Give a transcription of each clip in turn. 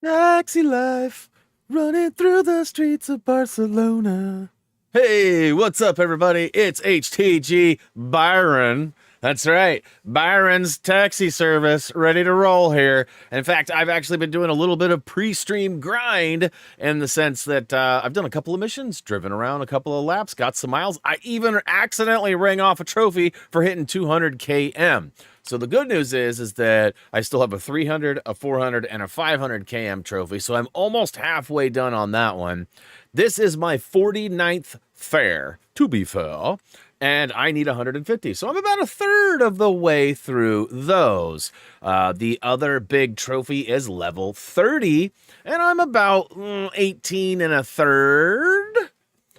Taxi life, running through the streets of Barcelona. Hey, what's up, everybody? It's HTG Byron. That's right, Byron's taxi service, ready to roll here. In fact, I've actually been doing a little bit of pre-stream grind in the sense that I've done a couple of missions, driven around a couple of laps, got some miles. I even accidentally rang off a trophy for hitting 200 km. So the good news is that I still have a 300, a 400, and a 500 km trophy, so I'm almost halfway done on that one. This is my 49th fare, to be fair, and I need 150, so I'm about a third of the way through those. The other big trophy is level 30, and I'm about 18 and a third.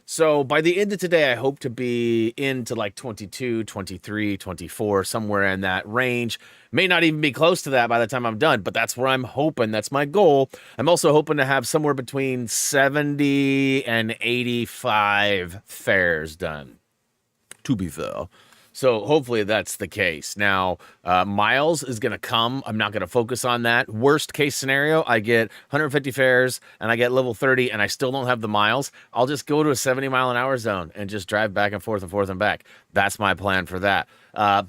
So by the end of today, I hope to be into like 22, 23, 24, somewhere in that range. May not even be close to that by the time I'm done, but that's where I'm hoping. That's my goal. I'm also hoping to have somewhere between 70 and 85 fares done, to be fair. So hopefully that's the case. Now, miles is going to come. I'm not going to focus on that. Worst case scenario, I get 150 fares and I get level 30 and I still don't have the miles. I'll just go to a 70-mile-an-hour zone and just drive back and forth and back. That's my plan for that.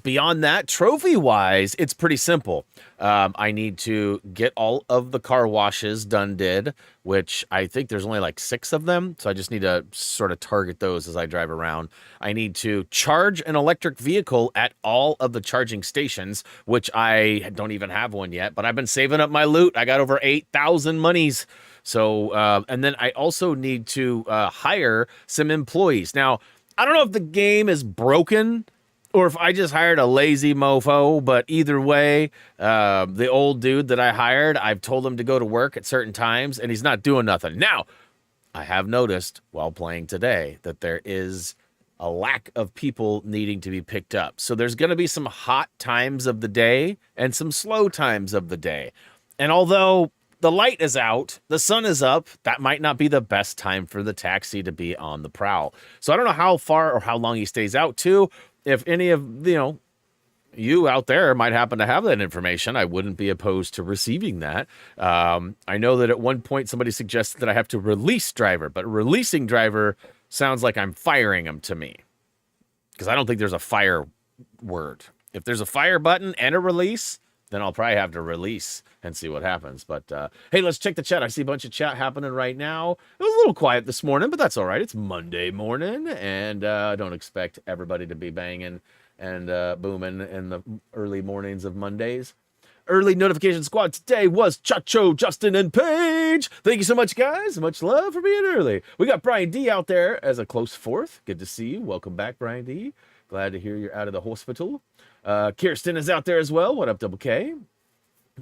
Beyond that, trophy-wise, it's pretty simple. I need to get all of the car washes did, which I think there's only like 6 of them, so I just need to sort of target those as I drive around. I need to charge an electric vehicle at all of the charging stations, which I don't even have one yet, but I've been saving up my loot. I got over 8,000 monies. So, and then I also need to hire some employees. Now, I don't know if the game is broken or if I just hired a lazy mofo, but either way, the old dude that I hired, I've told him to go to work at certain times, and he's not doing nothing. Now, I have noticed while playing today that there is a lack of people needing to be picked up. So there's going to be some hot times of the day and some slow times of the day. And although the light is out, the sun is up, that might not be the best time for the taxi to be on the prowl. So I don't know how far or how long he stays out too. If any of, you out there might happen to have that information, I wouldn't be opposed to receiving that. I know that at one point somebody suggested that I have to release driver, but releasing driver sounds like I'm firing him to me, because I don't think there's a fire word. If there's a fire button and a release, then I'll probably have to release and see what happens. But hey, let's check the chat. I see a bunch of chat happening right now. It was a little quiet this morning, but that's all right. It's Monday morning, and I don't expect everybody to be banging and booming in the early mornings of Mondays. Early notification squad today was Chacho, Justin, and Paige. Thank you so much, guys. Much love for being early. We got Brian D out there as a close fourth. Good to see you. Welcome back, Brian D. Glad to hear you're out of the hospital. Kirsten is out there as well. What up, Double K?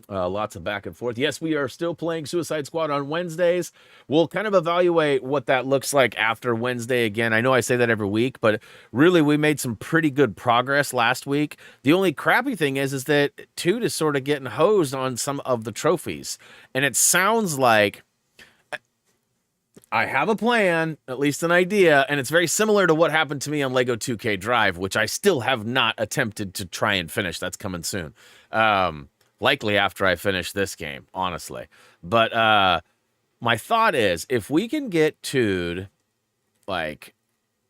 Lots of back and forth. Yes, we are still playing Suicide Squad on Wednesdays. We'll kind of evaluate what that looks like after Wednesday again. I know I say that every week, but really we made some pretty good progress last week. The only crappy thing is that Toot is sort of getting hosed on some of the trophies. And it sounds like I have a plan, at least an idea, and it's very similar to what happened to me on Lego 2K Drive, which I still have not attempted to try and finish. That's coming soon. Likely after I finish this game, honestly. But my thought is, if we can get Tood like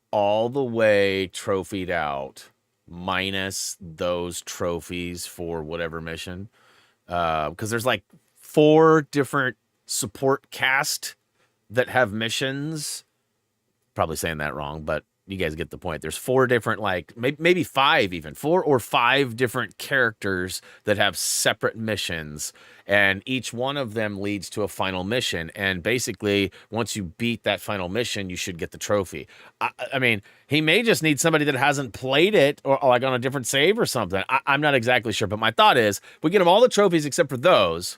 all the way trophied out, minus those trophies for whatever mission, because there's like 4 different support cast that have missions. Probably saying that wrong, but you guys get the point. There's 4 different, like maybe 5 even, 4 or 5 different characters that have separate missions, and each one of them leads to a final mission. And basically, once you beat that final mission, you should get the trophy. I mean, he may just need somebody that hasn't played it or like on a different save or something. I'm not exactly sure, but my thought is, we get him all the trophies except for those.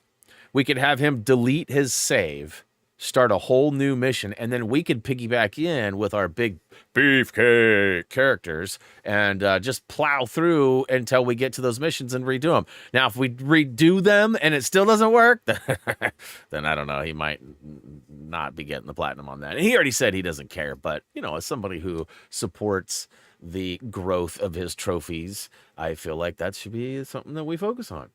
We could have him delete his save, start a whole new mission, and then we could piggyback in with our big beefcake characters and just plow through until we get to those missions and redo them. Now, if we redo them and it still doesn't work, then I don't know. He might not be getting the platinum on that. And he already said he doesn't care, but, as somebody who supports the growth of his trophies, I feel like that should be something that we focus on.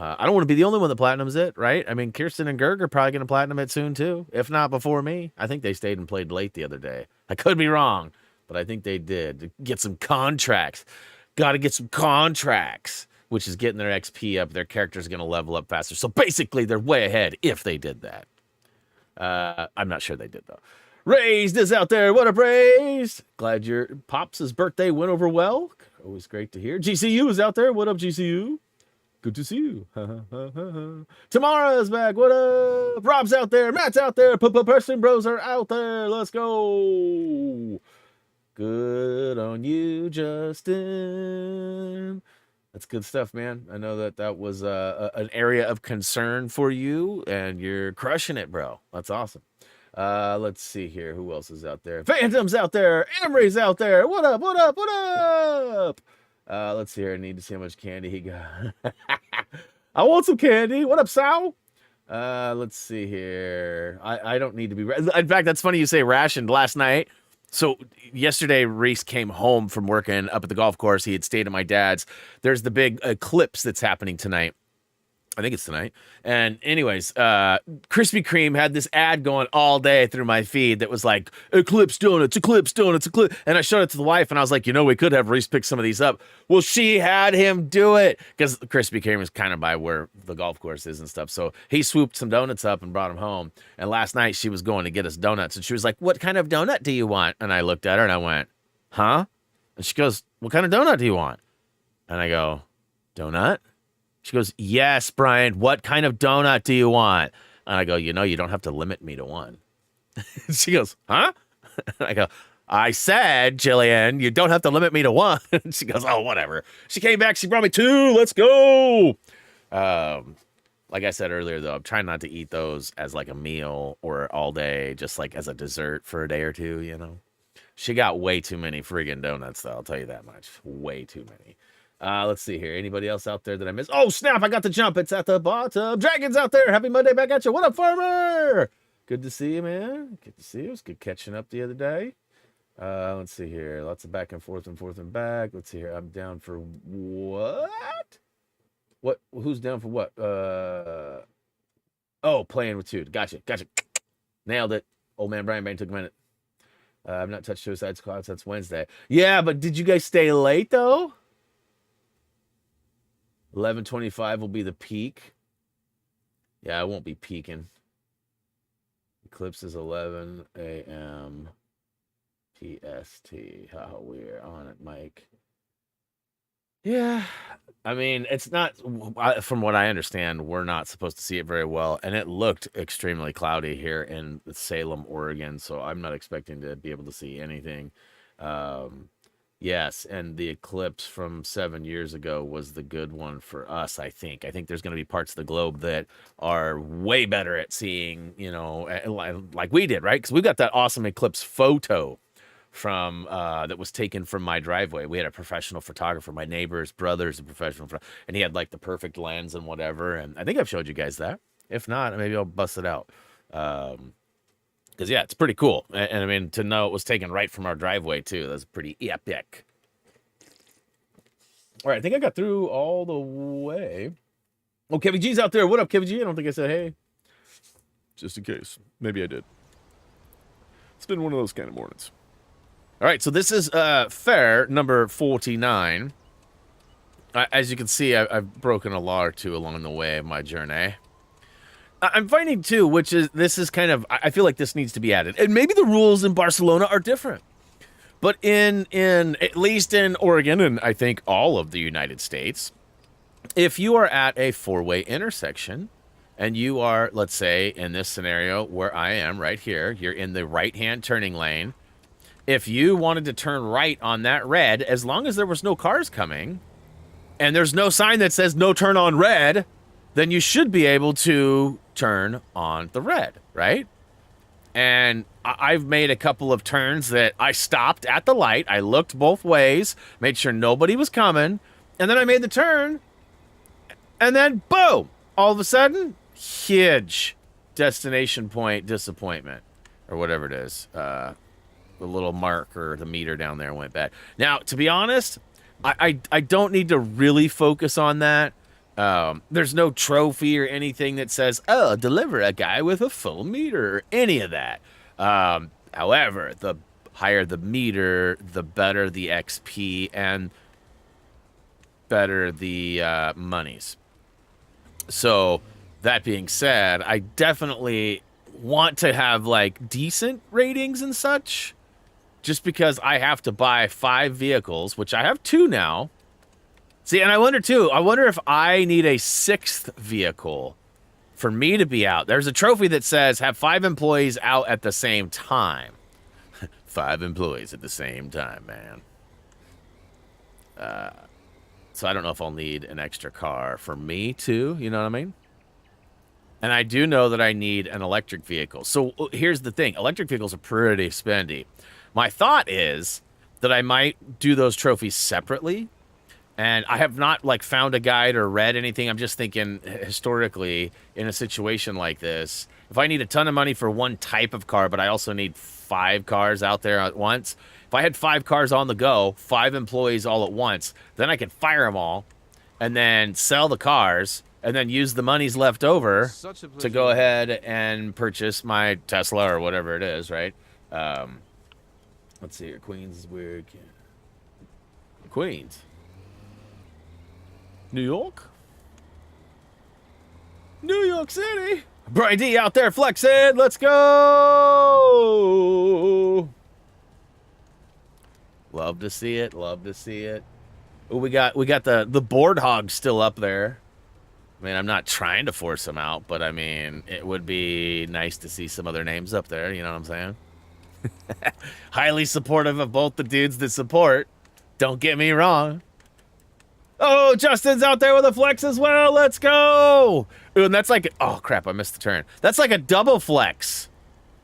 I don't want to be the only one that platinums it, right? I mean, Kirsten and Gerg are probably going to platinum it soon, too. If not before me. I think they stayed and played late the other day. I could be wrong, but I think they did. Get some contracts. Got to get some contracts, which is getting their XP up. Their character's going to level up faster. So basically, they're way ahead if they did that. I'm not sure they did, though. Raised is out there. What up, Raised? Glad your Pops' birthday went over well. Always great to hear. GCU is out there. What up, GCU? Good to see you. Tamara's back. What up? Rob's out there. Matt's out there. Person Bros are out there. Let's go. Good on you, Justin. That's good stuff, man. I know that was an area of concern for you, and you're crushing it, bro. That's awesome. Let's see here. Who else is out there? Phantom's out there. Emery's out there. What up? What up? What up? Let's see here. I need to see how much candy he got. I want some candy. What up, Sal? Let's see here. I don't need to be... In fact, that's funny you say rationed last night. So yesterday, Reese came home from working up at the golf course. He had stayed at my dad's. There's the big eclipse that's happening tonight. I think it's tonight. And anyways, Krispy Kreme had this ad going all day through my feed that was like, Eclipse Donuts, Eclipse Donuts, Eclipse. And I showed it to the wife, and I was like, we could have Reese pick some of these up. Well, she had him do it because Krispy Kreme is kind of by where the golf course is and stuff. So he swooped some donuts up and brought them home. And last night she was going to get us donuts, and she was like, what kind of donut do you want? And I looked at her and I went, huh? And she goes, what kind of donut do you want? And I go, donut? She goes, yes, Brian, what kind of donut do you want? And I go, you don't have to limit me to one. She goes, huh? I go, I said, Jillian, you don't have to limit me to one. She goes, oh, whatever. She came back. She brought me 2. Let's go. Like I said earlier, though, I'm trying not to eat those as like a meal or all day, just like as a dessert for a day or two, She got way too many friggin' donuts, though. I'll tell you that much. Way too many. Let's see here. Anybody else out there that I missed? Oh, snap. I got the jump. It's at the bottom. Dragon's out there. Happy Monday back at you. What up, Farmer? Good to see you, man. Good to see you. It was good catching up the other day. Let's see here. Lots of back and forth and back. Let's see here. I'm down for what? What? Who's down for what? Oh, playing with 2. Gotcha. Nailed it. Old man Brian Bain took a minute. I've not touched Suicide Squad since Wednesday. Yeah, but did you guys stay late, though? 11:25 will be the peak. Yeah, I won't be peaking. Eclipse is 11 a.m. PST. How we're on it, Mike. Yeah, I mean, it's not, from what I understand, we're not supposed to see it very well, and it looked extremely cloudy here in Salem, Oregon, so I'm not expecting to be able to see anything. Yes, and the eclipse from 7 years ago was the good one for us, I think. I think there's going to be parts of the globe that are way better at seeing, like we did, right? Because we got that awesome eclipse photo from that was taken from my driveway. We had a professional photographer. My neighbor's brother's a professional, and he had like the perfect lens and whatever. And I think I've showed you guys that. If not, maybe I'll bust it out. Because, yeah, it's pretty cool. And I mean, to know it was taken right from our driveway, too. That's pretty epic. All right, I think I got through all the way. Oh, Kevin G's out there. What up, Kevin G? I don't think I said hey. Just in case. Maybe I did. It's been one of those kind of mornings. All right, so this is fair number 49. As you can see, I've broken a law or two along the way of my journey. I'm finding, too, this is kind of, I feel like this needs to be added. And maybe the rules in Barcelona are different. But in at least in Oregon, and I think all of the United States, if you are at a 4-way intersection, and you are, let's say, in this scenario where I am right here, you're in the right-hand turning lane. If you wanted to turn right on that red, as long as there was no cars coming, and there's no sign that says no turn on red, then you should be able to turn on the red, right? And I've made a couple of turns that I stopped at the light. I looked both ways, made sure nobody was coming, and then I made the turn, and then boom! All of a sudden, huge destination point disappointment, or whatever it is. the little marker, the meter down there went bad. Now, to be honest, I don't need to really focus on that. There's no trophy or anything that says, oh, deliver a guy with a full meter or any of that. However, the higher the meter, the better the XP and better the monies. So, that being said, I definitely want to have, like, decent ratings and such. Just because I have to buy 5 vehicles, which I have 2 now. See, and I wonder, too, if I need a 6th vehicle for me to be out. There's a trophy that says, have 5 employees out at the same time. 5 employees at the same time, man. So I don't know if I'll need an extra car for me, too. You know what I mean? And I do know that I need an electric vehicle. So here's the thing. Electric vehicles are pretty spendy. My thought is that I might do those trophies separately. And I have not, like, found a guide or read anything. I'm just thinking historically in a situation like this, if I need a ton of money for one type of car, but I also need 5 cars out there at once, if I had 5 cars on the go, 5 employees all at once, then I could fire them all and then sell the cars and then use the monies left over to go ahead and purchase my Tesla or whatever it is, right? Let's see here. Queens is weird. Queens. New York? New York City. Brian D out there flexing. Let's go. Love to see it. Love to see it. Ooh, we got the board hog still up there. I mean, I'm not trying to force them out, but I mean, it would be nice to see some other names up there. You know what I'm saying? Highly supportive of both the dudes that support. Don't get me wrong. Oh, Justin's out there with a flex as well. Let's go. Ooh, and that's like, oh crap, I missed the turn. That's like a double flex.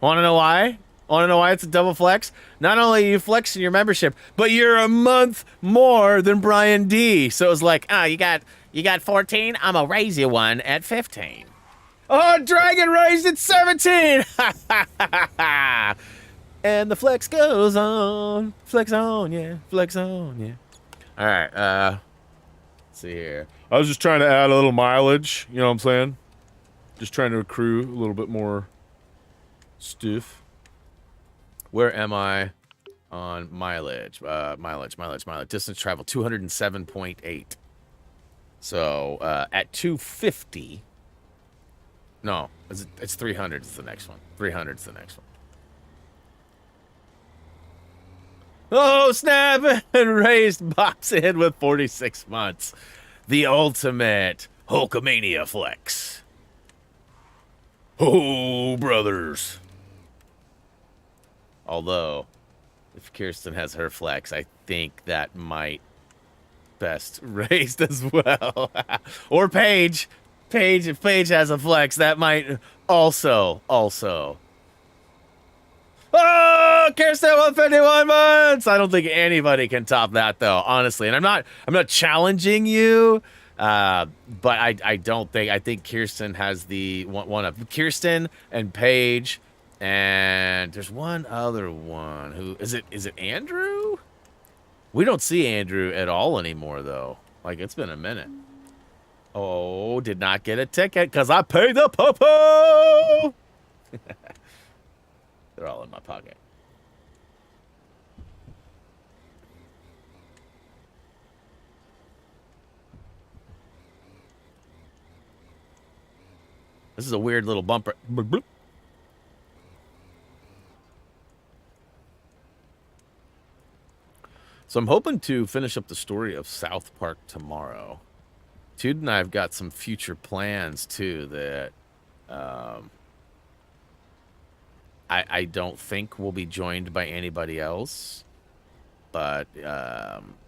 Want to know why? Want to know why it's a double flex? Not only are you flexing your membership, but you're a month more than Brian D. So it's like, you got 14. I'm gonna raise you one at 15. Oh, Dragon raised at 17. And the flex goes on. Flex on, yeah. Flex on, yeah. All right, let's see here. I was just trying to add a little mileage, you know what I'm saying? Just trying to accrue a little bit more stuff. Where am I on mileage? Mileage. Distance travel, 207.8. So, at 250... No, it's 300 is the next one. 300 is the next one. Oh, snap! And raised bops in with 46 months. The ultimate Hulkamania flex. Oh, brothers. Although, if Kirsten has her flex, I think that might best raised as well. Or Paige. Paige, if Paige has a flex, that might also. Oh, Kirsten 151 months. I don't think anybody can top that though, honestly. And I'm not challenging you, but I don't think. I think Kirsten has the one of Kirsten and Paige, and there's one other one. Who is it? Is it Andrew? We don't see Andrew at all anymore though. Like, it's been a minute. Oh, did not get a ticket because I paid the popo. They're all in my pocket. This is a weird little bumper. So I'm hoping to finish up the story of South Park tomorrow. Tude and I have got some future plans too that I don't think will be joined by anybody else. But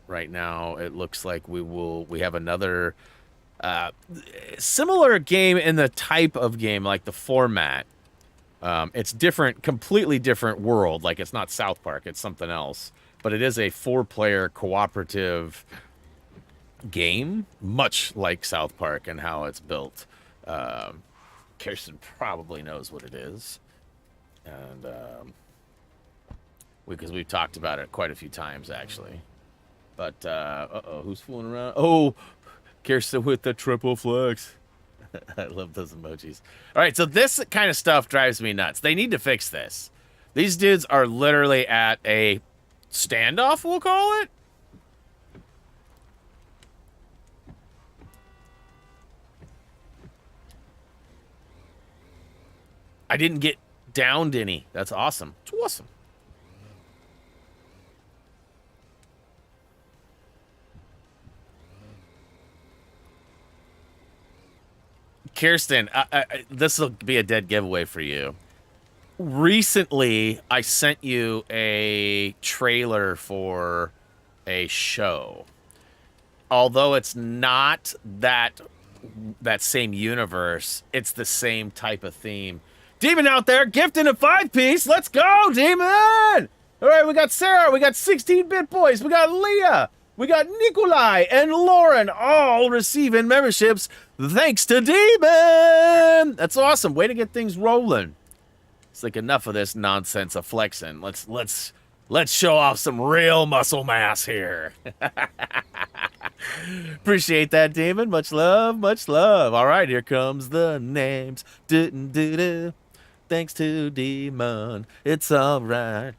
right now it looks like we have another similar game in the type of game, like the format. It's different, completely different world. Like, it's not South Park, it's something else. But it is a 4-player cooperative game, much like South Park and how it's built. Kirsten probably knows what it is. And because we've talked about it quite a few times, actually. But, uh-oh, who's fooling around? Oh, Kirsten with the triple flex. I love those emojis. All right, so this kind of stuff drives me nuts. They need to fix this. These dudes are literally at a standoff, we'll call it. I didn't get downed any. That's awesome. It's awesome. Kirsten, this will be a dead giveaway for you. Recently, I sent you a trailer for a show. Although it's not that same universe, it's the same type of theme. Demon out there, gifting a 5-piece. Let's go, Demon! All right, we got Sarah, we got 16-bit boys, we got Leah, we got Nikolai and Lauren, all receiving memberships thanks to Demon. That's awesome. Way to get things rolling. It's like enough of this nonsense of flexing. Let's show off some real muscle mass here. Appreciate that, Demon. Much love, much love. All right, here comes the names. Do-do-do-do. Thanks to Demon, it's all right.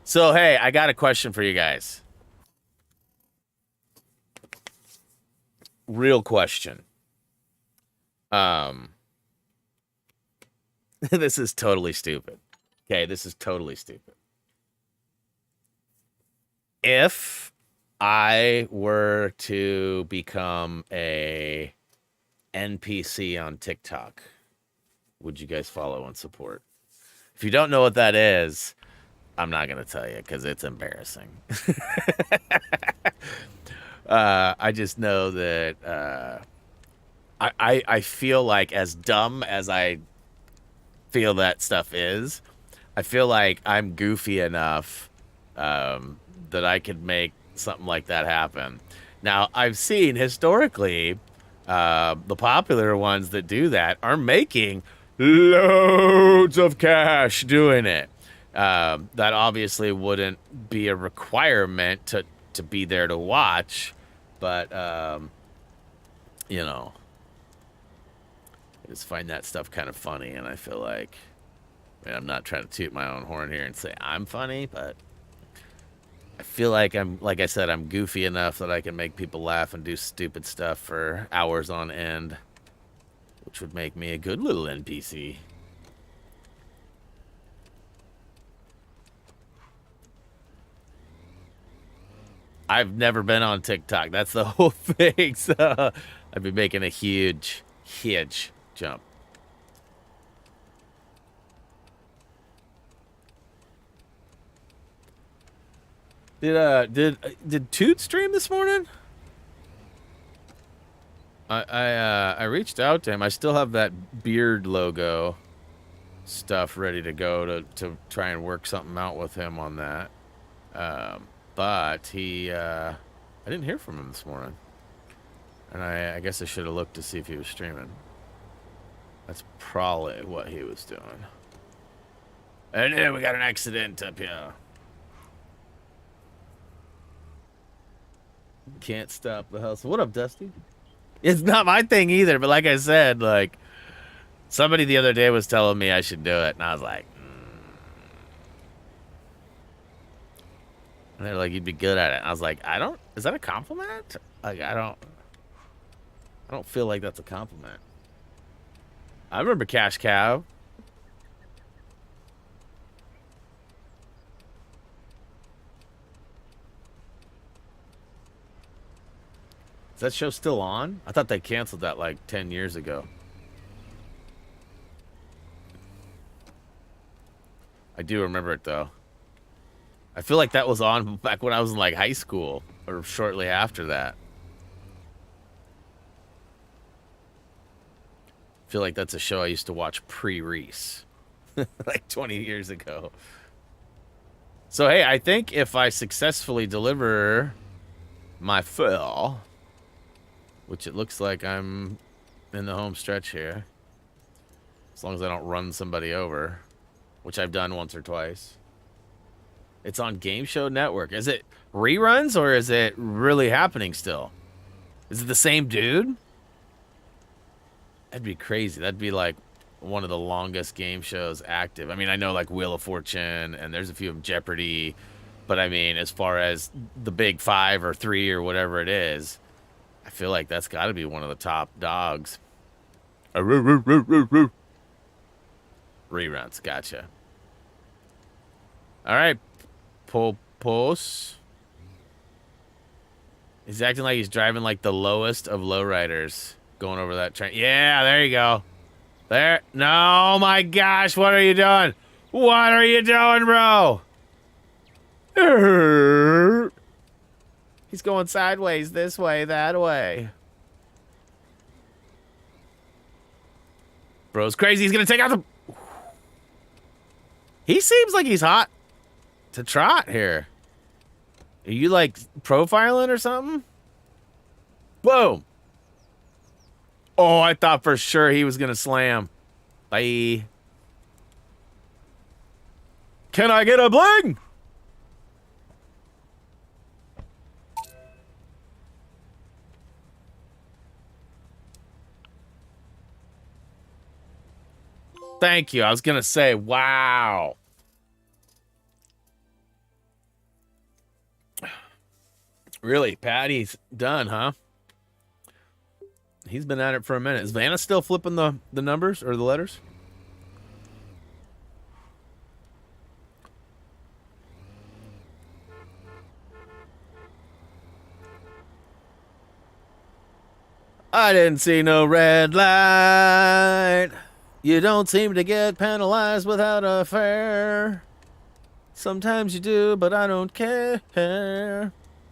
So, hey, I got a question for you guys. Real question. This is totally stupid. Okay, this is totally stupid. If I were to become a NPC on TikTok, would you guys follow and support? If you don't know what that is, I'm not going to tell you because it's embarrassing. I just know that I feel like, as dumb as I feel that stuff is, I feel like I'm goofy enough that I could make something like that happen. Now, I've seen historically the popular ones that do that are making loads of cash doing it. That obviously wouldn't be a requirement to be there to watch, but you know, I just find that stuff kind of funny, and I feel like, I mean, I'm not trying to toot my own horn here and say I'm funny, but I feel like like I said, I'm goofy enough that I can make people laugh and do stupid stuff for hours on end, which would make me a good little NPC. I've never been on TikTok. That's the whole thing. So I'd be making a huge jump. Did Toot stream this morning? I reached out to him. I still have that beard logo stuff ready to go to try and work something out with him on that. But I didn't hear from him this morning. And I guess I should have looked to see if he was streaming. That's probably what he was doing. And then we got an accident up here. Can't stop the hustle. What up, Dusty? It's not my thing either, but like I said, like, somebody the other day was telling me I should do it, and I was like, And they're like, you'd be good at it. I was like, is that a compliment? Like, I don't feel like that's a compliment. I remember Cash Cow. Is that show still on? I thought they canceled that like 10 years ago. I do remember it though. I feel like that was on back when I was in like high school or shortly after that. I feel like that's a show I used to watch pre-Reese. Like 20 years ago. So hey, I think if I successfully deliver my fill, which it looks like I'm in the home stretch here. As long as I don't run somebody over, which I've done once or twice. It's on Game Show Network. Is it reruns or is it really happening still? Is it the same dude? That'd be crazy. That'd be like one of the longest game shows active. I mean, I know like Wheel of Fortune and there's a few of Jeopardy, but I mean, as far as the big 5 or 3 or whatever it is, I feel like that's got to be one of the top dogs. Reruns, gotcha. All right, Popos. He's acting like he's driving like the lowest of lowriders going over that train. Yeah, there you go. There. No, my gosh, what are you doing? What are you doing, bro? He's going sideways, this way, that way. Bro's crazy. He's going to take out the... He seems like he's hot to trot here. Are you, like, profiling or something? Boom. Oh, I thought for sure he was going to slam. Bye. Can I get a bling? Thank you. I was going to say, wow. Really? Patty's done, huh? He's been at it for a minute. Is Vanna still flipping the numbers or the letters? I didn't see no red light. You don't seem to get penalized without a fare. Sometimes you do, but I don't care.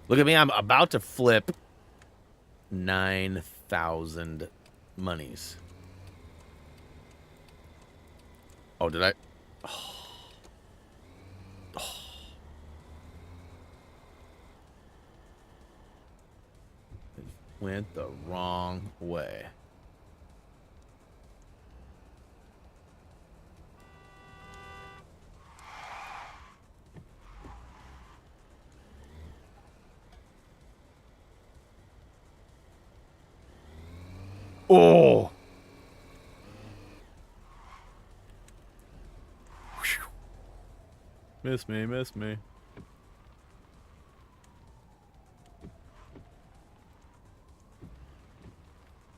Look at me. I'm about to flip 9,000 monies. Oh, did I? Oh. Oh. It went the wrong way. Oh. Miss me, miss me.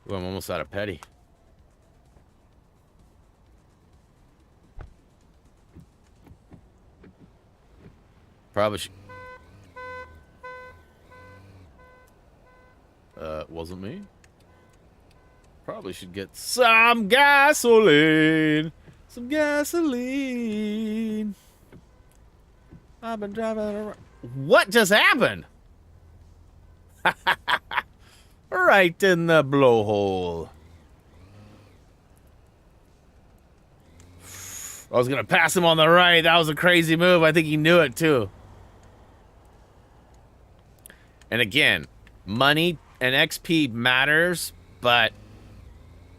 Ooh, I'm almost out of petty. Probably should... wasn't me. Probably should get some gasoline. Some gasoline. I've been driving around. What just happened? Right in the blowhole. I was going to pass him on the right. That was a crazy move. I think he knew it too. And again, money and XP matters, but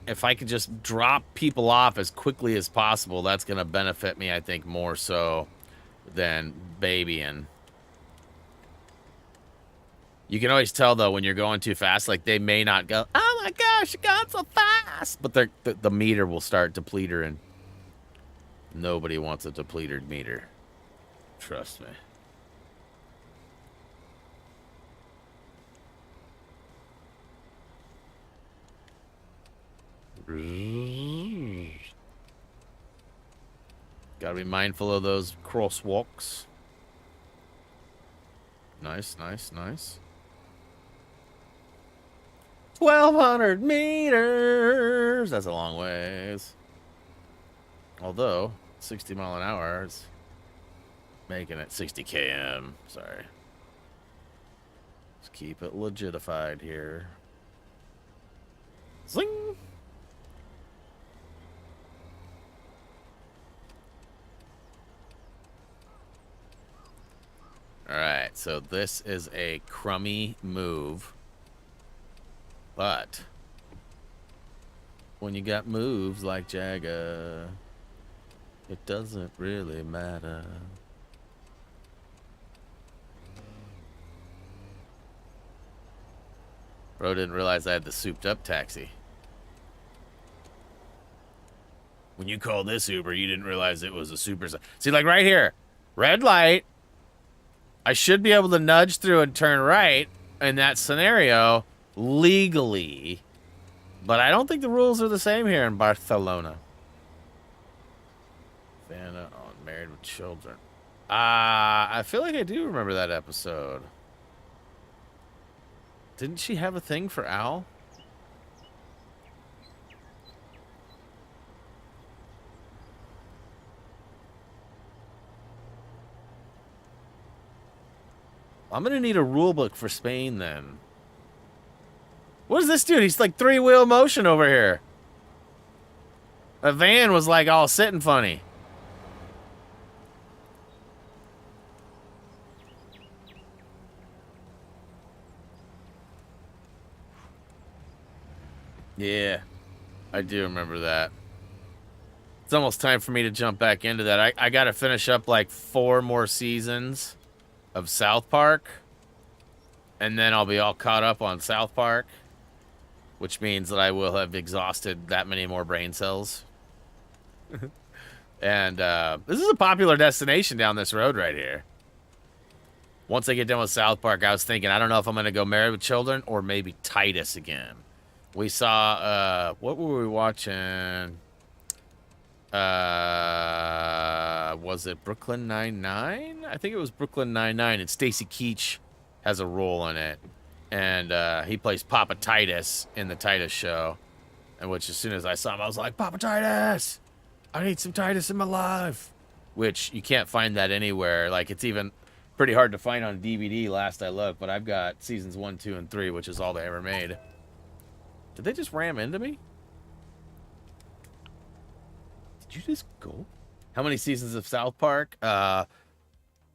if I could just drop people off as quickly as possible, that's going to benefit me, I think, more so than babying. You can always tell, though, when you're going too fast, like, they may not go, oh my gosh, you're going so fast. But the meter will start depletering. Nobody wants a depleted meter. Trust me. Gotta be mindful of those crosswalks. Nice, nice, nice. 1,200 meters. That's a long ways. Although 60 mile an hour is making it 60 km. Sorry. Let's keep it legitified here. Zing. Alright, so this is a crummy move. But When you got moves like Jagger, it doesn't really matter. Bro didn't realize I had the souped up taxi. When you called this Uber, you didn't realize it was a super... See, like right here, red light. I should be able to nudge through and turn right in that scenario legally. But I don't think the rules are the same here in Barcelona. Vanna on Married with Children. I feel like I do remember that episode. Didn't she have a thing for Al? I'm going to need a rule book for Spain then. What is this dude? He's like three-wheel motion over here. The van was like all sitting funny. Yeah, I do remember that. It's almost time for me to jump back into that. I got to finish up like 4 more seasons of South Park. And then I'll be all caught up on South Park. Which means that I will have exhausted that many more brain cells. And this is a popular destination down this road right here. Once I get done with South Park, I was thinking, I don't know if I'm going to go Married with Children or maybe Titus again. We saw, what were we watching? Was it Brooklyn Nine-Nine? I think it was Brooklyn Nine-Nine, and Stacy Keach has a role in it. And he plays Papa Titus in the Titus show. And which, as soon as I saw him, I was like, Papa Titus! I need some Titus in my life. Which, you can't find that anywhere. Like, it's even pretty hard to find on DVD last I looked. But I've got seasons 1, 2, and 3, which is all they ever made. Did they just ram into me? Did you just go? How many seasons of South Park? I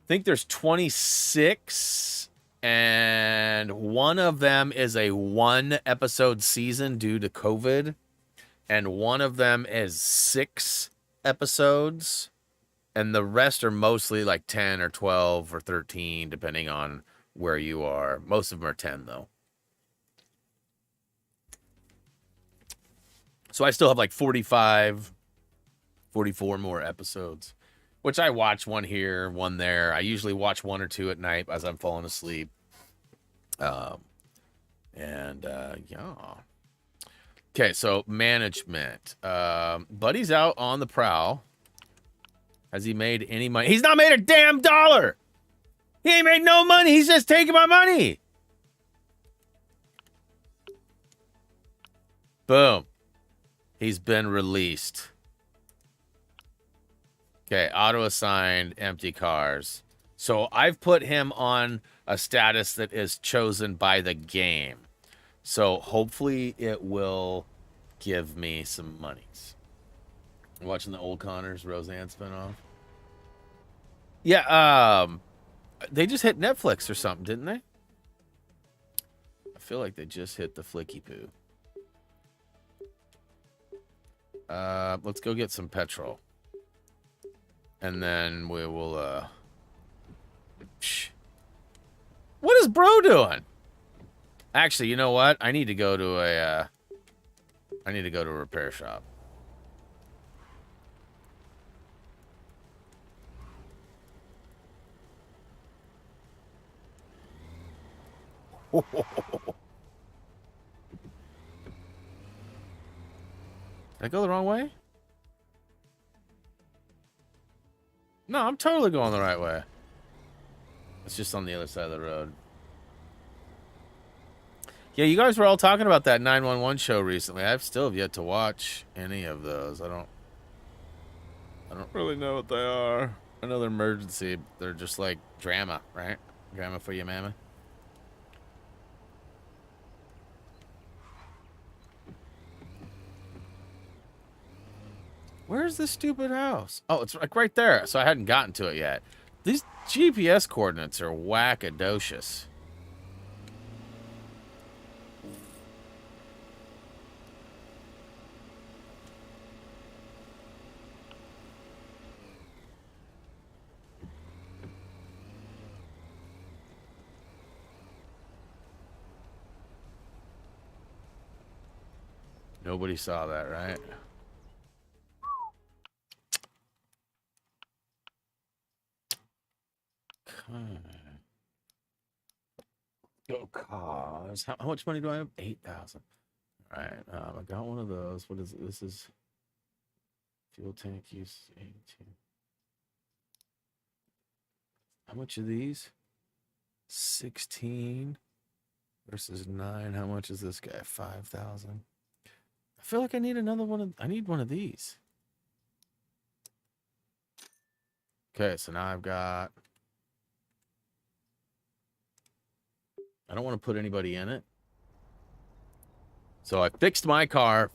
think there's 26. And one of them is a 1-episode season due to COVID. And one of them is 6 episodes. And the rest are mostly like 10 or 12 or 13, depending on where you are. Most of them are 10, though. So I still have like 45, 44 more episodes. Which I watch one here, one there. I usually watch 1 or 2 at night as I'm falling asleep. Yeah. Okay, so management. Buddy's out on the prowl. Has he made any money? He's not made a damn dollar! He ain't made no money! He's just taking my money! Boom. He's been released. Okay, auto-assigned empty cars. So I've put him on a status that is chosen by the game. So hopefully it will give me some monies. Watching the old Connors Roseanne spinoff. Yeah, they just hit Netflix or something, didn't they? I feel like they just hit the flicky poo. Let's go get some petrol. And then we will, What is bro doing? Actually, you know what? I need to go to a, repair shop. Did I go the wrong way? No, I'm totally going the right way. It's just on the other side of the road. Yeah, you guys were all talking about that 911 show recently. I've still yet to watch any of those. I don't really know what they are. I know they're emergency. They're just like drama, right? Drama for your mama. Where's this stupid house? Oh, it's like right there. So I hadn't gotten to it yet. These GPS coordinates are wackadocious. Nobody saw that, right? Go cars. How much money do I have? 8,000. All right. I got one of those. What is it? This is fuel tank use 18. How much are these? 16 versus 9. How much is this guy? 5,000. I feel like I need another one. I need one of these. Okay, so now I've got. I don't want to put anybody in it. So I fixed my car,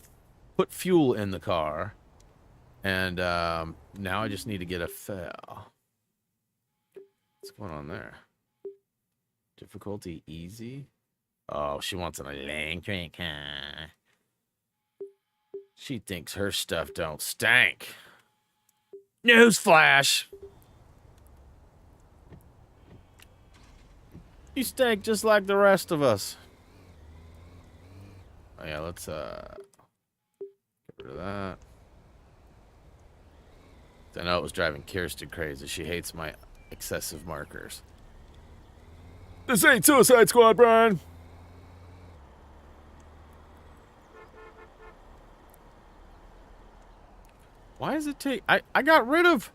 put fuel in the car, and now I just need to get a fill. What's going on there? Difficulty easy? Oh, she wants an electric car. She thinks her stuff don't stink. Newsflash! You stink just like the rest of us. Oh yeah, let's get rid of that. I know it was driving Kirsten crazy. She hates my excessive markers. This ain't Suicide Squad, Brian. Why does it take? I got rid of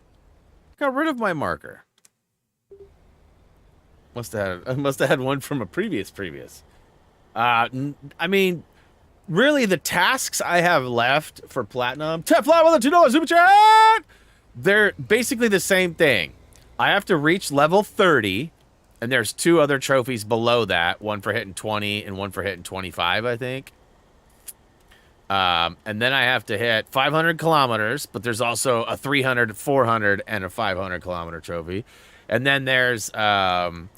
my marker. Must have had one from a previous. I mean, really, the tasks I have left for platinum. Teflon with a $2 super chat. They're basically the same thing. I have to reach level 30, and there's 2 other trophies below that. One for hitting 20 and one for hitting 25, I think. And then I have to hit 500 kilometers, but there's also a 300, 400, and a 500 kilometer trophy. And then there's the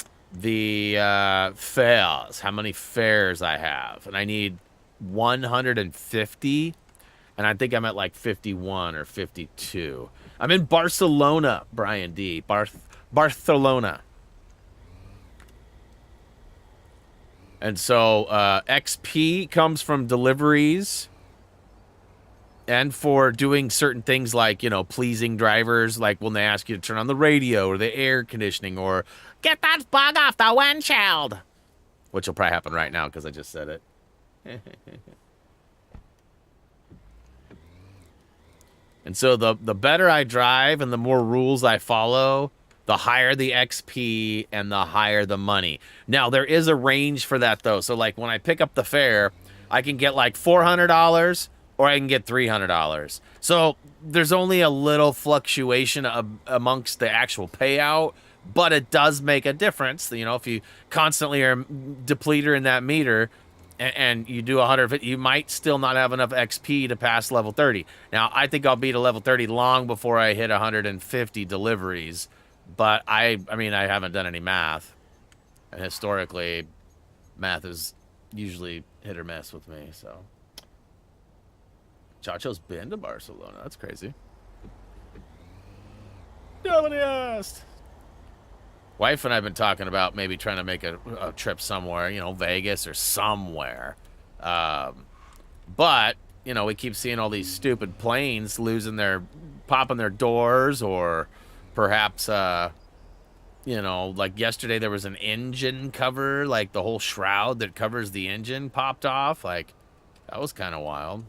fares, how many fares I have. And I need 150, and I think I'm at like 51 or 52. I'm in Barcelona, Brian D. Barcelona. And so XP comes from deliveries and for doing certain things like, you know, pleasing drivers, like when they ask you to turn on the radio or the air conditioning or get that bug off the windshield, which will probably happen right now because I just said it. And so the better I drive and the more rules I follow, the higher the XP and the higher the money. Now, there is a range for that, though. So, like, when I pick up the fare, I can get, like, $400 or I can get $300. So, there's only a little fluctuation amongst the actual payout, but it does make a difference. You know, if you constantly are depleter in that meter and you do 150, you might still not have enough XP to pass level 30. Now, I think I'll be to level 30 long before I hit 150 deliveries. But I mean, I haven't done any math. And historically, math is usually hit or miss with me, so. Chacho's been to Barcelona. That's crazy. Nobody asked. Wife and I have been talking about maybe trying to make a trip somewhere, you know, Vegas or somewhere. But, you know, we keep seeing all these stupid planes popping their doors, or perhaps, you know, like yesterday there was an engine cover, like the whole shroud that covers the engine popped off. Like, that was kind of wild.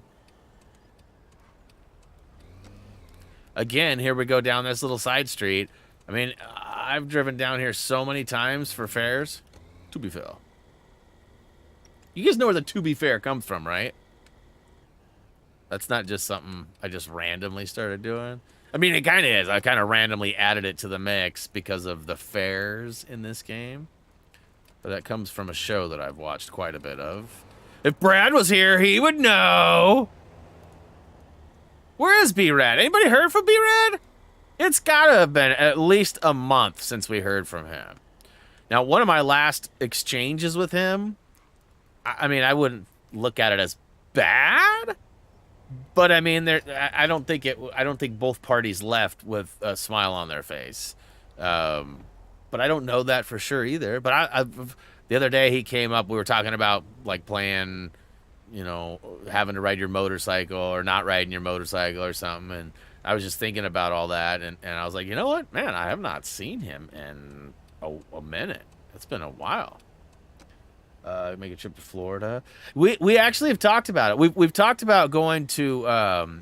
Again, here we go down this little side street. I mean, I've driven down here so many times for fares. To be fair. You guys know where the to be fair comes from, right? That's not just something I just randomly started doing. I mean, it kind of is. I kind of randomly added it to the mix because of the fares in this game. But that comes from a show that I've watched quite a bit of. If Brad was here, he would know. Where is B-Rad? Anybody heard from B-Rad? It's got to have been at least a month since we heard from him. Now, one of my last exchanges with him, I mean, I wouldn't look at it as bad, but I mean, I don't think both parties left with a smile on their face. But I don't know that for sure either. But the other day he came up, we were talking about like playing, you know, having to ride your motorcycle or not riding your motorcycle or something. And I was just thinking about all that, and I was like, you know what, man, I have not seen him in a minute. It's been a while. Make a trip to Florida. We actually have talked about it. We've talked about going to.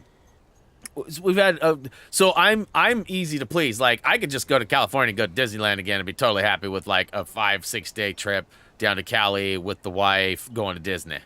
We've had so I'm easy to please. Like I could just go to California and go to Disneyland again and be totally happy with like a 5-6 day trip down to Cali with the wife going to Disney.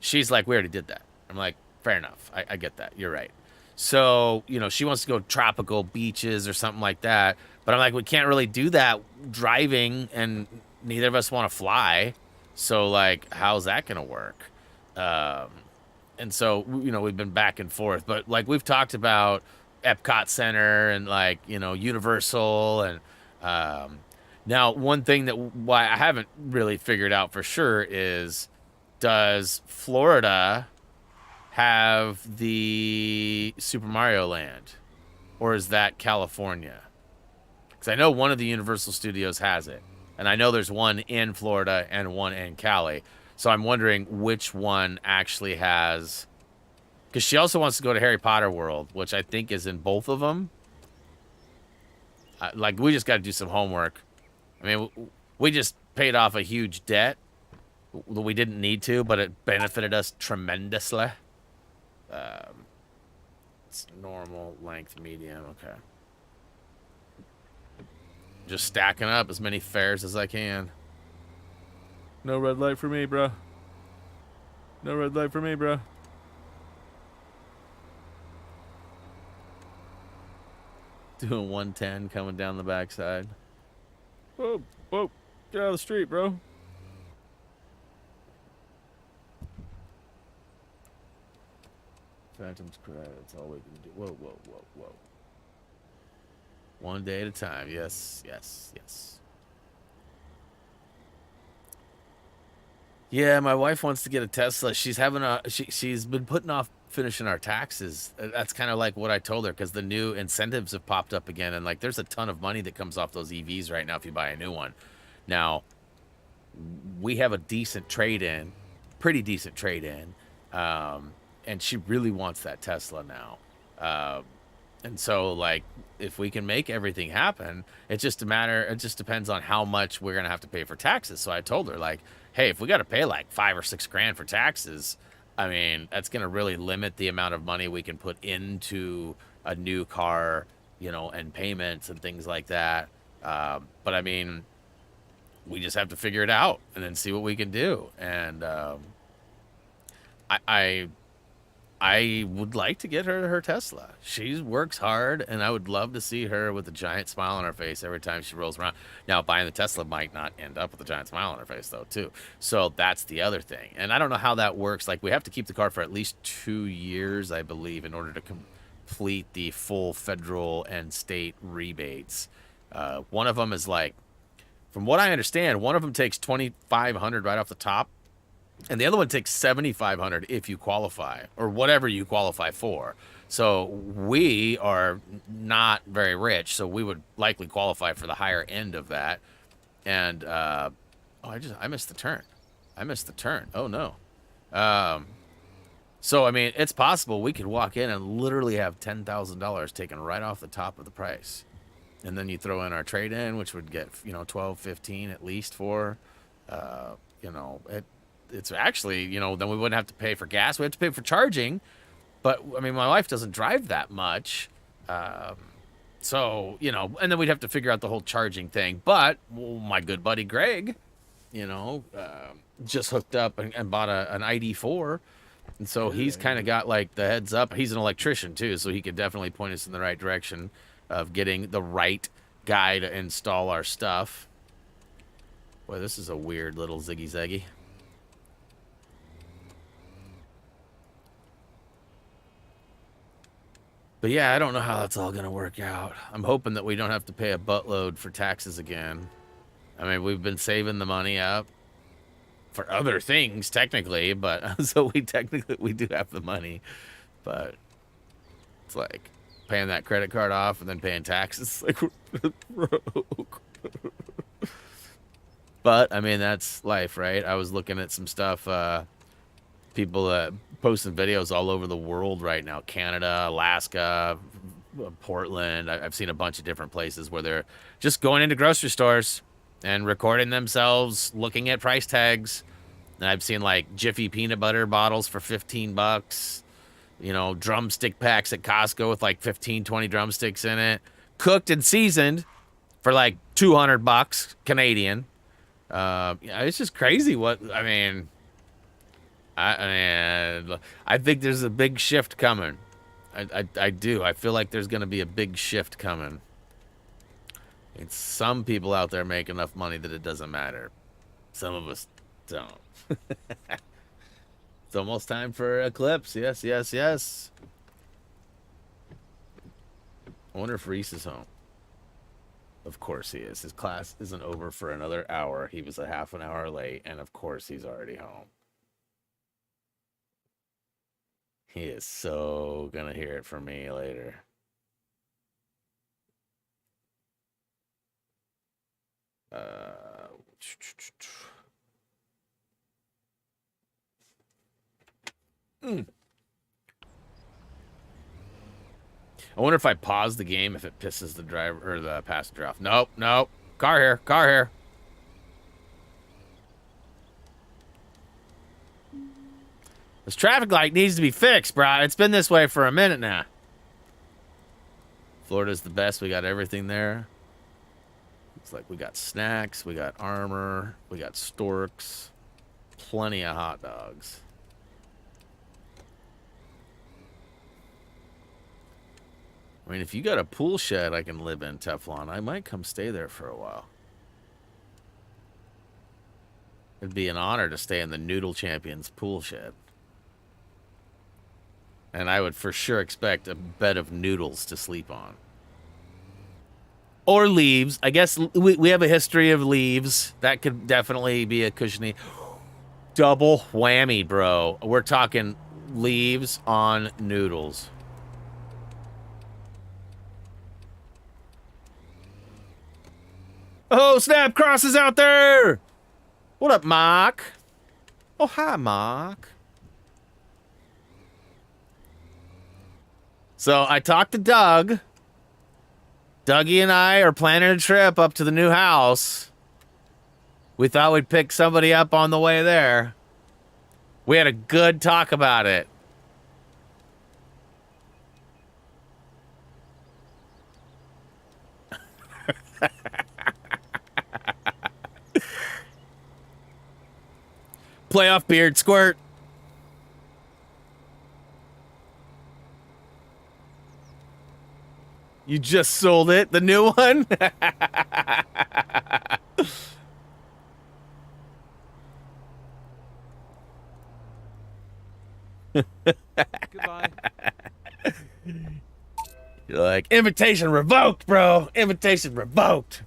She's like, we already did that. I'm like, fair enough. I get that. You're right. So, you know, she wants to go tropical beaches or something like that. But I'm like, we can't really do that driving, and neither of us want to fly. So, like, how's that going to work? And so, you know, we've been back and forth. But, like, we've talked about Epcot Center and, like, you know, Universal. And now, one thing that why I haven't really figured out for sure is, does Florida have the Super Mario Land, or is that California? Because I know one of the Universal Studios has it, and I know there's one in Florida and one in Cali. So I'm wondering which one actually has, because she also wants to go to Harry Potter World, which I think is in both of them. Like, we just got to do some homework. I mean, we just paid off a huge debt that we didn't need to, but it benefited us tremendously. It's normal, length, medium. Okay. Just stacking up as many fares as I can. No red light for me, bro. No red light for me, bro. Doing 110 coming down the backside. Whoa, whoa. Get out of the street, bro. Phantom's cry. That's all we can do. Whoa, whoa, whoa, whoa. One day at a time. Yes, yes, yes. Yeah, my wife wants to get a Tesla. She's having she's been putting off finishing our taxes. That's kind of like what I told her, because the new incentives have popped up again, and like there's a ton of money that comes off those EVs right now if you buy a new one. Now, we have a decent trade-in, pretty decent trade-in, and she really wants that Tesla now. And so, like, if we can make everything happen, it just depends on how much we're gonna have to pay for taxes. So I told her, like, hey, if we got to pay like $5 or $6 grand for taxes, I mean, that's gonna really limit the amount of money we can put into a new car, you know, and payments and things like that. But I mean, we just have to figure it out and then see what we can do. And I would like to get her Tesla. She works hard, and I would love to see her with a giant smile on her face every time she rolls around. Now, buying the Tesla might not end up with a giant smile on her face, though, too. So that's the other thing. And I don't know how that works. Like, we have to keep the car for at least 2 years, I believe, in order to complete the full federal and state rebates. One of them is like, from what I understand, one of them takes $2,500 right off the top. And the other one takes $7,500 if you qualify, or whatever you qualify for. So we are not very rich, so we would likely qualify for the higher end of that. And oh, I missed the turn. I missed the turn. Oh no. So I mean, it's possible we could walk in and literally have $10,000 taken right off the top of the price, and then you throw in our trade-in, which would get, you know, 12, 15 at least for, you know, it's actually, you know, then we wouldn't have to pay for gas. We have to pay for charging, but I mean, my wife doesn't drive that much. So, you know, and then we'd have to figure out the whole charging thing. But my good buddy Greg, you know, just hooked up and bought an ID4. And so he's kind of got like the heads up. He's an electrician too, so he could definitely point us in the right direction of getting the right guy to install our stuff. Boy, this is a weird little ziggy-zaggy. But yeah, I don't know how that's all going to work out. I'm hoping that we don't have to pay a buttload for taxes again. I mean, we've been saving the money up for other things, technically, but so we do have the money. But it's like paying that credit card off and then paying taxes. Like, we're broke. But I mean, that's life, right? I was looking at some stuff. People posting videos all over the world right now. Canada, Alaska, Portland. I've seen a bunch of different places where they're just going into grocery stores and recording themselves looking at price tags. And I've seen like Jiffy peanut butter bottles for 15 bucks. You know, drumstick packs at Costco with like 15, 20 drumsticks in it. Cooked and seasoned for like 200 bucks Canadian. Yeah, it's just crazy what, I mean, I think there's a big shift coming. I do. I feel like there's going to be a big shift coming. It's some people out there make enough money that it doesn't matter. Some of us don't. It's almost time for Eclipse. Yes, yes, yes. I wonder if Reese is home. Of course he is. His class isn't over for another hour. He was a half an hour late, and of course he's already home. He is so gonna hear it from me later. I wonder if I pause the game if it pisses the driver or the passenger off. Nope, nope. Car here, car here. This traffic light needs to be fixed, bro. It's been this way for a minute now. Florida's the best. We got everything there. Looks like we got snacks, we got armor, we got storks, plenty of hot dogs. I mean, if you got a pool shed I can live in, Teflon, I might come stay there for a while. It'd be an honor to stay in the Noodle Champions pool shed. And I would for sure expect a bed of noodles to sleep on. Or leaves. I guess we have a history of leaves. That could definitely be a cushiony. Double whammy, bro. We're talking leaves on noodles. Oh, snap! Cross is out there! What up, Mark? Oh, hi, Mark. So I talked to Doug. Dougie and I are planning a trip up to the new house. We thought we'd pick somebody up on the way there. We had a good talk about it. Playoff beard squirt. You just sold it, the new one? Goodbye. You're like, invitation revoked, bro. Invitation revoked.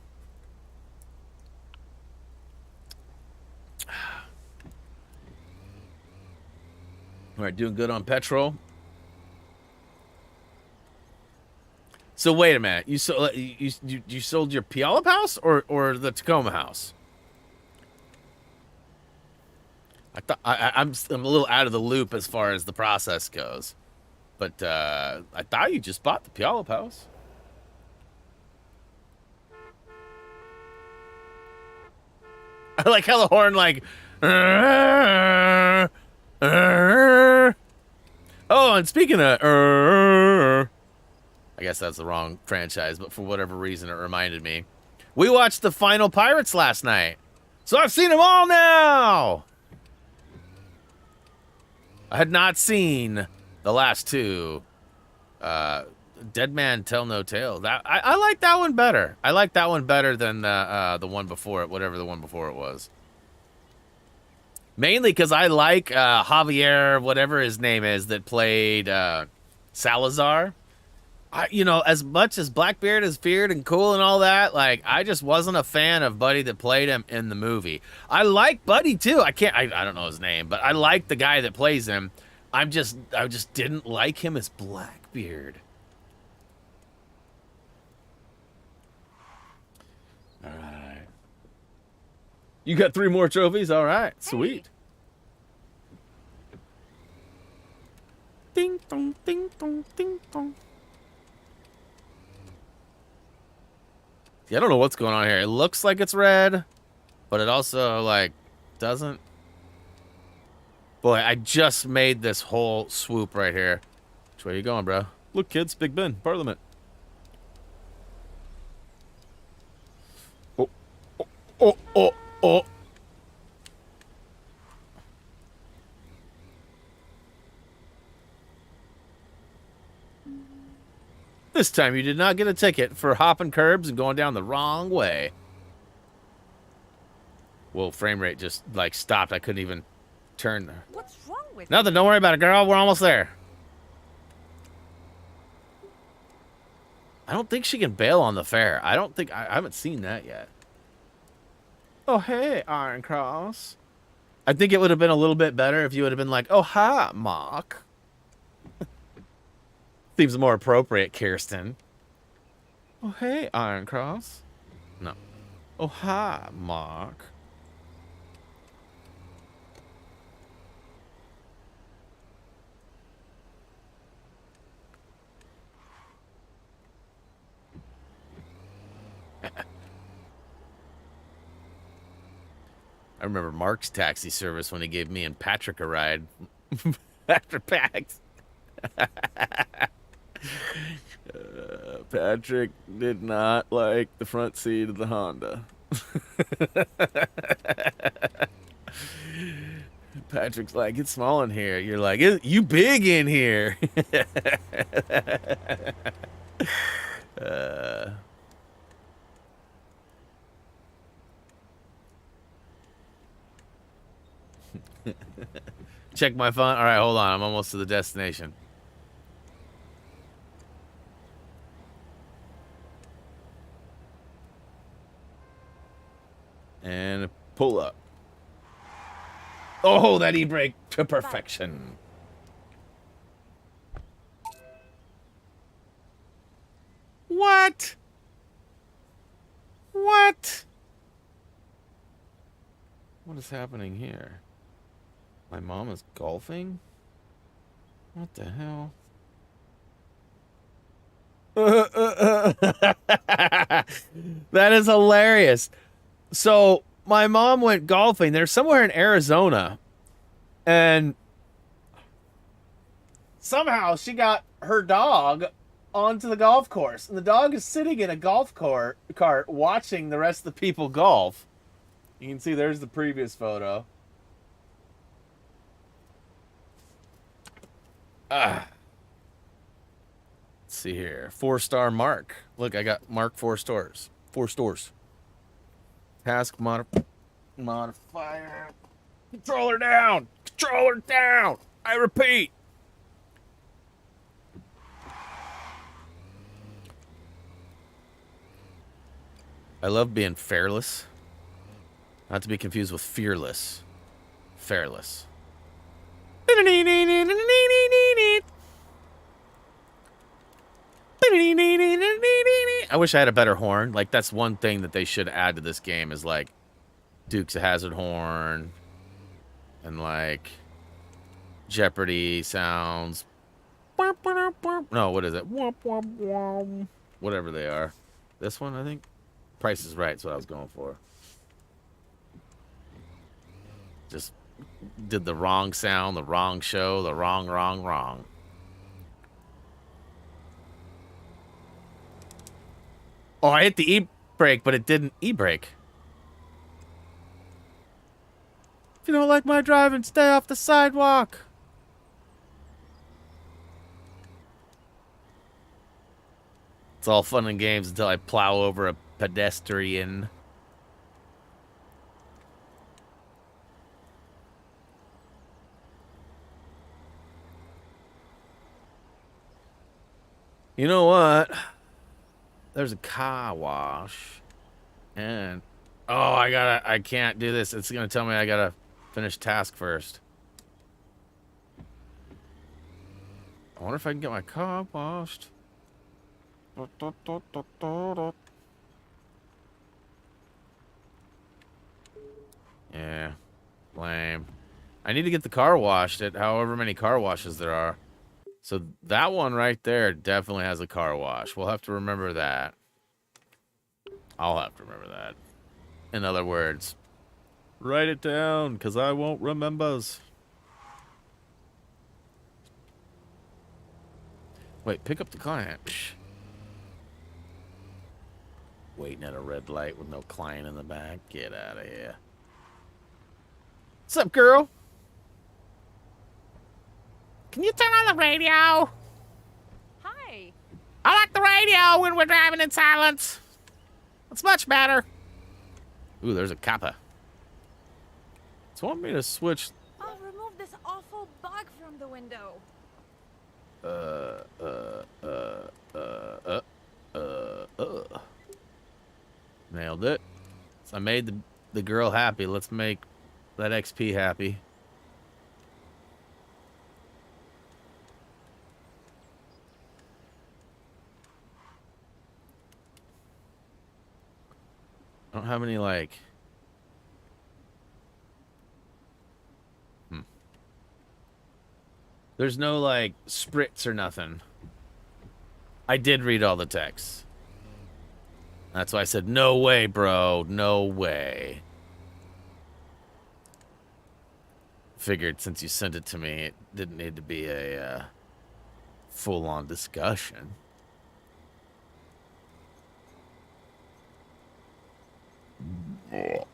All right, doing good on petrol. So wait a minute. You sold your Puyallup house or the Tacoma house? I'm a little out of the loop as far as the process goes, but I thought you just bought the Puyallup house. I like how the horn like. Oh, and speaking of, I guess that's the wrong franchise, but for whatever reason, it reminded me. We watched the final Pirates last night, so I've seen them all now. I had not seen the last two. Dead Man Tell No Tale. That I like that one better. I like that one better than the one before it, whatever the one before it was. Mainly because I like Javier, whatever his name is, that played Salazar. You know, as much as Blackbeard is feared and cool and all that, like, I just wasn't a fan of Buddy that played him in the movie. I like Buddy too. I don't know his name, but I like the guy that plays him. I just didn't like him as Blackbeard. All right. You got 3 more trophies? All right, sweet. Ding dong, ding dong, ding dong. See, I don't know what's going on here. It looks like it's red, but it also, like, doesn't. Boy, I just made this whole swoop right here. Which way are you going, bro? Look, kids, Big Ben, Parliament. Oh, oh, oh, oh, oh. This time you did not get a ticket for hopping curbs and going down the wrong way. Well, frame rate just, like, stopped. I couldn't even turn there. What's wrong with Nothing, don't worry about it, girl. We're almost there. I don't think she can bail on the fare. I haven't seen that yet. Oh, hey, Iron Cross. I think it would have been a little bit better if you would have been like, oh, hi, Mark. Seems more appropriate, Kirsten. Oh, hey, Iron Cross. No. Oh, hi, Mark. I remember Mark's taxi service when he gave me and Patrick a ride after PAX. Patrick did not like the front seat of the Honda. Patrick's like, it's small in here. You're like, you big in here. Check my phone. All right, hold on. I'm almost to the destination. And pull up. Oh, that e-brake to perfection. What? What? What is happening here? My mom is golfing? What the hell? That is hilarious. So, my mom went golfing. They're somewhere in Arizona. And somehow she got her dog onto the golf course. And the dog is sitting in a golf cart watching the rest of the people golf. You can see there's the previous photo. Let's see here. 4-star Mark. Look, I got Mark 4 stars. 4 stores. Task modifier. Controller down. Controller down. I repeat. I love being fairless. Not to be confused with fearless. Fairless. I wish I had a better horn. Like, that's one thing that they should add to this game is, like, Dukes of Hazzard horn. And, like, Jeopardy sounds. No, what is it? Whatever they are. This one, I think? Price is Right is what I was going for. Just did the wrong sound, the wrong show, the wrong. Oh, I hit the e-brake, but it didn't e-brake. If you don't like my driving, stay off the sidewalk. It's all fun and games until I plow over a pedestrian. You know what? There's a car wash. And oh, I can't do this. It's gonna tell me I gotta finish task first. I wonder if I can get my car washed. Yeah. Lame. I need to get the car washed at however many car washes there are. So that one right there definitely has a car wash. We'll have to remember that. I'll have to remember that. In other words, write it down, because I won't remembers. Wait, pick up the client. Waiting at a red light with no client in the back. Get out of here. What's up, girl? Can you turn on the radio? Hi. I like the radio when we're driving in silence. It's much better. Ooh, there's a kappa. So want me to switch. I'll remove this awful bug from the window. Nailed it. So I made the girl happy. Let's make that XP happy. I don't have any, like... There's no, like, spritz or nothing. I did read all the texts. That's why I said, no way, bro. No way. Figured since you sent it to me, it didn't need to be a full-on discussion.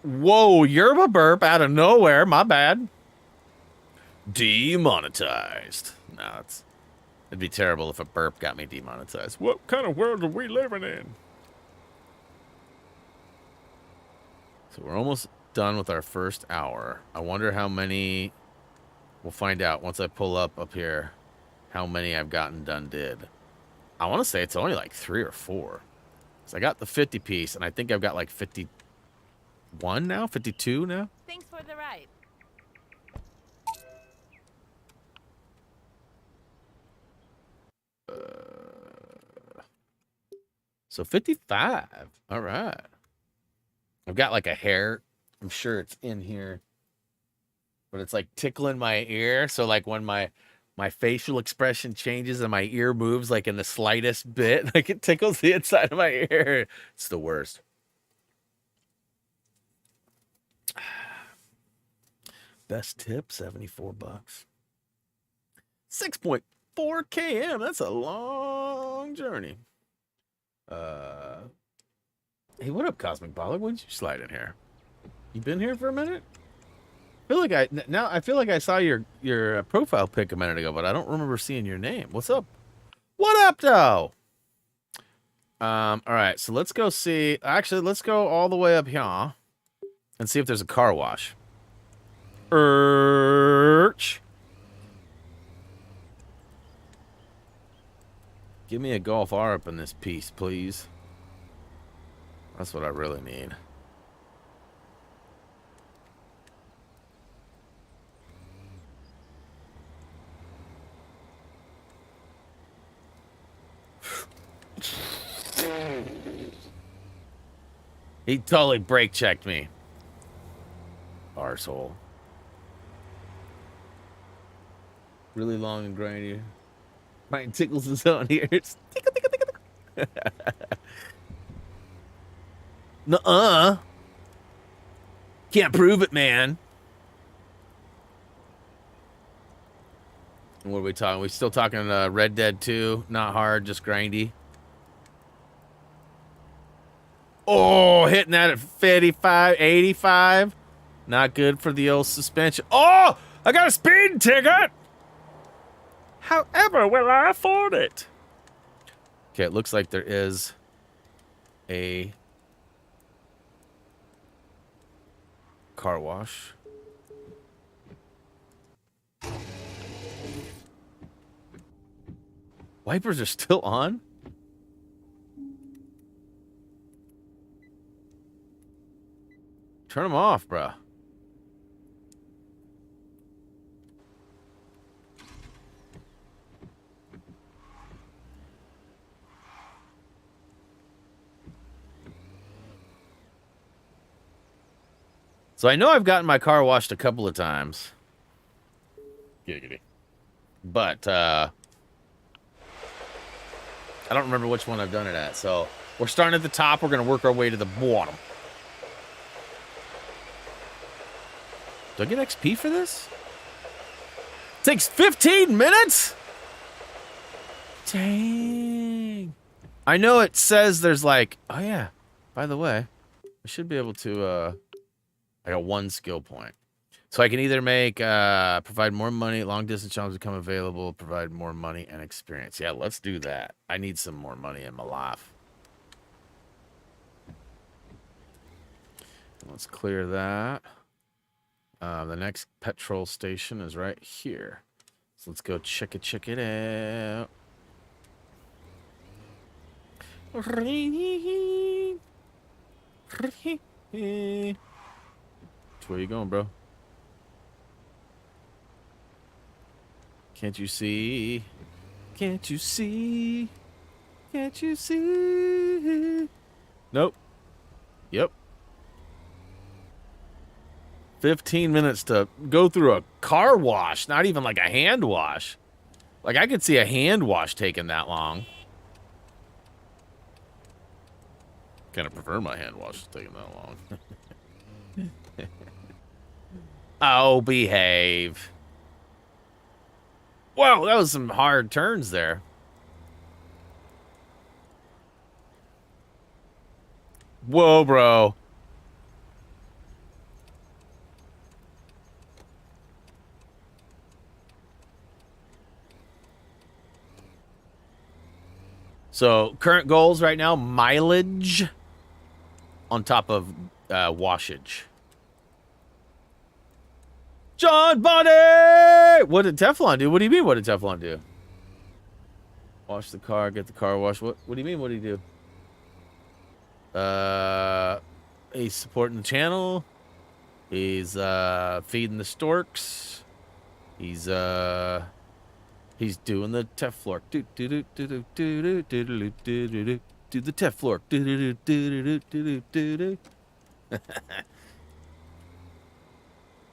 Whoa, yerba burp out of nowhere. My bad. Demonetized. No, it'd be terrible if a burp got me demonetized. What kind of world are we living in? So we're almost done with our first hour. I wonder how many... We'll find out once I pull up here how many I've gotten done did. I want to say it's only like 3 or 4. So I got the 50 piece, and I think I've got like 51 now? 52 now? Thanks for the ride. So 55. All right. I've got like a hair. I'm sure it's in here. But it's like tickling my ear. So like when my facial expression changes and my ear moves like in the slightest bit, like it tickles the inside of my ear. It's the worst. Best tip, 74 bucks. 6.4 km. That's a long journey. Hey, what up, Cosmic Baller? When did you slide in here? You been here for a minute? I feel like I saw your profile pic a minute ago, but I don't remember seeing your name. What's up? What up, though? All right, so let's go see. Actually, let's go all the way up here and see if there's a car wash. Give me a Golf R up in this piece, please. That's what I really need. He totally brake checked me. Arsehole. Really long and grindy. Mine tickles his own ears. Tickle, tickle, tickle, tickle. Nuh-uh. Can't prove it, man. What are we talking? We still talking Red Dead 2? Not hard, just grindy. Oh, hitting that at 55, 85. Not good for the old suspension. Oh, I got a speeding ticket. However, will I afford it? Okay, it looks like there is a car wash. Wipers are still on? Turn them off, bruh. So I know I've gotten my car washed a couple of times. Giggity. But, I don't remember which one I've done it at. So we're starting at the top. We're going to work our way to the bottom. Do I get XP for this? Takes 15 minutes? Dang. I know it says there's like, oh yeah, by the way, I should be able to, I got 1 skill point. So I can either make, provide more money, long distance challenges become available, provide more money and experience. Yeah, let's do that. I need some more money in my life. Let's clear that. The next petrol station is right here. So let's go check it out. Which way you going, bro? Can't you see? Can't you see? Can't you see? Nope. Yep. 15 minutes to go through a car wash, not even like a hand wash. Like, I could see a hand wash taking that long. Kind of prefer my hand wash taking that long. Oh, behave. Whoa, that was some hard turns there. Whoa, bro. So, current goals right now, mileage on top of washage. John Bonnet! What did Teflon do? What do you mean, what did Teflon do? Wash the car, get the car washed. What do you mean, what did he do? He's supporting the channel. He's feeding the storks. He's doing the Teflork. Do the Teflork.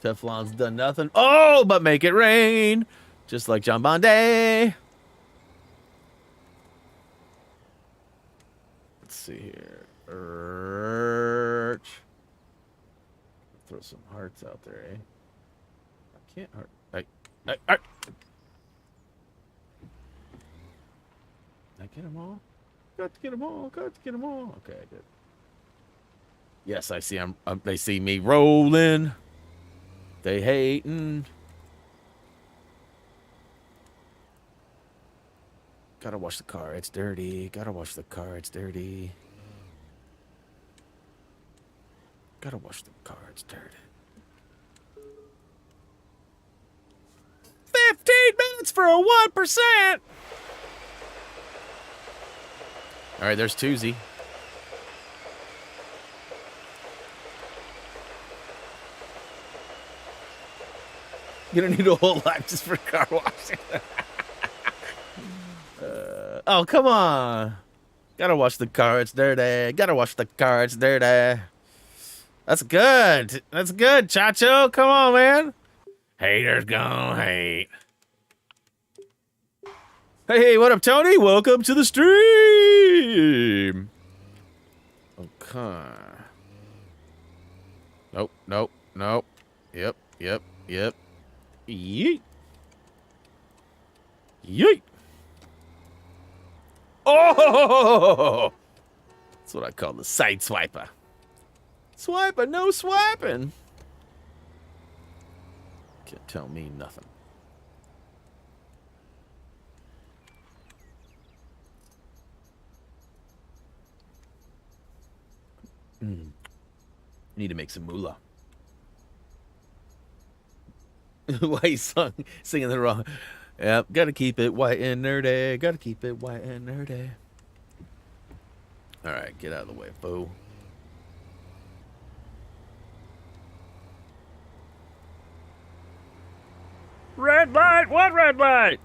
Teflon's done nothing. Oh, but make it rain. Just like John Bondi. Let's see here. Throw some hearts out there, eh? I can't heart. I get them all? Got to get them all. Got to get them all. Okay, good. Yes, I see. They see me rolling. They hating. Gotta wash the car. It's dirty. Gotta wash the car. It's dirty. Gotta wash the car. It's dirty. 15 minutes for a 1%. All right, there's Toozy. You don't need a whole lot just for car washing. Oh, come on. Gotta wash the car, it's dirty. Gotta wash the car, it's dirty. That's good. That's good, Chacho. Come on, man. Haters gonna hate. Hey, what up, Tony? Welcome to the stream. Okay. Nope, nope, nope. Yep. Yeet. Yeet. Oh! That's what I call the side swiper. Swiper, no swiping. Can't tell me nothing. Need to make some moolah. Why you singing the wrong? Yep, gotta keep it white and nerdy. Gotta keep it white and nerdy. All right, get out of the way, boo. Red light. What red light?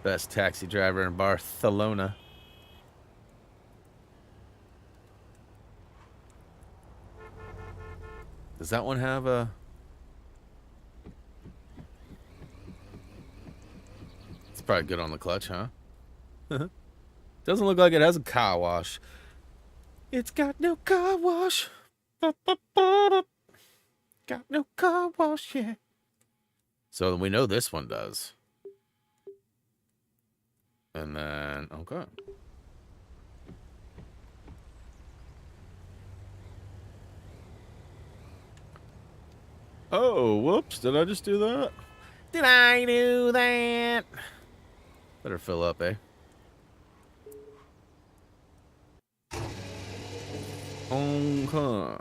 Best taxi driver in Barcelona. Does that one have a... It's probably good on the clutch, huh? Doesn't look like it has a car wash. It's got no car wash. Got no car wash yet. So we know this one does. And then, okay. Oh, whoops. Did I just do that? Did I do that? Better fill up, eh? Okay.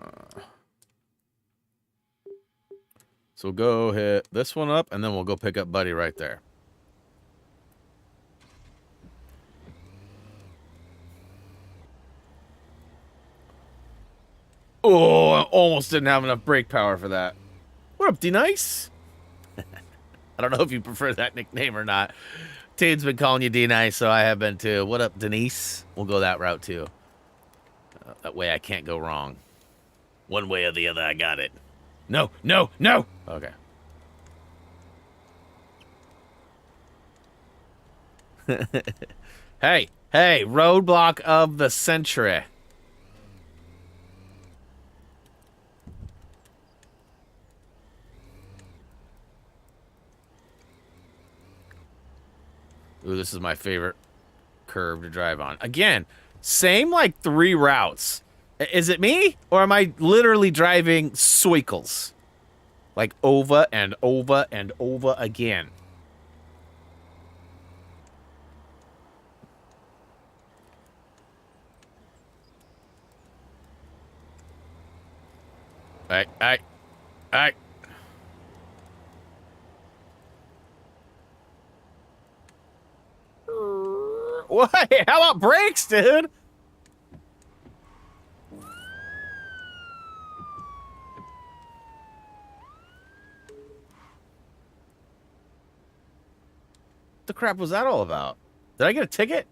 So we'll go hit this one up, and then we'll go pick up Buddy right there. Oh, I almost didn't have enough brake power for that. What up, D-Nice? I don't know if you prefer that nickname or not. Tane's been calling you D-Nice, so I have been too. What up, Denise? We'll go that route too. That way I can't go wrong. One way or the other, I got it. No, no, no! Okay. Hey, hey, roadblock of the century. Ooh, this is my favorite curve to drive on. Again, same like 3 routes. Is it me? Or am I literally driving circles? Like over and over and over again. Alright. What? How about brakes, dude? What the crap was that all about? Did I get a ticket?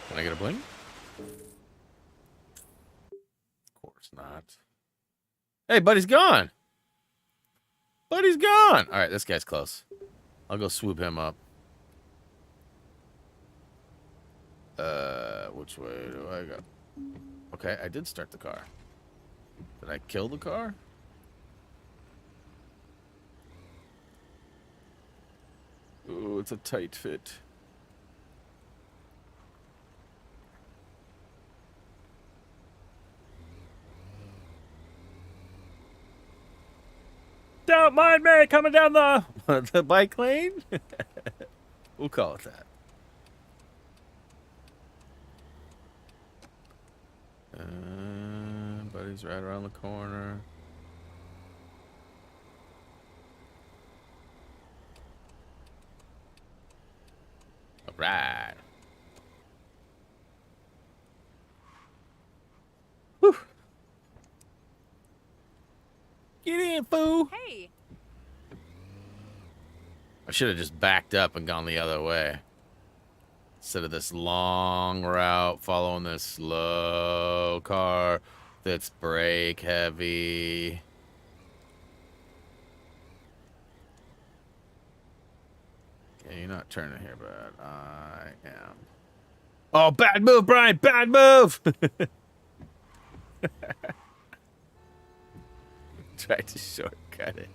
Can I get a bling? Of course not. Hey, Buddy's gone. Buddy's gone. All right, this guy's close. I'll go swoop him up. Which way do I go? Okay, I did start the car. Did I kill the car? Ooh, it's a tight fit. Don't mind me coming down the bike lane. We'll call it that. Buddy's right around the corner. All right. Whew. Get in, fool. Hey. I should have just backed up and gone the other way. Instead of this long route following this slow car that's brake heavy. Yeah, you're not turning here, but I am. Oh, bad move, Brian! Bad move! Tried to shortcut it.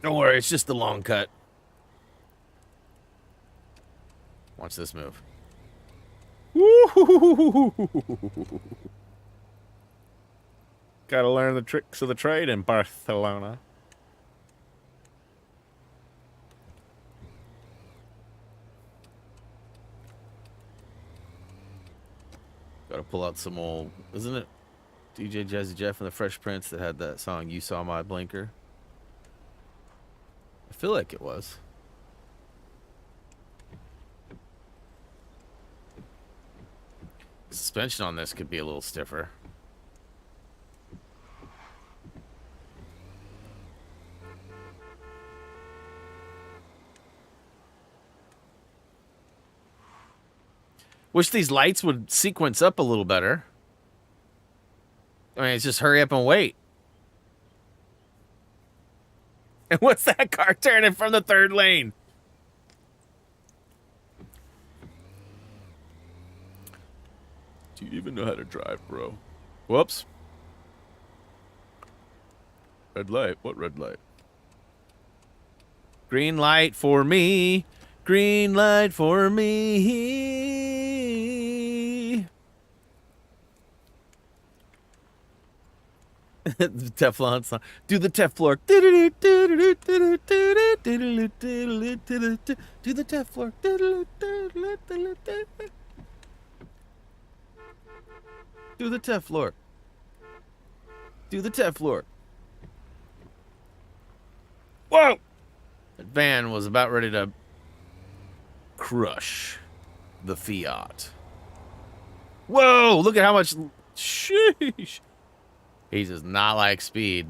Don't worry, it's just the long cut. Watch this move. Gotta learn the tricks of the trade in Barcelona. Gotta pull out some old, isn't it DJ Jazzy Jeff and the Fresh Prince that had that song, You Saw My Blinker? I feel like it was. suspension on this could be a little stiffer. Wish these lights would sequence up a little better. I mean, it's just hurry up and wait. And what's that car turning from the third lane? Do you even know how to drive, bro? Whoops. Red light. What red light? Green light for me. Green light for me. The Teflon song. Do the Teflon. Do the Teflon. Do the Teflon. Do the Teflon. Whoa! That van was about ready to crush the Fiat. Whoa! Look at how much. Sheesh. He does not like speed.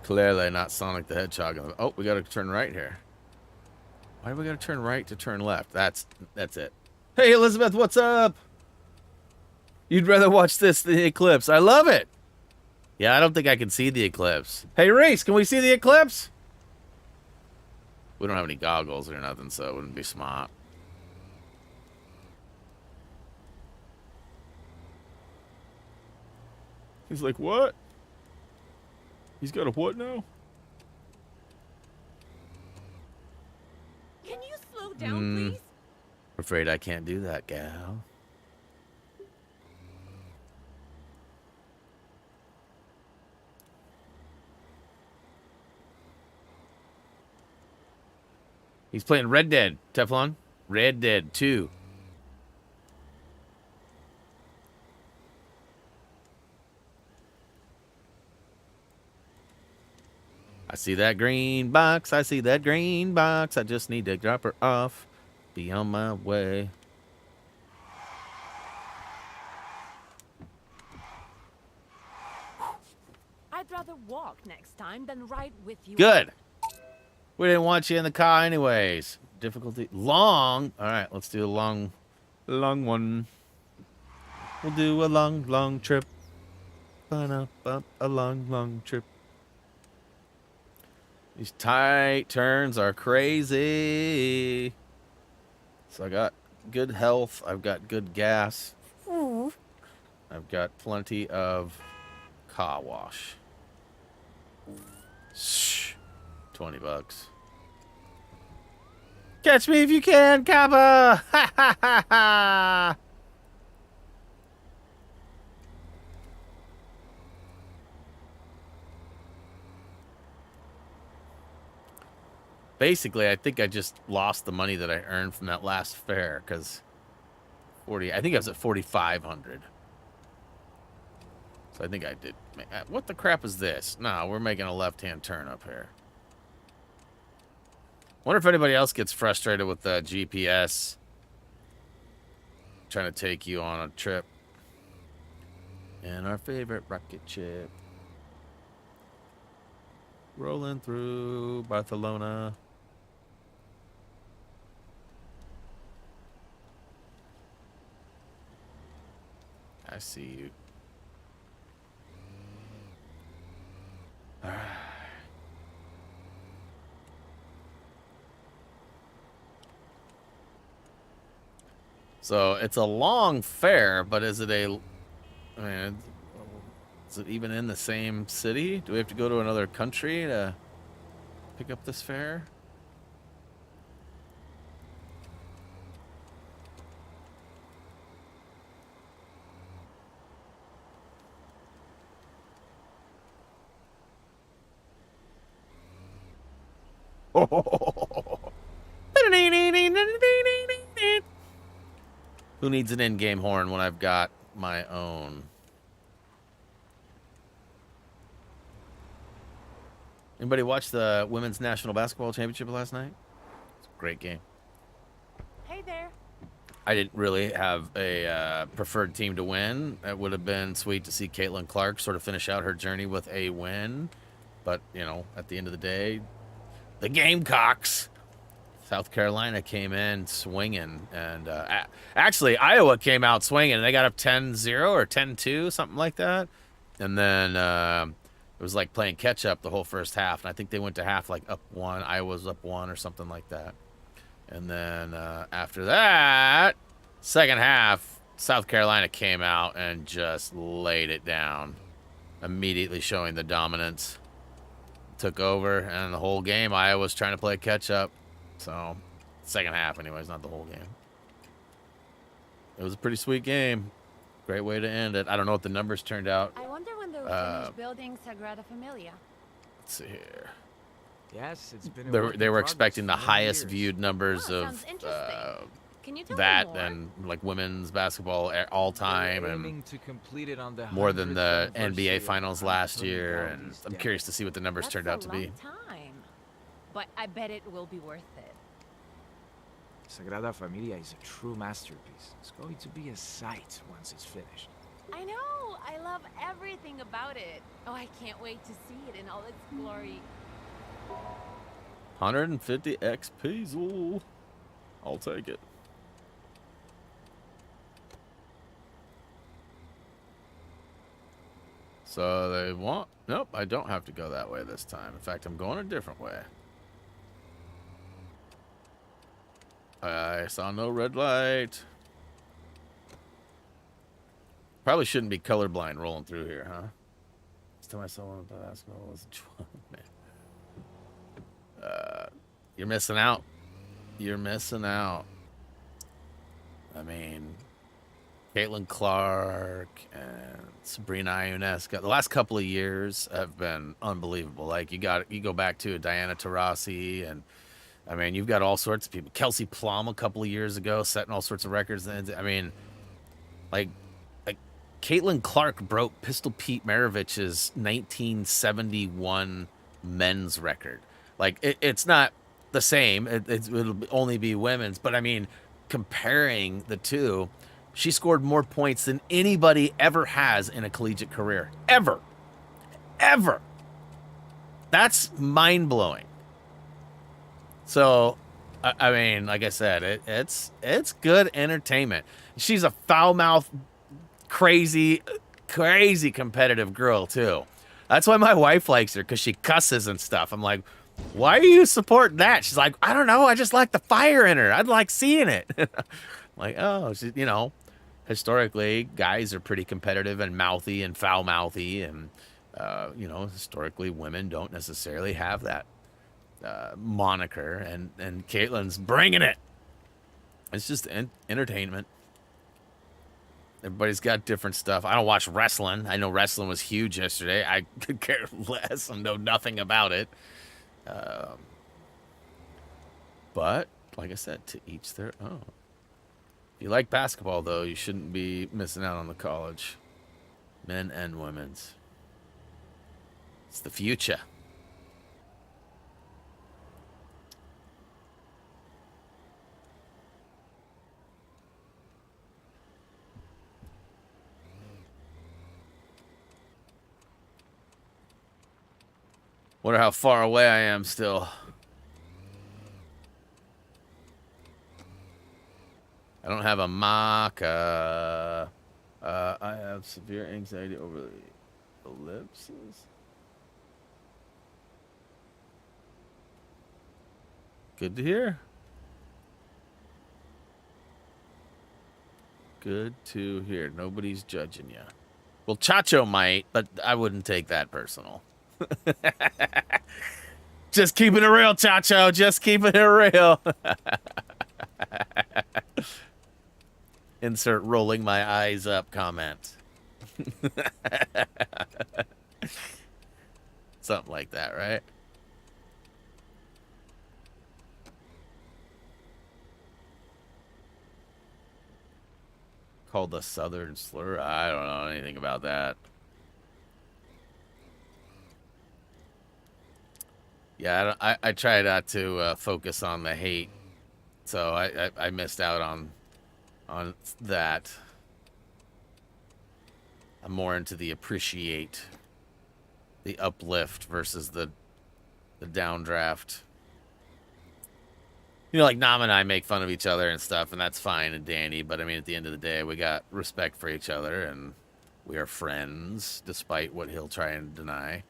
Clearly not Sonic the Hedgehog. Oh, we gotta turn right here. Why do we gotta turn right to turn left? That's it. Hey, Elizabeth, what's up? You'd rather watch this than the eclipse. I love it. Yeah, I don't think I can see the eclipse. Hey, Reese, can we see the eclipse? We don't have any goggles or nothing, so it wouldn't be smart. He's like, what? He's got a what now? Can you slow down, please? Afraid I can't do that, gal. He's playing Red Dead, Teflon. Red Dead 2. I see that green box. I see that green box. I just need to drop her off. Be on my way. I'd rather walk next time than ride with you. Good. We didn't want you in the car anyways. Difficulty long. All right, let's do a long one. We'll do a long trip. A long trip. These tight turns are crazy. So I got good health. I've got good gas. I've got plenty of car wash. Shh. $20. Catch me if you can, Kappa! Ha ha ha ha! Basically, I think I just lost the money that I earned from that last fare, because I think I was at 4,500. So I think I did. What the crap is this? No, we're making a left-hand turn up here. Wonder if anybody else gets frustrated with the GPS trying to take you on a trip. And our favorite rocket ship. Rolling through Barcelona. I see you. All right. So it's a long fare, but is it is it even in the same city? Do we have to go to another country to pick up this fare? Who needs an in-game horn when I've got my own? Anybody watch the Women's National Basketball Championship last night? It's a great game. Hey there. I didn't really have a preferred team to win. It would have been sweet to see Caitlin Clark sort of finish out her journey with a win. But, you know, at the end of the day, the Gamecocks, South Carolina came in swinging. And actually, Iowa came out swinging. They got up 10-0 or 10-2, something like that. And then it was like playing catch-up the whole first half. And I think they went to half like up 1. Iowa's up 1 or something like that. And then after that, second half, South Carolina came out and just laid it down, immediately showing the dominance. Took over, and the whole game, Iowa was trying to play catch-up. So, second half anyways, not the whole game. It was a pretty sweet game. Great way to end it. I don't know what the numbers turned out. I wonder when they'll finish building Sagrada Familia. Let's see here. Yes, it's been. They were expecting the highest years. viewed numbers Oh, of sounds interesting. Can you tell that me more? and like women's basketball all time, and Aiming to complete it on the more than the 100th NBA anniversary finals of last Antonio year. And Gaudi's I'm death. curious to see what the numbers That's turned out to a long be. time. But I bet it will be worth it. Sagrada Familia is a true masterpiece. It's going to be a sight once it's finished. I know. I love everything about it. Oh, I can't wait to see it in all its glory. 150 XP, ooh. I'll take it. So they want... Nope, I don't have to go that way this time. In fact, I'm going a different way. I saw no red light. Probably shouldn't be colorblind rolling through here, huh? Last time I saw one of the basketball was you're missing out. You're missing out. I mean, Caitlin Clark and Sabrina Ionescu. The last couple of years have been unbelievable. Like you go back to Diana Taurasi, and I mean, you've got all sorts of people. Kelsey Plum a couple of years ago setting all sorts of records. I mean, like Caitlin Clark broke Pistol Pete Maravich's 1971 men's record. Like it's not the same. It'll only be women's, but I mean, comparing the two, she scored more points than anybody ever has in a collegiate career. Ever. That's mind-blowing. So, I mean, like I said, it's good entertainment. She's a foul-mouthed, crazy competitive girl, too. That's why my wife likes her, because she cusses and stuff. I'm like, why are you supporting that? She's like, I don't know. I just like the fire in her. I'd like seeing it. Like, oh, you know, historically, guys are pretty competitive and mouthy and foul-mouthy. And, you know, historically, women don't necessarily have that moniker. And Caitlin's bringing it. It's just entertainment. Everybody's got different stuff. I don't watch wrestling. I know wrestling was huge yesterday. I could care less and know nothing about it. But, like I said, to each their own. If you like basketball, though, you shouldn't be missing out on the college. Men and women's. It's the future. Wonder how far away I am still. I don't have a mock. I have severe anxiety over the ellipses. Good to hear. Good to hear. Nobody's judging you. Well, Chacho might, but I wouldn't take that personal. Just keeping it real, Chacho. Just keeping it real. Insert rolling my eyes up comment. Something like that, right? Called the Southern slur? I don't know anything about that. Yeah, I try not to focus on the hate, so I missed out on on that. I'm more into the appreciate, the uplift versus the downdraft. You know, like Nam and I make fun of each other and stuff, and that's fine and dandy, but I mean, at the end of the day, we got respect for each other, and we are friends, despite what he'll try and deny.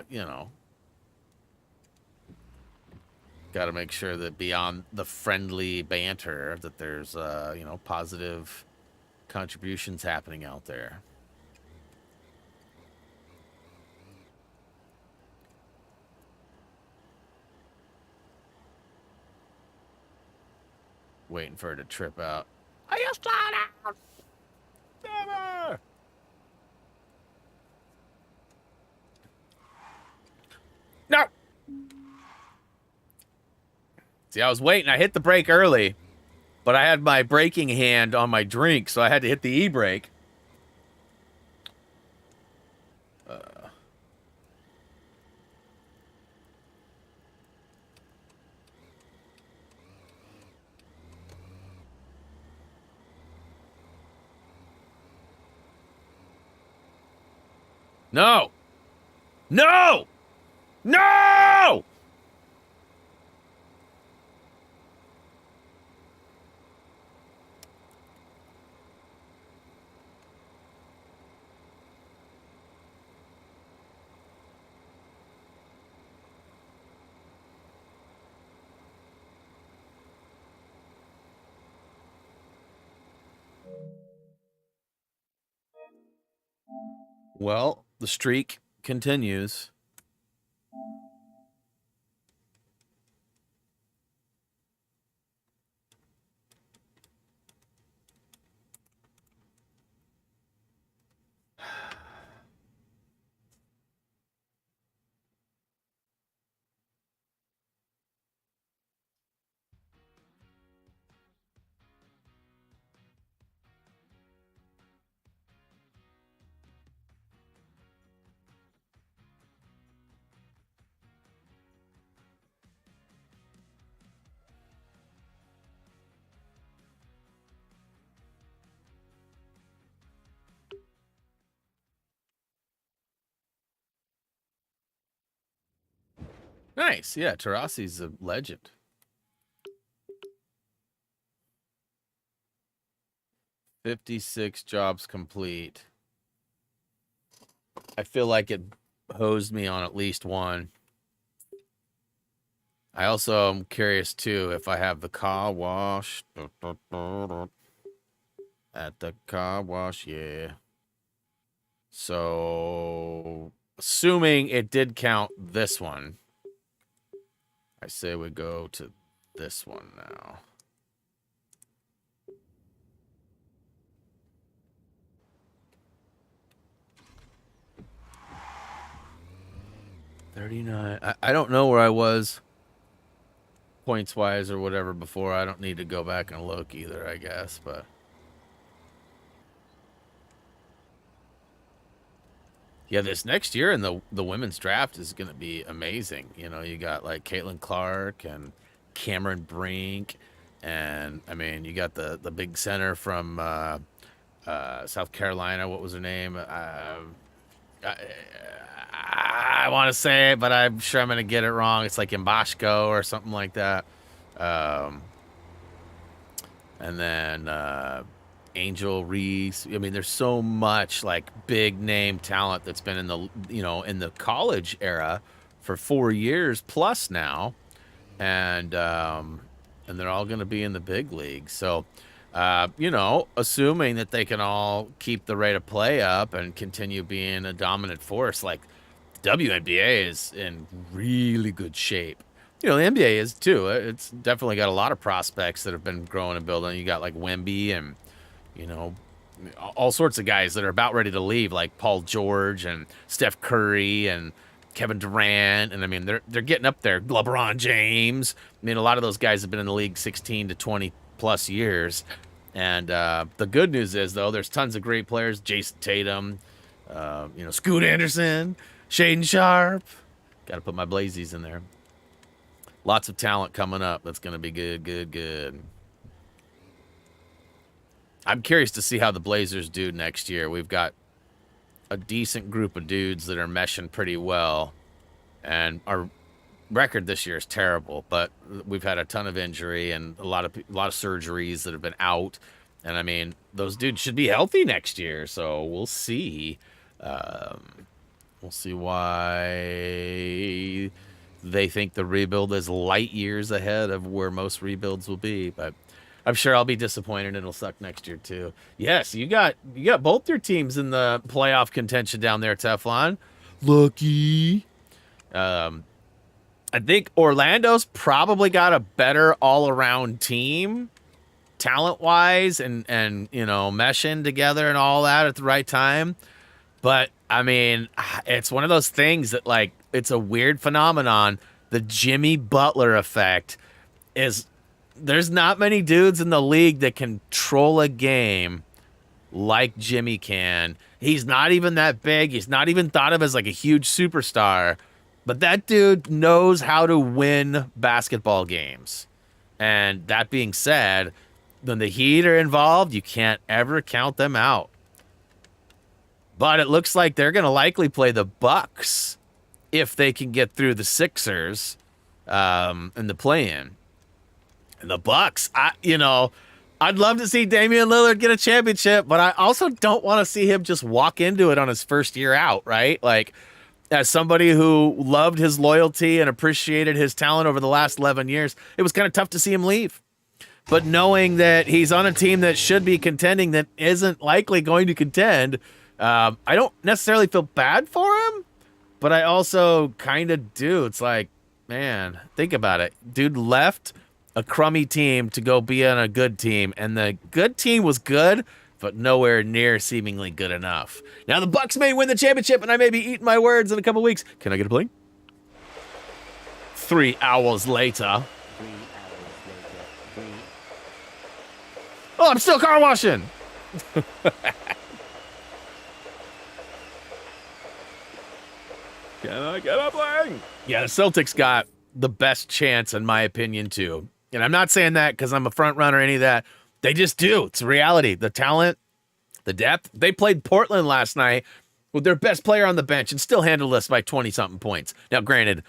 You know, got to make sure that beyond the friendly banter, that there's, you know, positive contributions happening out there. Waiting for her to trip out. Are you slide out? Never! No! See, I was waiting. I hit the brake early, but I had my braking hand on my drink, so I had to hit the e-brake. No! No! No! Well, the streak continues. Nice. Yeah, Tarasi's a legend. "56 jobs complete." I feel like it hosed me on at least one. I also am curious, too, if I have the car wash. At the car wash, yeah. So, assuming it did count this one, I say we go to this one now. $39. I don't know where I was points wise or whatever before. I don't need to go back and look either, I guess, but yeah, this next year in the women's draft is going to be amazing. You know, you got like Caitlin Clark and Cameron Brink, and I mean, you got the big center from South Carolina. What was her name? I want to say it, but I'm sure I'm going to get it wrong. It's like Mbashko or something like that. And then Angel Reese. I mean, there's so much like big name talent that's been in the, you know, in the college era for 4 years plus now, and they're all going to be in the big league. So, you know, assuming that they can all keep the rate of play up and continue being a dominant force, like WNBA is in really good shape. You know, the NBA is too. It's definitely got a lot of prospects that have been growing and building. You got like Wemby and, you know, all sorts of guys that are about ready to leave, like Paul George and Steph Curry and Kevin Durant. And I mean, they're getting up there. LeBron James. I mean, a lot of those guys have been in the league 16 to 20 plus years. And the good news is, though, there's tons of great players. Jason Tatum, you know, Scoot Anderson, Shaden Sharp. Got to put my Blazies in there. Lots of talent coming up. That's going to be good, good, good. I'm curious to see how the Blazers do next year. We've got a decent group of dudes that are meshing pretty well. And our record this year is terrible, but we've had a ton of injury and a lot of surgeries that have been out. And I mean, those dudes should be healthy next year, so we'll see. We'll see why they think the rebuild is light years ahead of where most rebuilds will be, but I'm sure I'll be disappointed and it'll suck next year too. Yes, you got both your teams in the playoff contention down there, Teflon. Lucky. I think Orlando's probably got a better all-around team, talent-wise, and you know, meshing together and all that at the right time. But I mean, it's one of those things that, like, it's a weird phenomenon. The Jimmy Butler effect is, there's not many dudes in the league that can control a game like Jimmy can. He's not even that big. He's not even thought of as like a huge superstar. But that dude knows how to win basketball games. And that being said, when the Heat are involved, you can't ever count them out. But it looks like they're going to likely play the Bucks if they can get through the Sixers in the play-in. And the Bucks, I'd love to see Damian Lillard get a championship, but I also don't want to see him just walk into it on his first year out, right? Like, as somebody who loved his loyalty and appreciated his talent over the last 11 years, it was kind of tough to see him leave. But knowing that he's on a team that should be contending that isn't likely going to contend, I don't necessarily feel bad for him, but I also kind of do. It's like, man, think about it. Dude left a crummy team to go be on a good team, and the good team was good, but nowhere near seemingly good enough. Now the Bucks may win the championship, and I may be eating my words in a couple weeks. Can I get a plane? 3 hours later. Oh, I'm still car washing. Can I get a plane? Yeah, the Celtics got the best chance, in my opinion, too. And I'm not saying that because I'm a front runner or any of that. They just do. It's a reality. The talent, the depth. They played Portland last night with their best player on the bench and still handled us by 20-something points. Now, granted,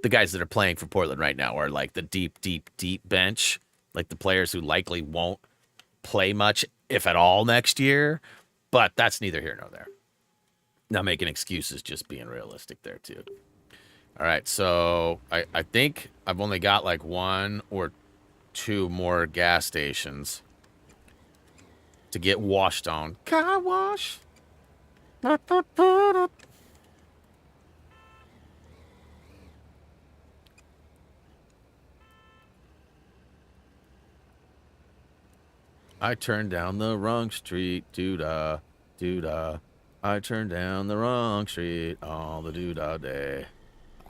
the guys that are playing for Portland right now are like the deep, deep, deep bench, like the players who likely won't play much, if at all, next year. But that's neither here nor there. Not making excuses, just being realistic there, too. All right, so I think I've only got like 1 or 2 more gas stations to get washed on. Car wash. I turned down the wrong street, doo-dah, doo-dah. I turned down the wrong street all the doo-dah day.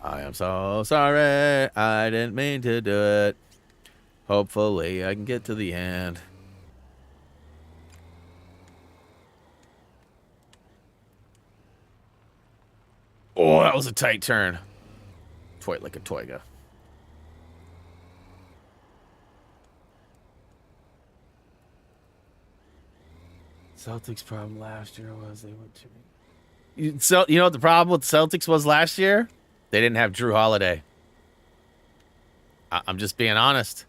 I am so sorry, I didn't mean to do it. Hopefully I can get to the end. Oh, that was a tight turn. Toy like a toyga. Celtics' problem last year was they went to... You know what the problem with the Celtics was last year? They didn't have Drew Holiday. I'm just being honest.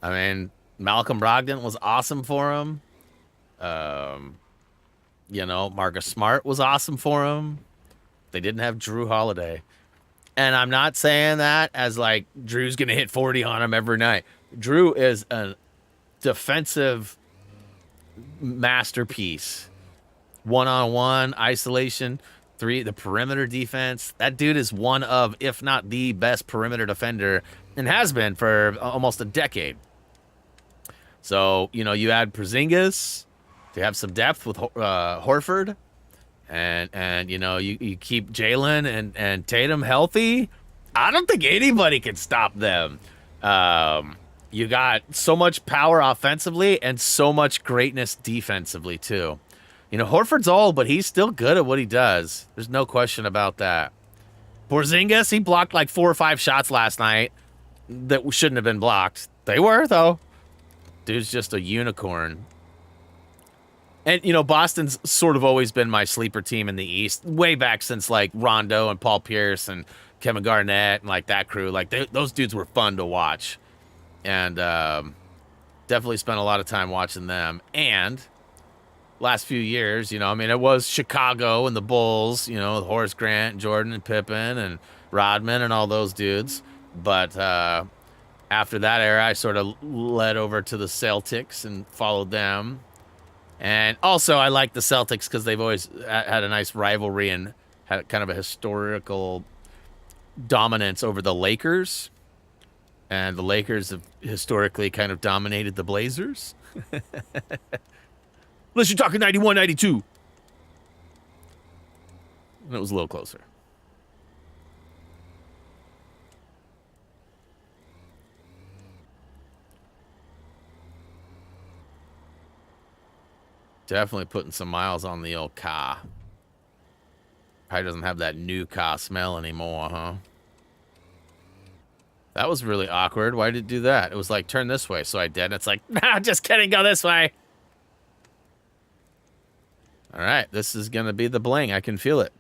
I mean, Malcolm Brogdon was awesome for him. Marcus Smart was awesome for him. They didn't have Drew Holiday. And I'm not saying that as like Drew's going to hit 40 on him every night. Drew is a defensive masterpiece. One-on-one, isolation, 3, the perimeter defense. That dude is one of, if not the best perimeter defender, and has been for almost a decade. So, you add Porzingis to have some depth with Horford, and you keep Jalen and Tatum healthy. I don't think anybody can stop them. You got so much power offensively and so much greatness defensively, too. Horford's old, but he's still good at what he does. There's no question about that. Porzingis, he blocked like 4 or 5 shots last night. that shouldn't have been blocked. They were, though. Dude's just a unicorn. And, you know, Boston's sort of always been my sleeper team in the East, way back since, like, Rondo and Paul Pierce and Kevin Garnett and, like, that crew. Like, those dudes were fun to watch. And definitely spent a lot of time watching them. And last few years, you know, I mean, it was Chicago and the Bulls, you know, with Horace Grant, Jordan and Pippen and Rodman and all those dudes. But after that era, I sort of led over to the Celtics and followed them. And also, I like the Celtics because they've always had a nice rivalry and had kind of a historical dominance over the Lakers. And the Lakers have historically kind of dominated the Blazers. Unless you're talking 91, 92. And it was a little closer. Definitely putting some miles on the old car. Probably doesn't have that new car smell anymore, huh? That was really awkward. Why did it do that? It was like, turn this way. So I did. It's like, nah, just kidding. Go this way. All right. This is going to be the bling. I can feel it.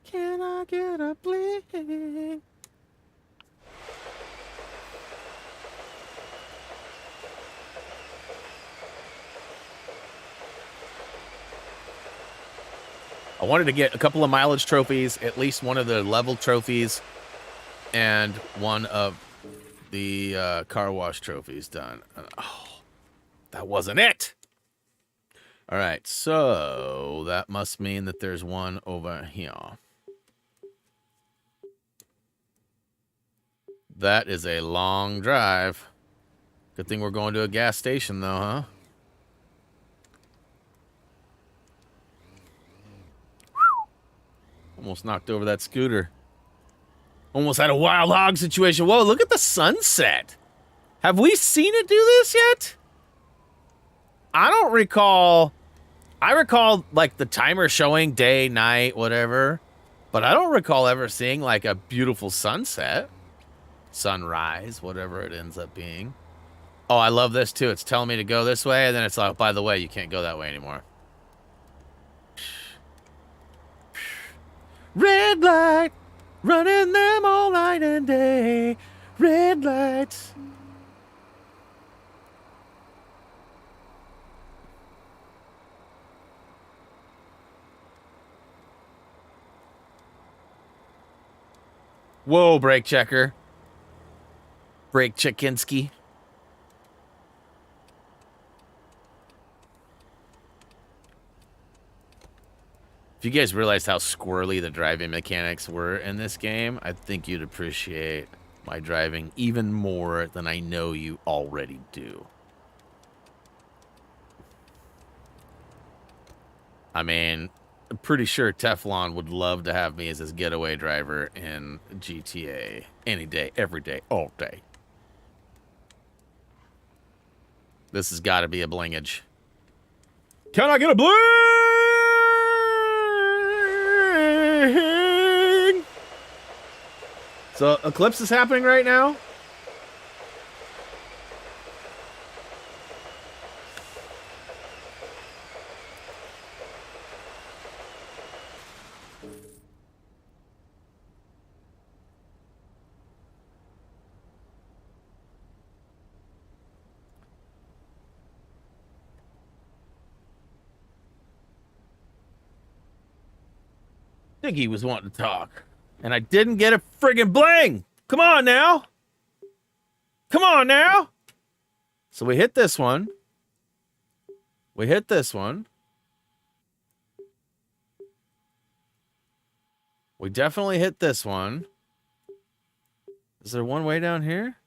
Can I get a bling? I wanted to get a couple of mileage trophies, at least one of the level trophies, and one of the car wash trophies done. Oh, that wasn't it. All right, so that must mean that there's one over here. That is a long drive. Good thing we're going to a gas station, though, huh? Almost knocked over that scooter. Almost had a wild hog situation. Whoa, look at the sunset. Have we seen it do this yet? I don't recall. I recall, like, the timer showing day, night, whatever. But I don't recall ever seeing, like, a beautiful sunset. Sunrise, whatever it ends up being. Oh, I love this, too. It's telling me to go this way, and then it's like, by the way, you can't go that way anymore. Red light, running them all night and day. Red lights. Whoa, brake checker. Brake Chickinski. If you guys realized how squirrely the driving mechanics were in this game, I think you'd appreciate my driving even more than I know you already do. I mean, I'm pretty sure Teflon would love to have me as his getaway driver in GTA any day, every day, all day. This has got to be a blingage. Can I get a bling? So, eclipse is happening right now. Diggy was wanting to talk, and I didn't get a friggin' bling. Come on now. Come on now. So we hit this one. We hit this one. We definitely hit this one. Is there one way down here?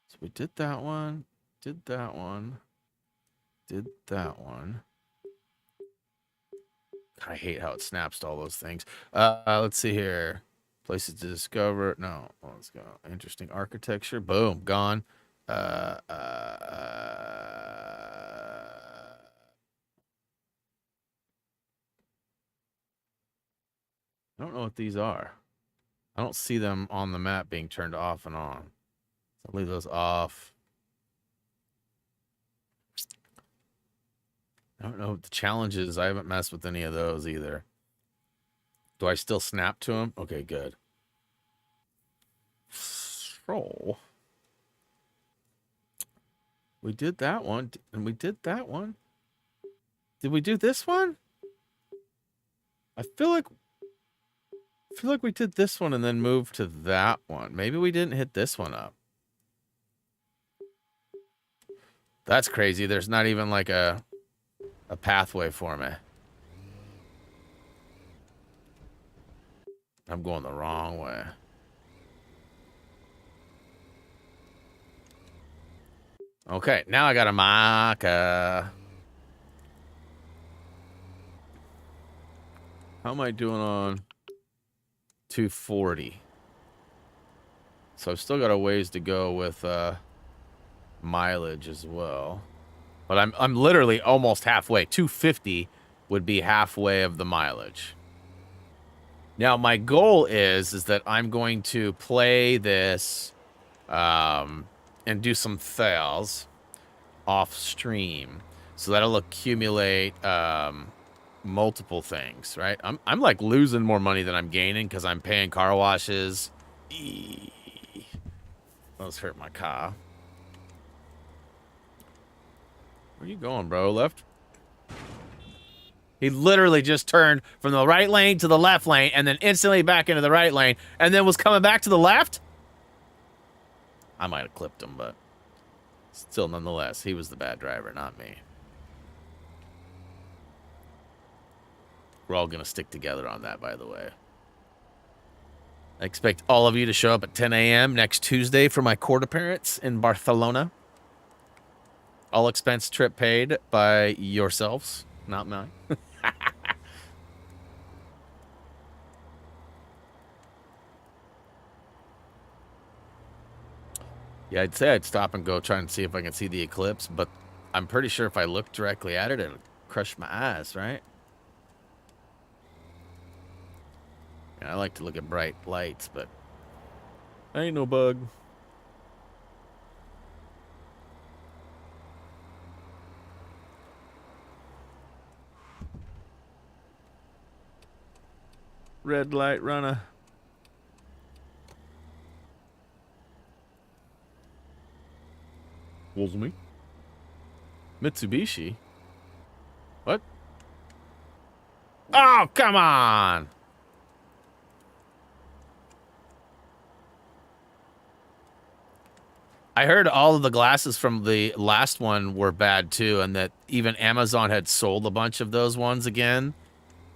So we did that one. Did that one. Did that one. God, I hate how it snaps to all those things. Let's see here. Places to discover. No, let's go. Interesting architecture. Boom, gone. I don't know what these are. I don't see them on the map being turned off and on. So I'll leave those off. I don't know what the challenge is. I haven't messed with any of those either. Do I still snap to them? Okay, good. Stroll. We did that one, and we did that one. Did we do this one? I feel like we did this one and then moved to that one. Maybe we didn't hit this one up. That's crazy. There's not even like a pathway for me. I'm going the wrong way. Okay, now I got a marker. How am I doing on 240? So I've still got a ways to go with mileage as well. But I'm literally almost halfway. 250 would be halfway of the mileage. Now my goal is that I'm going to play this and do some fails off stream. So that'll accumulate multiple things, right? I'm like losing more money than I'm gaining because I'm paying car washes. Those hurt my car. Where you going, bro? Left? He literally just turned from the right lane to the left lane and then instantly back into the right lane and then was coming back to the left? I might have clipped him, but still, nonetheless, he was the bad driver, not me. We're all going to stick together on that, by the way. I expect all of you to show up at 10 a.m. next Tuesday for my court appearance in Barcelona. All expense trip paid by yourselves, not mine. Yeah, I'd say I'd stop and go try and see if I can see the eclipse, but I'm pretty sure if I look directly at it, it'll crush my eyes, right? Yeah, I like to look at bright lights, but ain't no bug. Red light runner. Was me? Mitsubishi? What? Oh, come on! I heard all of the glasses from the last one were bad too, and that even Amazon had sold a bunch of those ones again,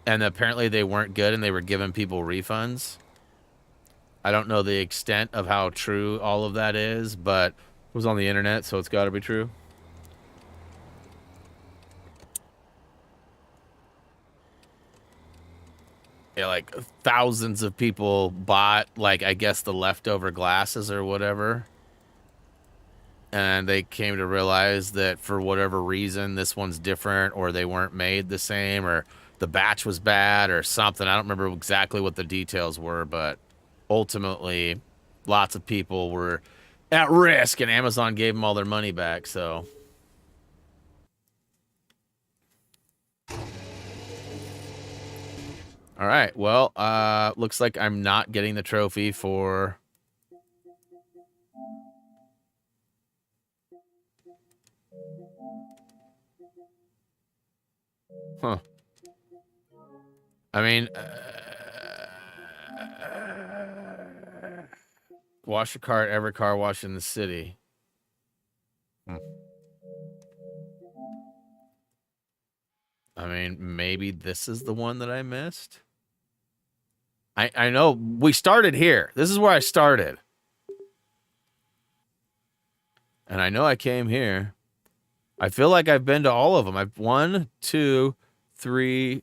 and apparently they weren't good and they were giving people refunds. I don't know the extent of how true all of that is, but it was on the internet, so it's got to be true. Yeah, like thousands of people bought, like, I guess the leftover glasses or whatever. And they came to realize that for whatever reason, this one's different, or they weren't made the same, or the batch was bad or something. I don't remember exactly what the details were, but ultimately, lots of people were at risk, and Amazon gave them all their money back, so. All right, well, looks like I'm not getting the trophy for... Huh. I mean, wash your car at every car wash in the city. I mean, maybe this is the one that I missed. I know we started here. This is where I started. And I know I came here. I feel like I've been to all of them. I've 1, 2, 3,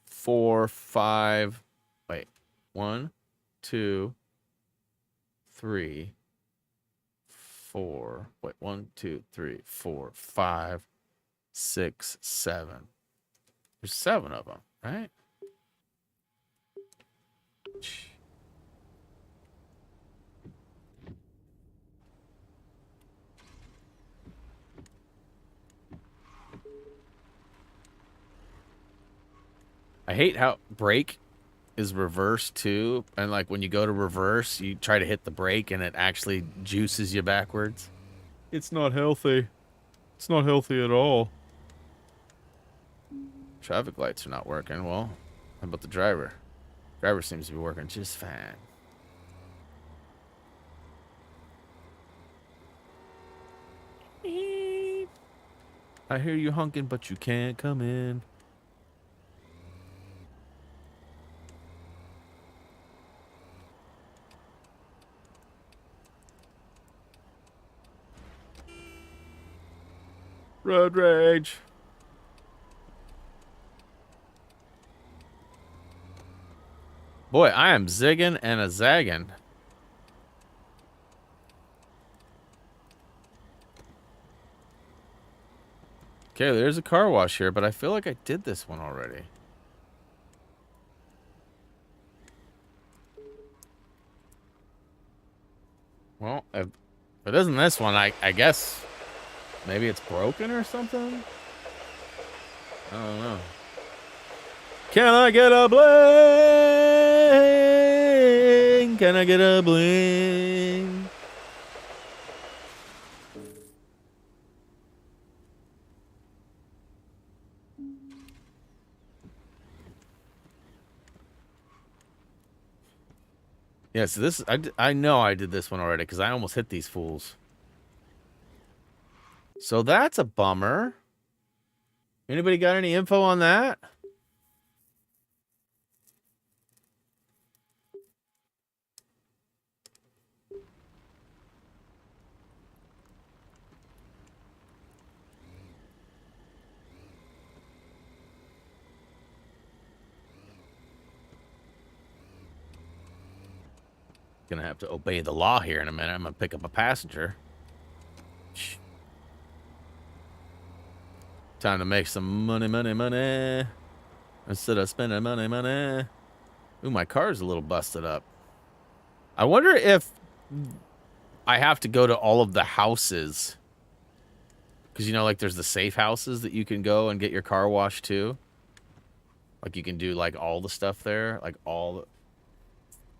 4, 5. Wait. 1, 2, 3, 4. Wait, 1, 2, 3, 4, 5, 6, 7. There's 7 of them, right? I hate how brake is reverse too, and like when you go to reverse, you try to hit the brake and it actually juices you backwards. It's not healthy. It's not healthy at all. Traffic lights are not working. Well, how about the driver? Driver seems to be working just fine. I hear you honking, but you can't come in. Road rage. Boy, I am zigging and a zagging. Okay, there's a car wash here, but I feel like I did this one already. Well, if it isn't this one, I guess maybe it's broken or something? I don't know. Can I get a bling? Can I get a bling? Yeah, so this, I know I did this one already because I almost hit these fools. So that's a bummer. Anybody got any info on that? Gonna have to obey the law here in a minute. I'm gonna pick up a passenger. Time to make some money, money, money. Instead of spending money, money. Ooh, my car's a little busted up. I wonder if I have to go to all of the houses. Because, you know, like, there's the safe houses that you can go and get your car washed, too. Like, you can do, like, all the stuff there. Like, all the...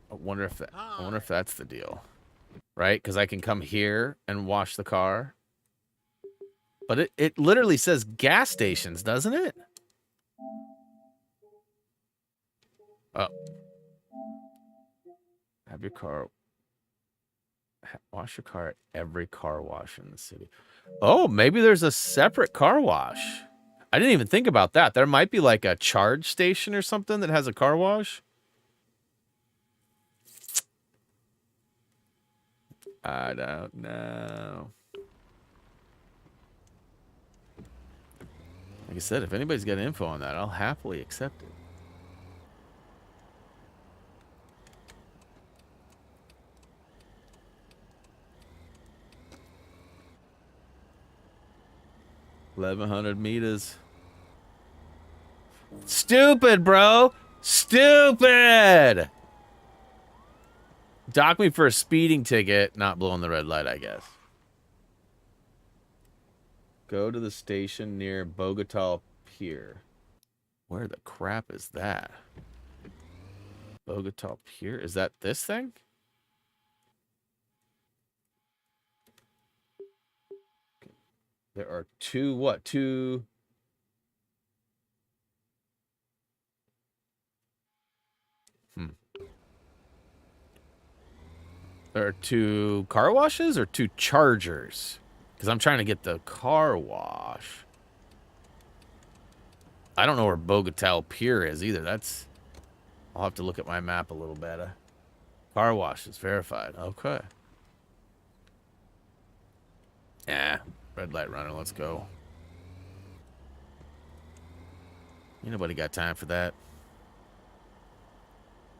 I wonder if that's the deal. Right? Because I can come here and wash the car. But it literally says gas stations, doesn't it? Oh. Have your car... Wash your car at every car wash in the city. Oh, maybe there's a separate car wash. I didn't even think about that. There might be like a charge station or something that has a car wash. I don't know. Like I said, if anybody's got info on that, I'll happily accept it. $1,100 meters. Stupid, bro. Stupid. Dock me for a speeding ticket, not blowing the red light, I guess. Go to the station near Bogota Pier. Where the crap is that? Bogota Pier? Is that this thing? There are two, what? Two... There are two car washes or two chargers? Because I'm trying to get the car wash. I don't know where Bogota Pier is either. That's... I'll have to look at my map a little better. Car wash is verified. Okay. Yeah. Red light runner. Let's go. Ain't nobody got time for that.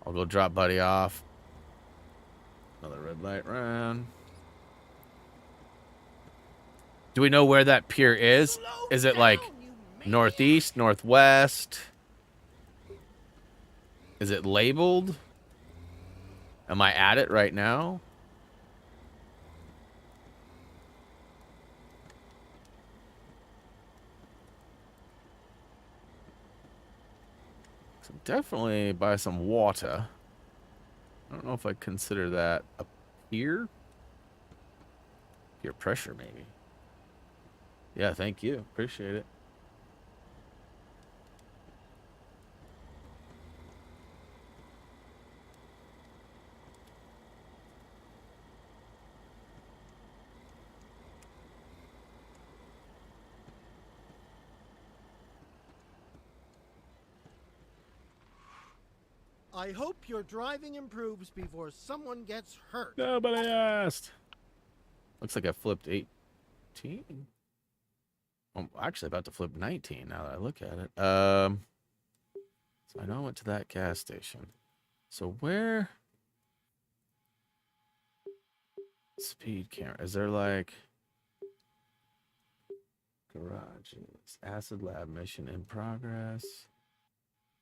I'll go drop buddy off. Another red light round. Do we know where that pier is? Is it like northeast, northwest? Is it labeled? Am I at it right now? So definitely buy some water. I don't know if I consider that a pier. Pier pressure, maybe. Yeah, thank you. Appreciate it. I hope your driving improves before someone gets hurt. Nobody asked. Looks like I flipped 18. I'm actually about to flip 19 now that I look at it. So I know I went to that gas station. So where? Speed camera. Is there like garages? Acid lab mission in progress.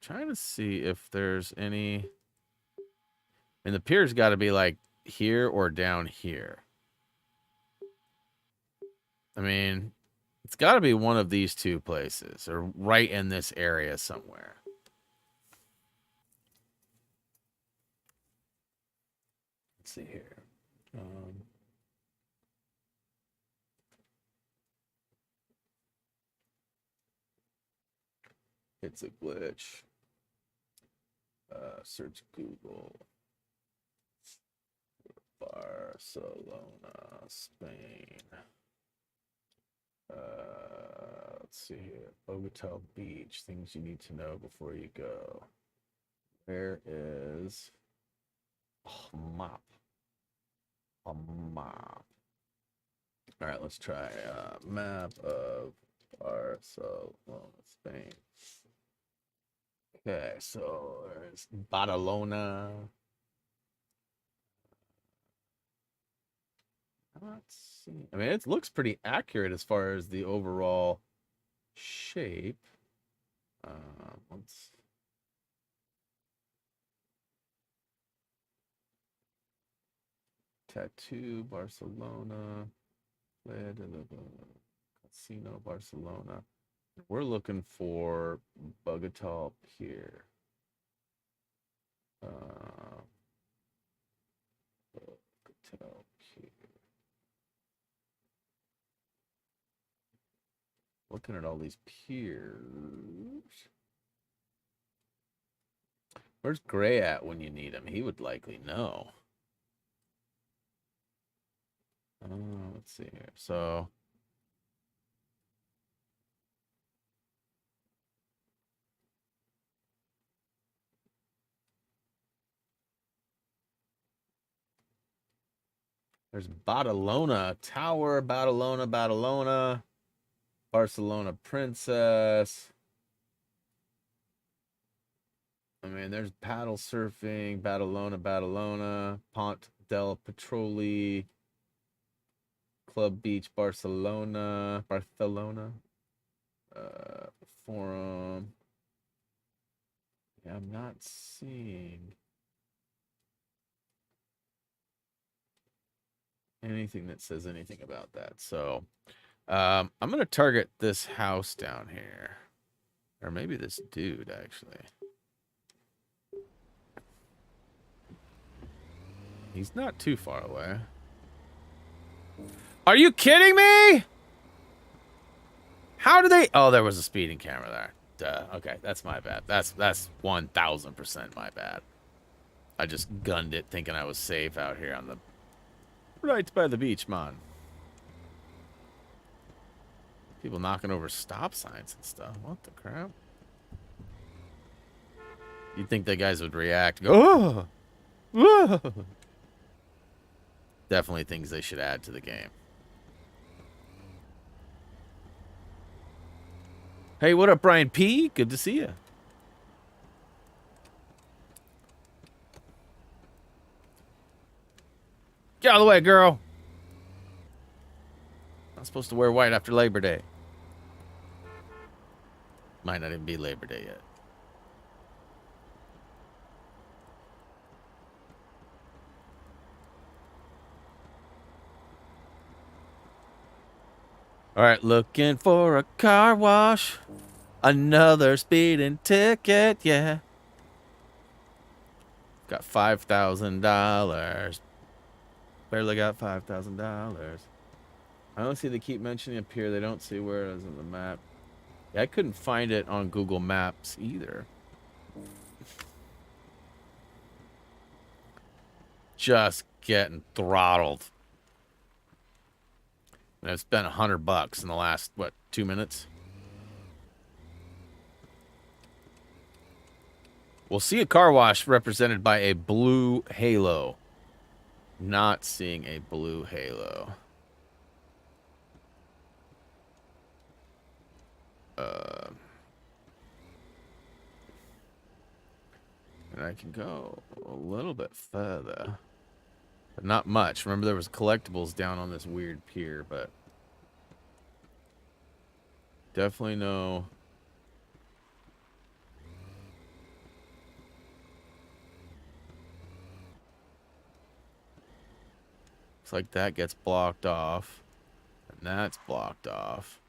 Trying to see if there's any. And the pier's got to be like here or down here. I mean, it's got to be one of these two places or right in this area somewhere. Let's see here. It's a glitch. Search Google. Barcelona, Spain. Let's see here. Bogota Beach. Things you need to know before you go. Where is a map? A map. All right, let's try a map of Barcelona, Spain. Okay, so there's Barcelona. Not seeing. I mean, it looks pretty accurate as far as the overall shape. Let's. Tattoo, Barcelona. Casino, Barcelona. We're looking for Bogota Pier. Bogota Pier. Looking at all these piers. Where's Gray at when you need him? He would likely know. Let's see here. So there's Barcelona Tower, Barcelona, Barcelona Princess. I mean, there's paddle surfing, Barcelona, Pont del Petroli, Club Beach, Barcelona, Forum. Yeah, I'm not seeing anything that says anything about that. So I'm going to target this house down here. Or maybe this dude, actually. He's not too far away. Are you kidding me? How do they... Oh, there was a speeding camera there. Duh. Okay, that's my bad. That's 1,000% my bad. I just gunned it thinking I was safe out here on the... Right by the beach, man. People knocking over stop signs and stuff. What the crap? You'd think the guys would react. Go, oh! Definitely things they should add to the game. Hey, what up, Brian P? Good to see you. Get out of the way, girl. Not supposed to wear white after Labor Day. Might not even be Labor Day yet. All right, looking for a car wash. Another speeding ticket, yeah. Got $5,000. Barely got $5,000. I don't see they keep mentioning up here. They don't see where it is on the map. Yeah, I couldn't find it on Google Maps either. Just getting throttled. And I've spent $100 in the last, what, 2 minutes? We'll see a car wash represented by a blue halo. Not seeing a blue halo. And I can go a little bit further. But not much. Remember there was collectibles down on this weird pier, but... Definitely no... Looks like that gets blocked off. And that's blocked off.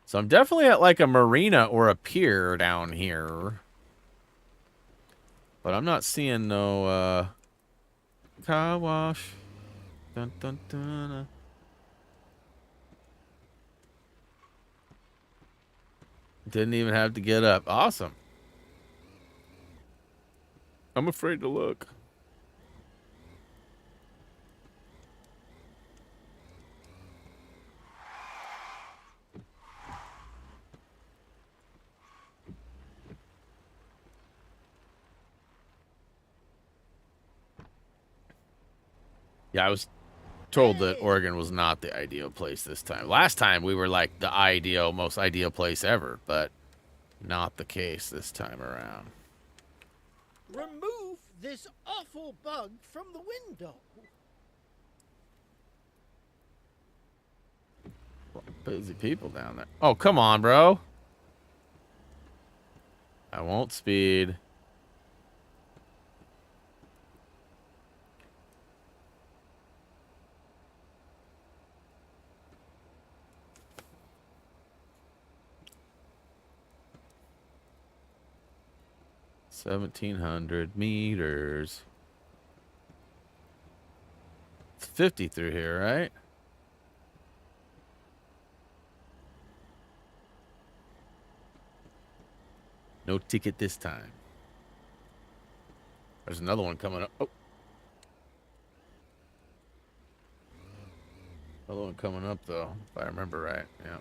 So I'm definitely at like a marina or a pier down here. But I'm not seeing no car wash. Dun, dun, dun. Didn't even have to get up. Awesome. I'm afraid to look. Yeah, I was told that Oregon was not the ideal place this time. Last time we were like the ideal, most ideal place ever, but not the case this time around. Remove this awful bug from the window. Busy people down there. Oh, come on, bro. I won't speed. $1,700 meters. It's 50 through here, right? No ticket this time. There's another one coming up. Oh. Another one coming up, though, if I remember right. Yeah.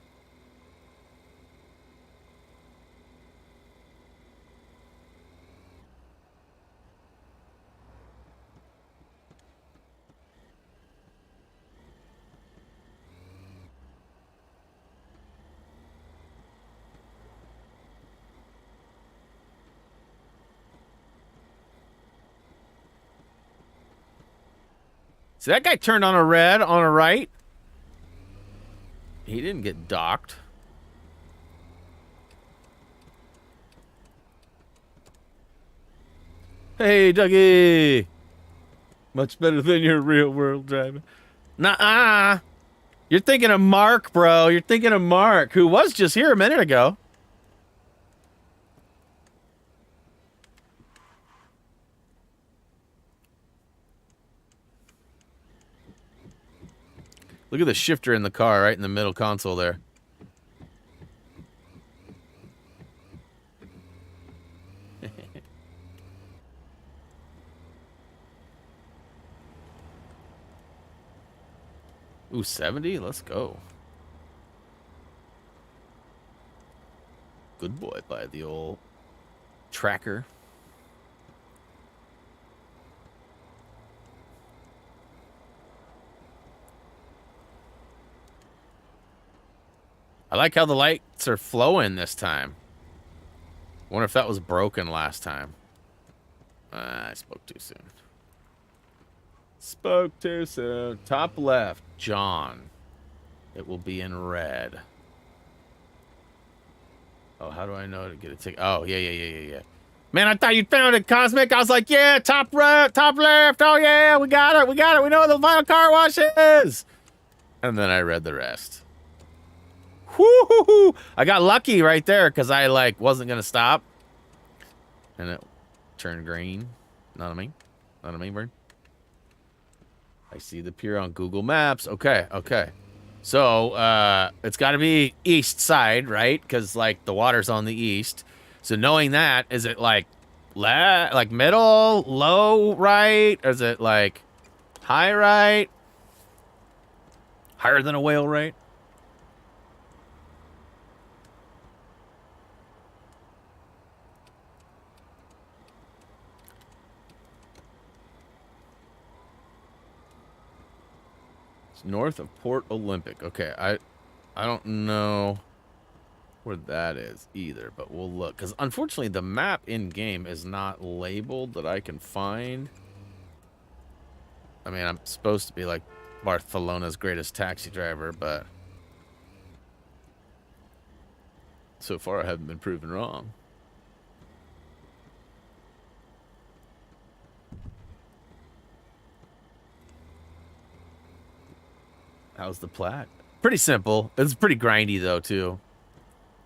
See, that guy turned on a red on a right. He didn't get docked. Hey, Dougie. Much better than your real world driving. Nuh-uh. You're thinking of Mark, bro. You're thinking of Mark, who was just here a minute ago. Look at the shifter in the car right in the middle console there. Ooh, 70? Let's go. Good boy by the old tracker. I like how the lights are flowing this time. Wonder if that was broken last time. I spoke too soon. Spoke too soon. Top left, John. It will be in red. Oh, how do I know to get a ticket? Oh, yeah. Man, I thought you found it, Cosmic. I was like, yeah, top right, top left. Oh, yeah, we got it. We know what the final car wash is. And then I read the rest. Whoo! I got lucky right there because I like wasn't gonna stop, and it turned green. Not on me, not on me, bird. I see the pier on Google Maps. Okay, okay. So it's got to be east side, right? Because like the water's on the east. So knowing that, is it like like middle, low right? Or is it like high right? Higher than a whale right? It's north of Port Olympic. Okay, I don't know where that is either, but we'll look. Because unfortunately, the map in-game is not labeled that I can find. I mean, I'm supposed to be like Barcelona's greatest taxi driver, but so far I haven't been proven wrong. How's the plat? Pretty simple. It's pretty grindy though too.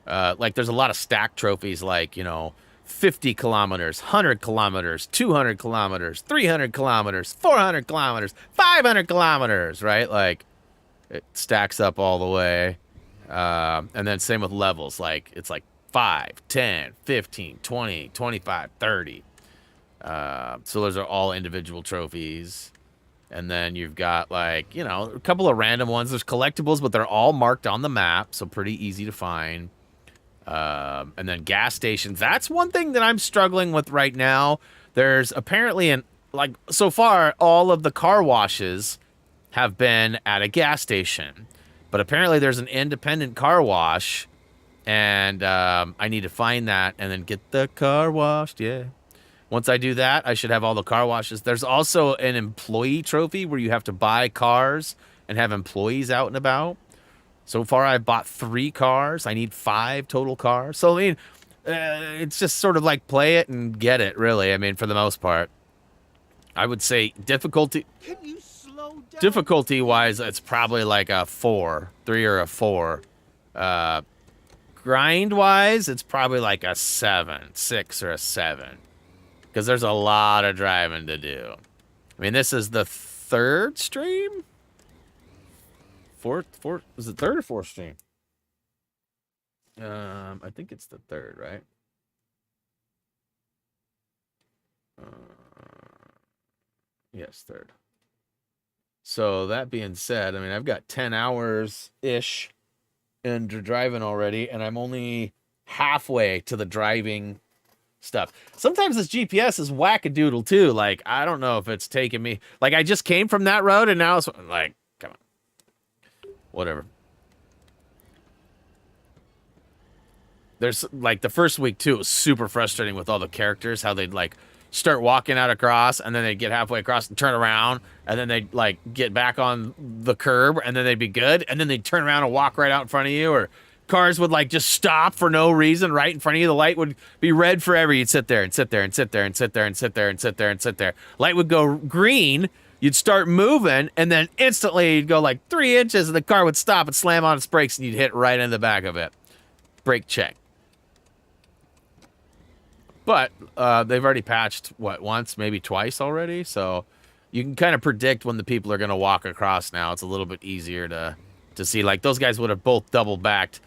Like there's a lot of stack trophies, like, you know, 50 kilometers, 100 kilometers, 200 kilometers, 300 kilometers, 400 kilometers, 500 kilometers, right? Like it stacks up all the way. And then same with levels, like it's like 5, 10, 15, 20, 25, 30. So those are all individual trophies. And then you've got, like, you know, a couple of random ones. There's collectibles, but they're all marked on the map, so pretty easy to find. And then gas stations. That's one thing that I'm struggling with right now. There's apparently, like, so far, all of the car washes have been at a gas station. But apparently there's an independent car wash, and I need to find that and then get the car washed, yeah. Once I do that, I should have all the car washes. There's also an employee trophy where you have to buy cars and have employees out and about. So far, I've bought 3 cars. I need 5 total cars. So, I mean, it's just sort of like play it and get it, really. I mean, for the most part. I would say difficulty... Can you slow down? Difficulty-wise, it's probably like a 4. 3 or a 4. Grind-wise, it's probably like a 7. 6 or a 7. Because there's a lot of driving to do. I mean, this is the 3rd stream? Fourth? Is it 3rd or 4th stream? I think it's the 3rd, right? Yes, 3rd. So that being said, I mean, I've got 10 hours-ish into driving already, and I'm only halfway to the driving stuff. Sometimes this GPS is wackadoodle too. Like, I don't know if it's taking me. Like, I just came from that road and now it's like, come on. Whatever. There's like the first week too, it was super frustrating with all the characters, how they'd like start walking out across and then they'd get halfway across and turn around and then they'd like get back on the curb and then they'd be good and then they'd turn around and walk right out in front of you, or cars would like just stop for no reason right in front of you. The light would be red forever. You'd sit there and sit there and sit there and sit there and sit there and sit there and sit there. Light would go green. You'd start moving, and then instantly you'd go like 3 inches, and the car would stop and slam on its brakes, and you'd hit right in the back of it. Brake check. But they've already patched, what, once, maybe twice already? So you can kind of predict when the people are going to walk across now. It's a little bit easier to see. Like, those guys would have both double-backed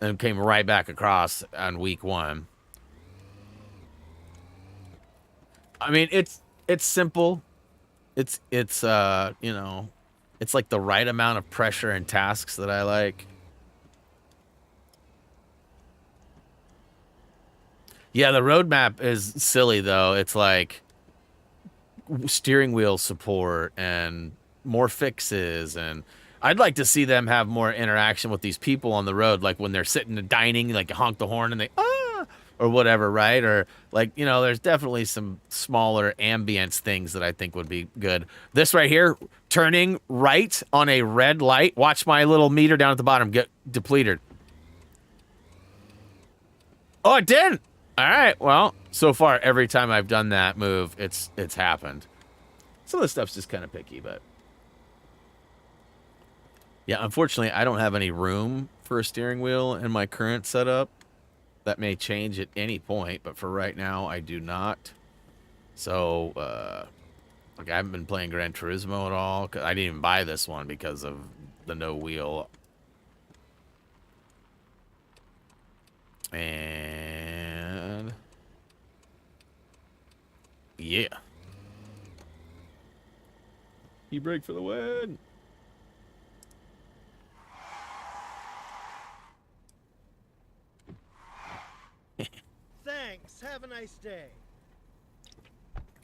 and came right back across on week 1. I mean, it's simple. It's you know, it's like the right amount of pressure and tasks that I like. Yeah, the roadmap is silly though. It's like steering wheel support and more fixes, and I'd like to see them have more interaction with these people on the road, like when they're sitting and dining, like honk the horn and they, or whatever, right? Or like, you know, there's definitely some smaller ambience things that I think would be good. This right here, turning right on a red light. Watch my little meter down at the bottom get depleted. Oh, it didn't. All right, well, so far, every time I've done that move, it's happened. Some of the stuff's just kind of picky, but... Yeah, unfortunately, I don't have any room for a steering wheel in my current setup. That may change at any point, but for right now, I do not. So, like, I haven't been playing Gran Turismo at all. 'Cause I didn't even buy this one because of the no wheel. And yeah. E-brake for the win. Thanks. Have a nice day.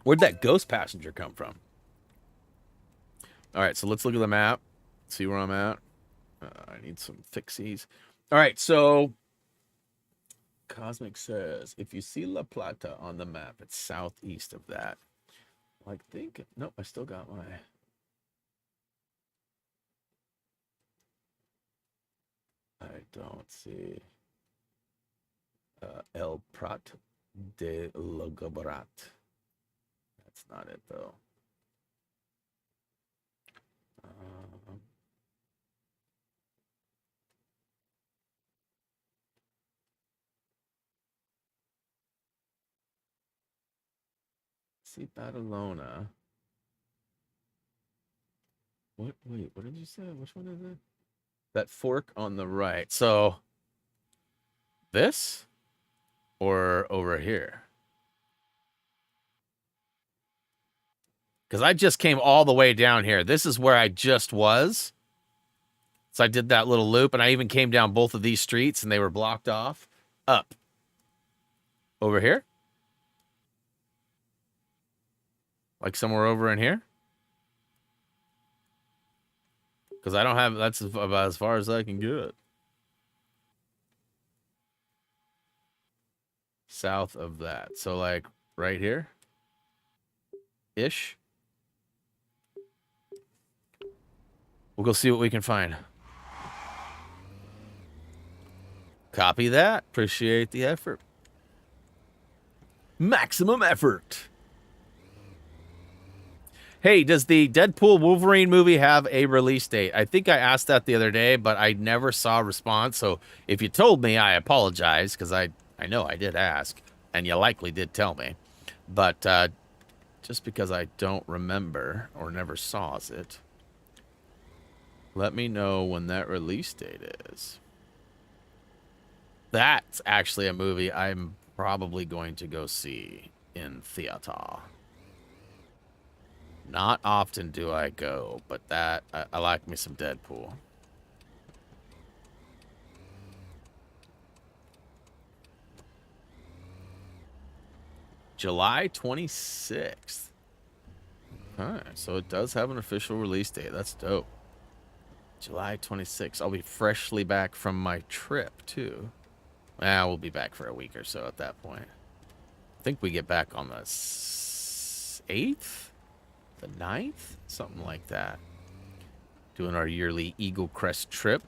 Where'd that ghost passenger come from? All right, so let's look at the map. See where I'm at. I need some fixies. All right, so Cosmic says, if you see La Plata on the map, it's southeast of that. Like, think, nope, I still got my... I don't see El Prat de Llobregat. That's not it, though. See Barcelona. What? Wait, what did you say? Which one is it? That fork on the right. So, this or over here? Because I just came all the way down here. This is where I just was. So I did that little loop, and I even came down both of these streets, and they were blocked off. Up. Over here? Like somewhere over in here? Because I don't have... That's about as far as I can get. South of that. So, like, right here? Ish. We'll go see what we can find. Copy that. Appreciate the effort. Maximum effort. Hey, does the Deadpool Wolverine movie have a release date? I think I asked that the other day, but I never saw a response. So if you told me, I apologize, because I know I did ask, and you likely did tell me. But just because I don't remember or never saw it, let me know when that release date is. That's actually a movie I'm probably going to go see in theater. Not often do I go, but that I like me some Deadpool. July 26th. Alright, so it does have an official release date. That's dope. July 26th. I'll be freshly back from my trip, too. We'll be back for a week or so at that point. I think we get back on the 8th? The 9th? Something like that. Doing our yearly Eagle Crest trip.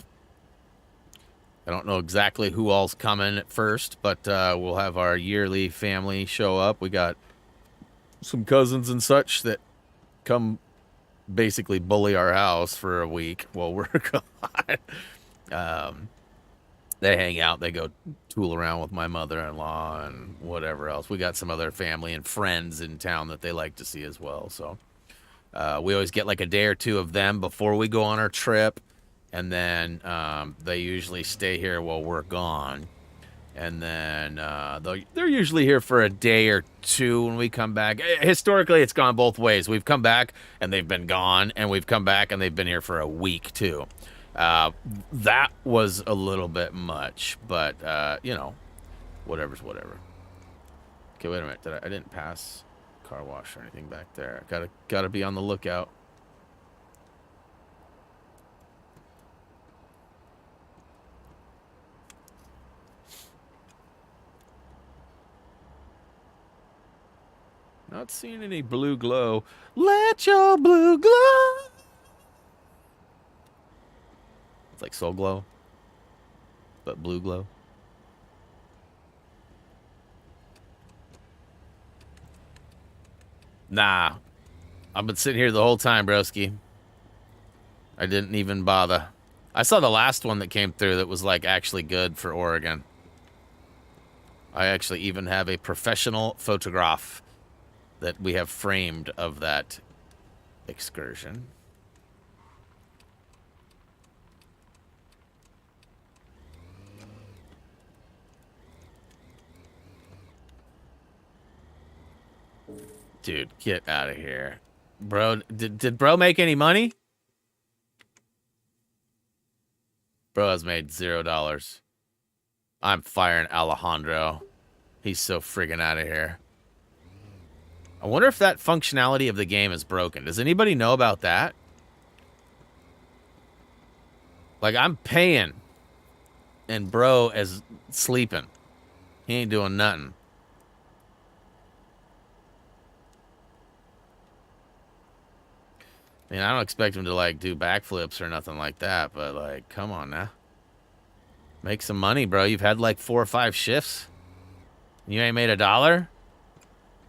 I don't know exactly who all's coming at first, but we'll have our yearly family show up. We got some cousins and such that come basically bully our house for a week while we're gone. They hang out. They go tool around with my mother-in-law and whatever else. We got some other family and friends in town that they like to see as well. So we always get like a day or two of them before we go on our trip. And then they usually stay here while we're gone. And then they're usually here for a day or two when we come back. Historically, it's gone both ways. We've come back and they've been gone. And we've come back and they've been here for a week, too. That was a little bit much. But, you know, whatever's whatever. Okay, wait a minute. I didn't pass car wash or anything back there. Gotta be on the lookout. Not seeing any blue glow. Let your blue glow. It's like soul glow, but blue glow. Nah. I've been sitting here the whole time, broski. I didn't even bother. I saw the last one that came through that was like actually good for Oregon. I actually even have a professional photograph that we have framed of that excursion. Dude, get out of here. Bro, did bro make any money? Bro has made $0. I'm firing Alejandro. He's so friggin' out of here. I wonder if that functionality of the game is broken. Does anybody know about that? Like, I'm paying, and bro is sleeping. He ain't doing nothing. I mean, I don't expect him to, like, do backflips or nothing like that, but, like, come on now. Make some money, bro. You've had, like, 4 or 5 shifts. You ain't made $1?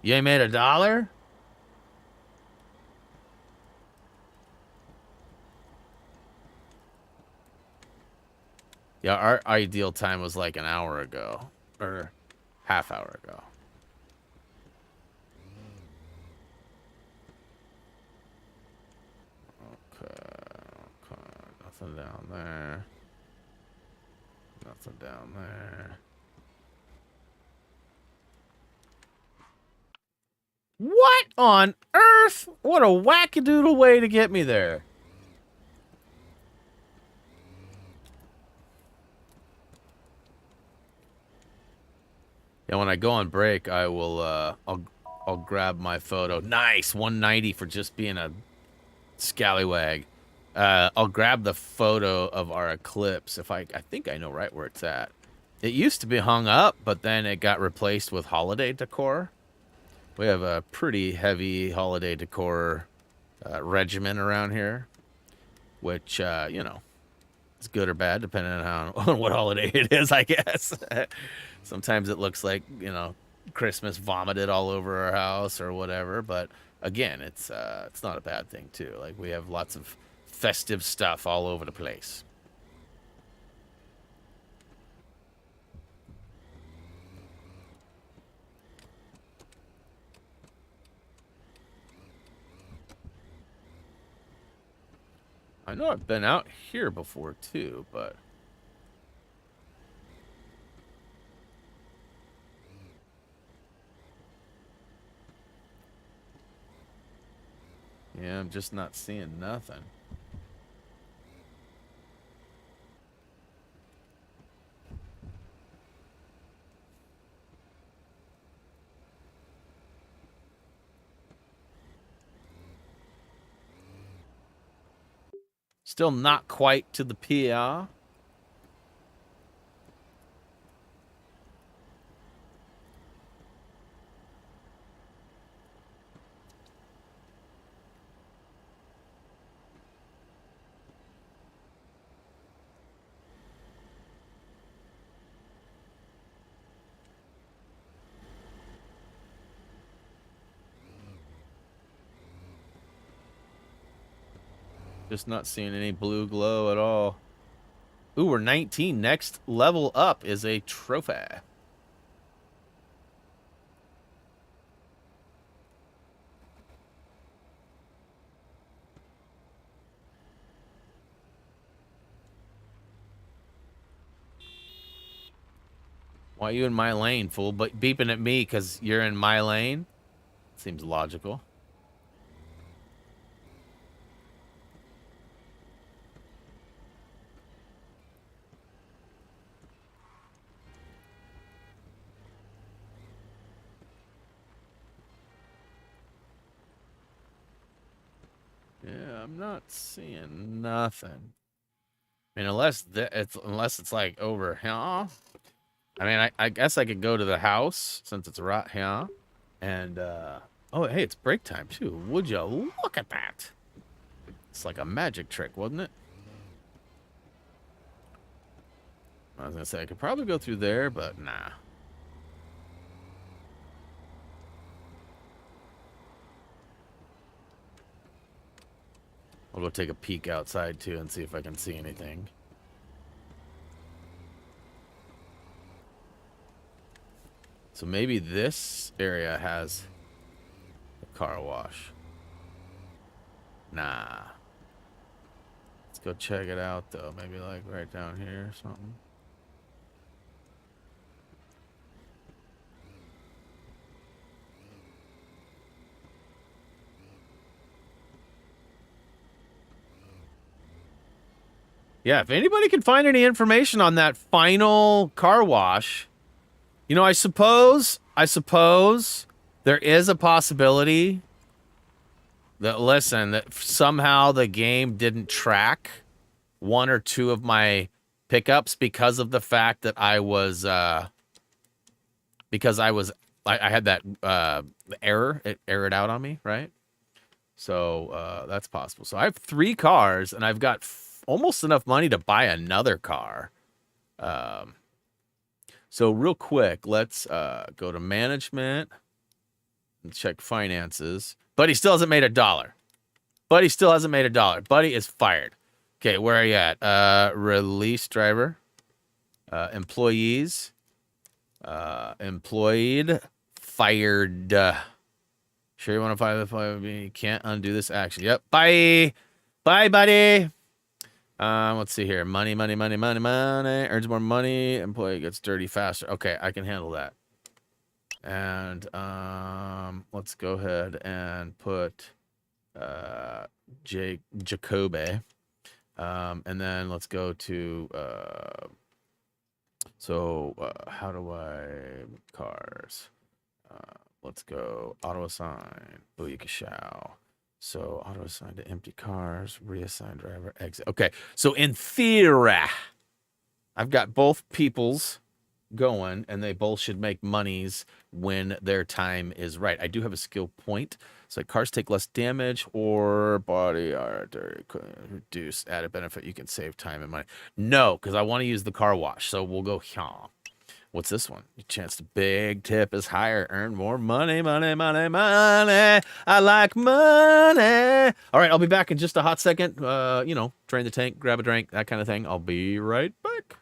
You ain't made $1? Yeah, our ideal time was, like, an hour ago. Or half hour ago. Okay. Nothing down there. Nothing down there. What on earth? What a wackadoodle way to get me there. Yeah, when I go on break, I will I'll grab my photo. Nice, 190 for just being a scallywag. I'll grab the photo of our eclipse. If I think I know right where it's at. It used to be hung up, but then it got replaced with holiday decor. We have a pretty heavy holiday decor regimen around here, which you know, is good or bad depending on what holiday it is, I guess. Sometimes it looks like, you know, Christmas vomited all over our house or whatever, but again, it's not a bad thing too. Like, we have lots of festive stuff all over the place. I know I've been out here before too, but yeah, I'm just not seeing nothing. Still not quite to the pier. Just not seeing any blue glow at all. Ooh, we're 19. Next level up is a trophy. Why are you in my lane, fool? But beeping at me because you're in my lane? Seems logical. Yeah, I'm not seeing nothing. I mean, unless it's like over here. I mean, I guess I could go to the house since it's right here. And oh, hey, it's break time too. Would you look at that? It's like a magic trick, wasn't it? I was gonna say I could probably go through there, but nah. I'll go take a peek outside too and see if I can see anything. So maybe this area has a car wash. Nah. Let's go check it out though. Maybe like right down here or something. Yeah, if anybody can find any information on that final car wash, you know, I suppose there is a possibility that, listen, that somehow the game didn't track one or two of my pickups because of the fact that I had that error. It errored out on me, right? So that's possible. So I have 3 cars, and I've got almost enough money to buy another car. So real quick, let's go to management and check finances. Buddy still hasn't made $1. Buddy still hasn't made $1. Buddy is fired. Okay, where are you at? Release driver. Employees. Employed. Fired. Sure you want to fire the fire? You can't undo this action. Yep. Bye. Bye, buddy. Let's see here. Money. Earns more money. Employee gets dirty faster. Okay, I can handle that. And let's go ahead and put Jacobe. And then let's go to how do I cars? Let's go auto assign. Booyakashow. So auto assign to empty cars, reassign driver, exit. Okay, so in theory, I've got both peoples going, and they both should make monies when their time is right. I do have a skill point, so cars take less damage or body are reduce added benefit. You can save time and money. No, because I want to use the car wash, so we'll go here. What's this one? Your chance to big tip is higher. Earn more money. I like money. All right, I'll be back in just a hot second. Drain the tank, grab a drink, that kind of thing. I'll be right back.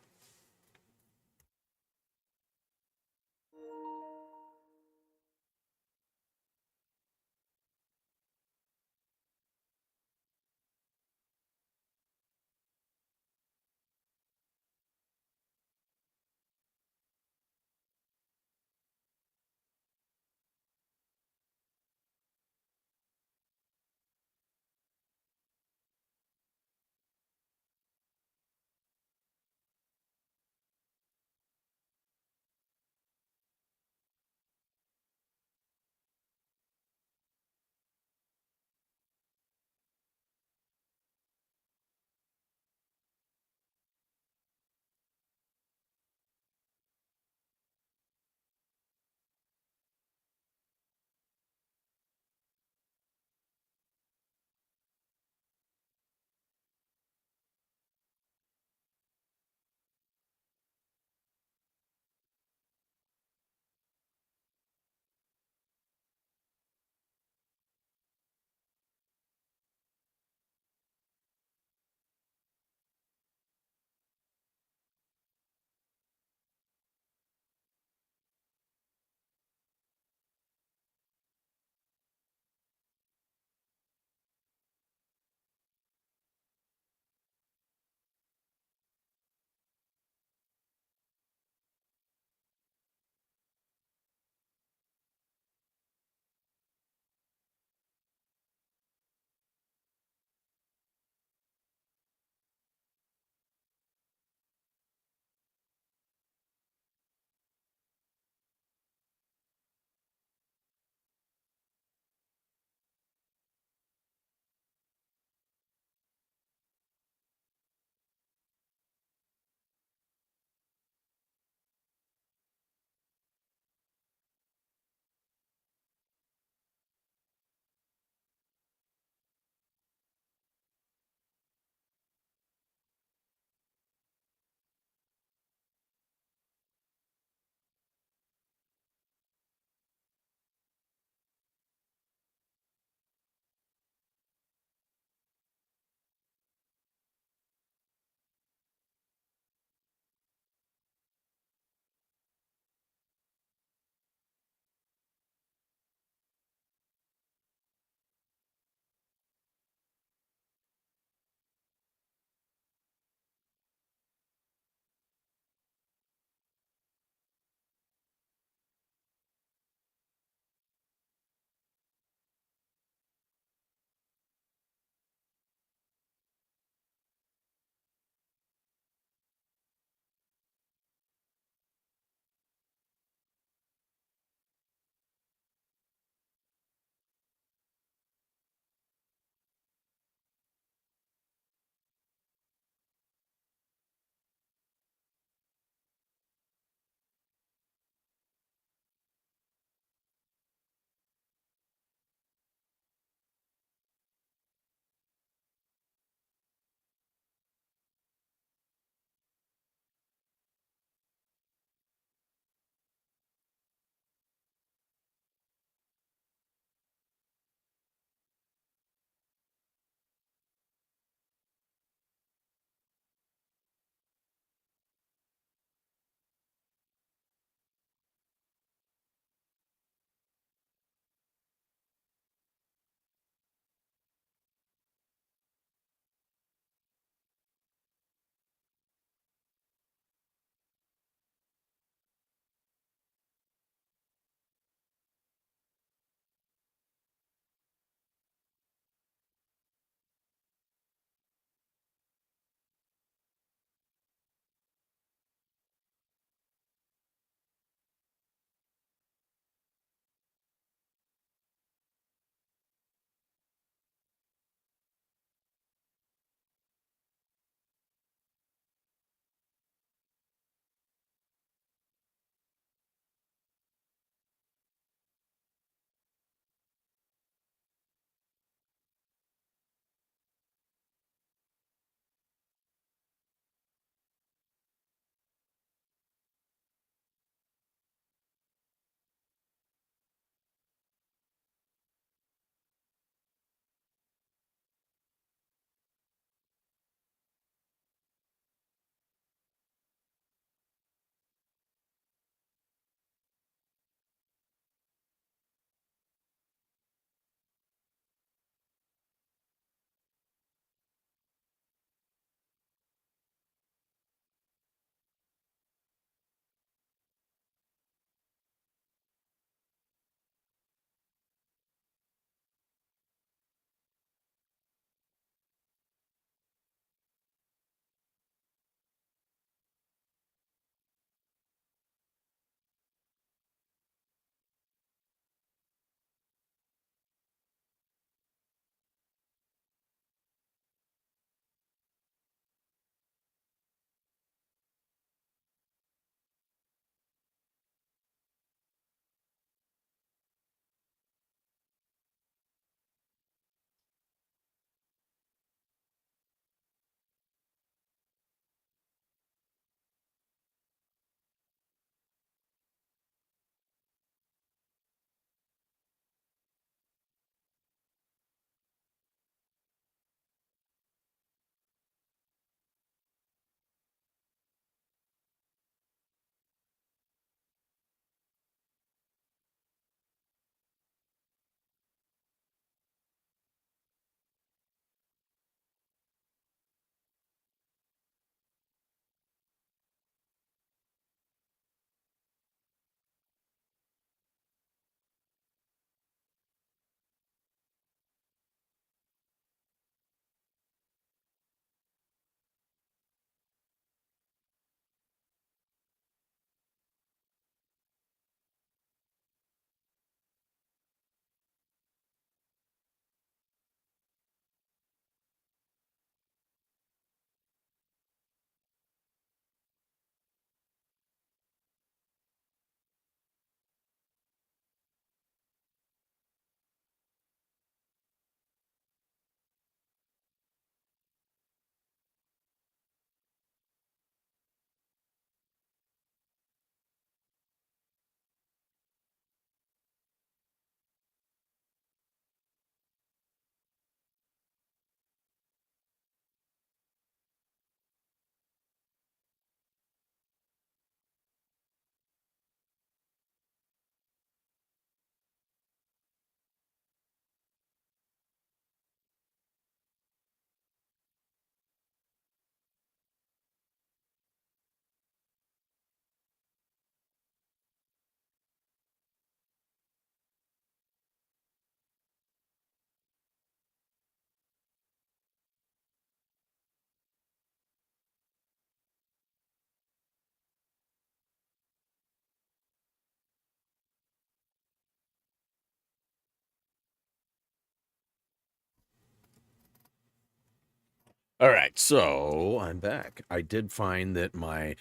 All right, so I'm back. I did find that my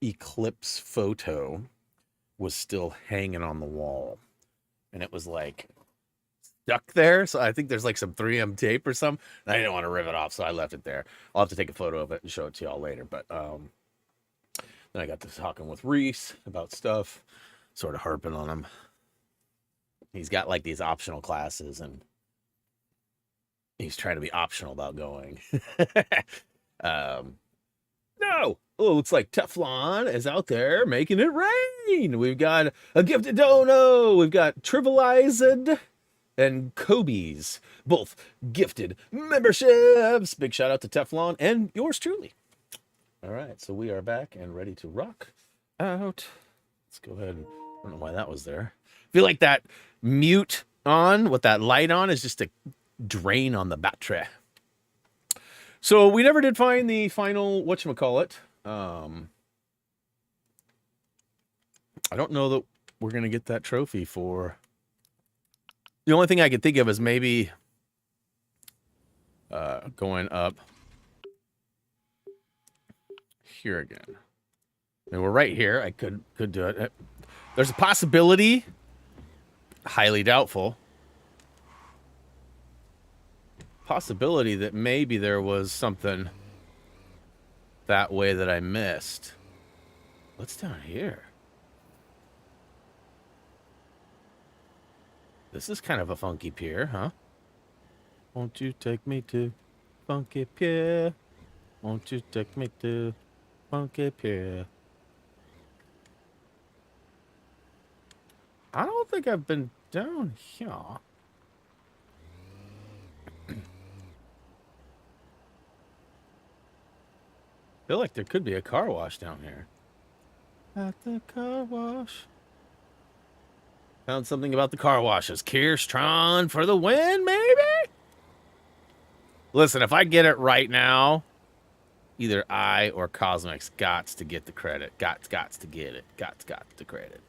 eclipse photo was still hanging on the wall, and it was like stuck there. So I think there's like some 3M tape or something. And I didn't want to rip it off, so I left it there. I'll have to take a photo of it and show it to y'all later. But then I got to talking with Reese about stuff, sort of harping on him. He's got like these optional classes, and he's trying to be optional about going. No! Oh, looks like Teflon is out there making it rain. We've got a gifted dono. We've got Trivialized and Kobe's, both gifted memberships. Big shout out to Teflon and yours truly. All right, so we are back and ready to rock out. Let's go ahead. I don't know why that was there. I feel like that mute on with that light on is just a drain on the battery. So we never did find the final whatchamacallit. I don't know that we're going to get that trophy for. The only thing I could think of is maybe going up here again. And we're right here. I could do it. There's a possibility, highly doubtful, possibility that maybe there was something that way that I missed. What's down here? This is kind of a funky pier, huh? Won't you take me to funky pier? Won't you take me to funky pier? I don't think I've been down here. I feel like there could be a car wash down here. At the car wash. Found something about the car washes. Kirstron for the win, maybe? Listen, if I get it right now, either I or Cosmic's gots to get the credit. Gots to get it. Gots the credit.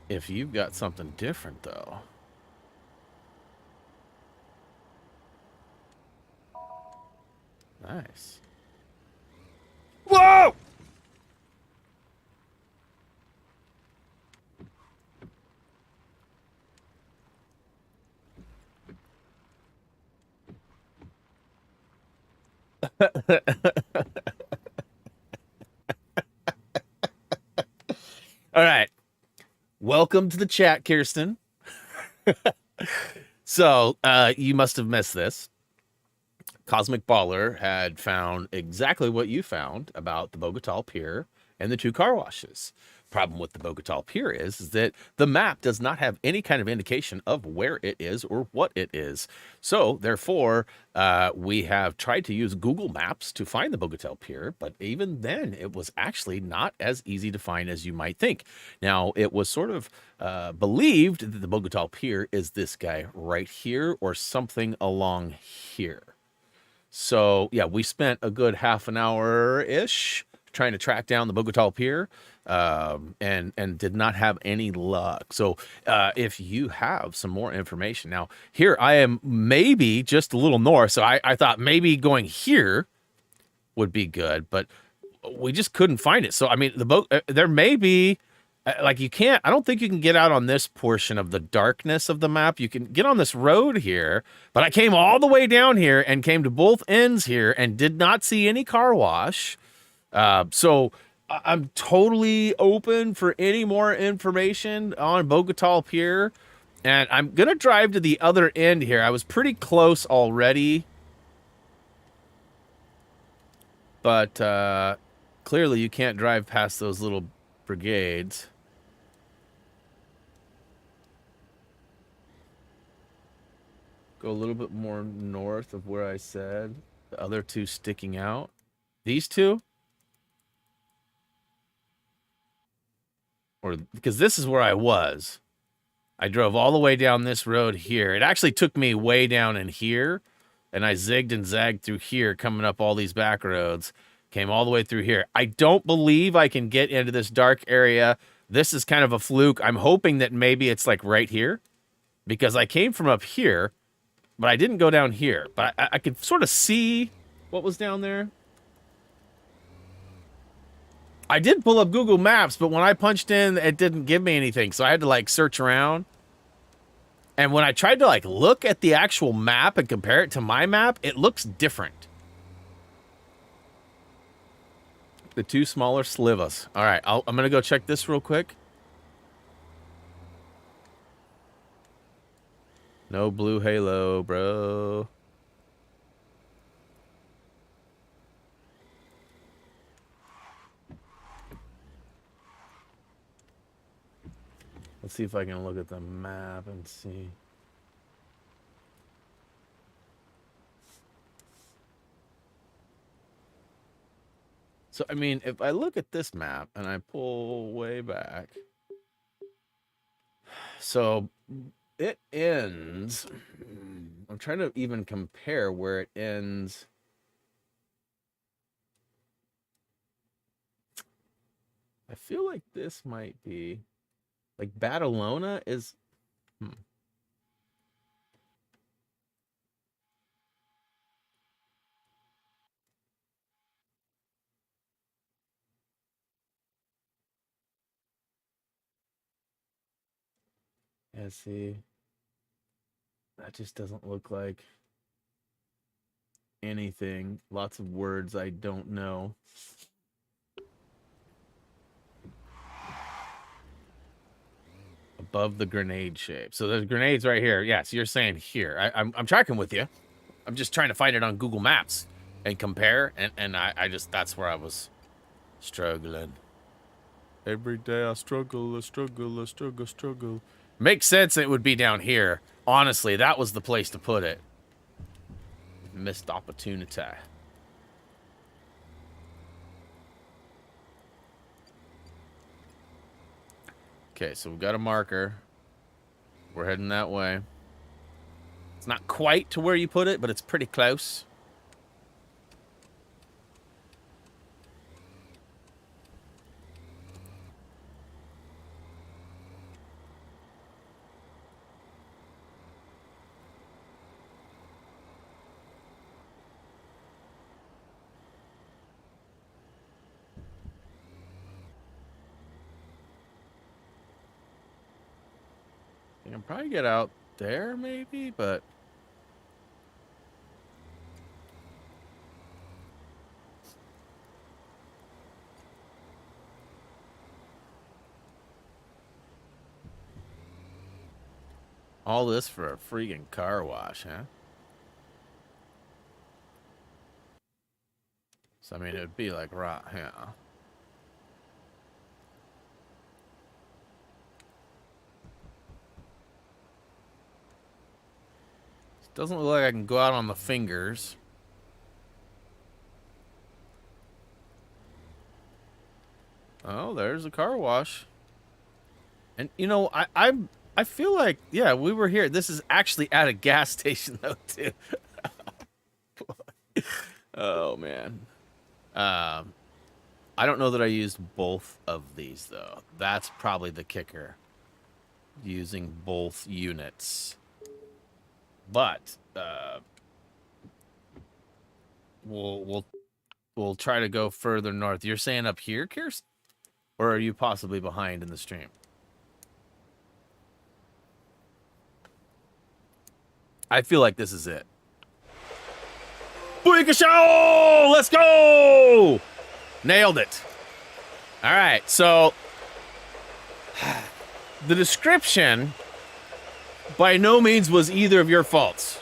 If you've got something different, though. Nice. Whoa! All right. Welcome to the chat, Kirsten. So, you must have missed this. Cosmic Baller had found exactly what you found about the Bogota Pier and the two car washes. Problem with the Bogota Pier is that the map does not have any kind of indication of where it is or what it is. So, therefore, we have tried to use Google Maps to find the Bogota Pier, but even then, it was actually not as easy to find as you might think. Now, it was sort of believed that the Bogota Pier is this guy right here or something along here. So, yeah, we spent a good half an hour-ish trying to track down the Bogota Pier and did not have any luck. So, if you have some more information. Now, here I am maybe just a little north, so I thought maybe going here would be good, but we just couldn't find it. So, I mean, there may be... Like you can't, I don't think you can get out on this portion of the darkness of the map. You can get on this road here, but I came all the way down here and came to both ends here and did not see any car wash. So I'm totally open for any more information on Bogota Pier. And I'm going to drive to the other end here. I was pretty close already. But clearly you can't drive past those little brigades. Go a little bit more north of where I said. The other two sticking out. These two? Or because this is where I was. I drove all the way down this road here. It actually took me way down in here. And I zigged and zagged through here, coming up all these back roads. Came all the way through here. I don't believe I can get into this dark area. This is kind of a fluke. I'm hoping that maybe it's like right here. because I came from up here, but I didn't go down here. But I could sort of see what was down there. I did pull up Google Maps, but when I punched in, it didn't give me anything. So I had to, like, search around. And when I tried to, like, look at the actual map and compare it to my map, it looks different. The two smaller slivers. All right, I'm going to go check this real quick. No blue halo, bro. Let's see if I can look at the map and see. So, I mean, if I look at this map and I pull way back. So, it ends. I'm trying to even compare where it ends. I feel like this might be. Like, Barcelona is... Yeah, see. That just doesn't look like anything. Lots of words I don't know. Above the grenade shape. So there's grenades right here. Yeah, so you're saying here. I'm tracking with you. I'm just trying to find it on Google Maps and compare. And I just, that's where I was struggling. Every day I struggle, struggle. Makes sense it would be down here. Honestly, that was the place to put it. Missed opportunity. Okay, so we've got a marker. We're heading that way. It's not quite to where you put it, but it's pretty close. I can probably get out there, maybe, but... All this for a freaking car wash, huh? So, I mean, it'd be like right here. Doesn't look like I can go out on the fingers. Oh, there's a car wash. And, you know, I feel like, yeah, we were here. This is actually at a gas station, though, too. Oh, man. I don't know that I used both of these, though. That's probably the kicker. Using both units. But we'll try to go further north. You're saying up here, Kirsten? Or are you possibly behind in the stream? I feel like this is it. Boikashow! Let's go! Nailed it. All right, so the description by no means was either of your faults.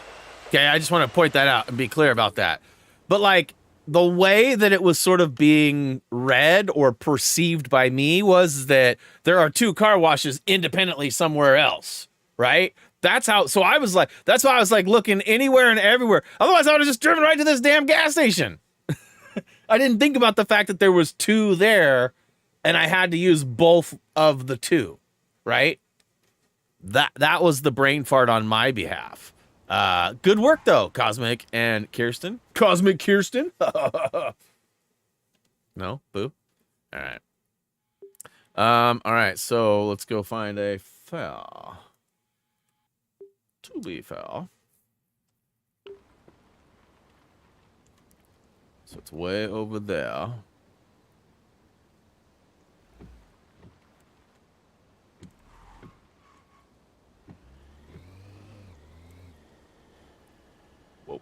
Okay, I just want to point that out and be clear about that. But, like, the way that it was sort of being read or perceived by me was that there are two car washes independently somewhere else, right? That's how, so I was like, that's why I was like looking anywhere and everywhere. Otherwise, I would have just driven right to this damn gas station. I didn't think about the fact that there was two there and I had to use both of the two, right? That was the brain fart on my behalf. Good work though, Cosmic and Kirsten. Cosmic Kirsten. No, boo. All right. All right. So let's go find a fell. To be fair. So it's way over there. Whoa.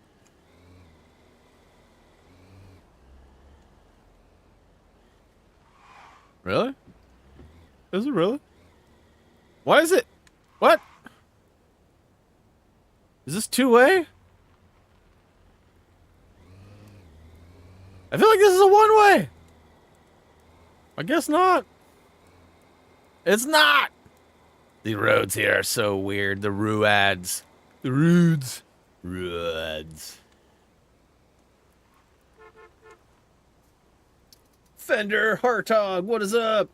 Really? Is it really? Why is it? What? Is this two-way? I feel like this is a one-way. I guess not. It's not. The roads here are so weird. The ruads. The roads. Roads. Fender Hartog, what is up?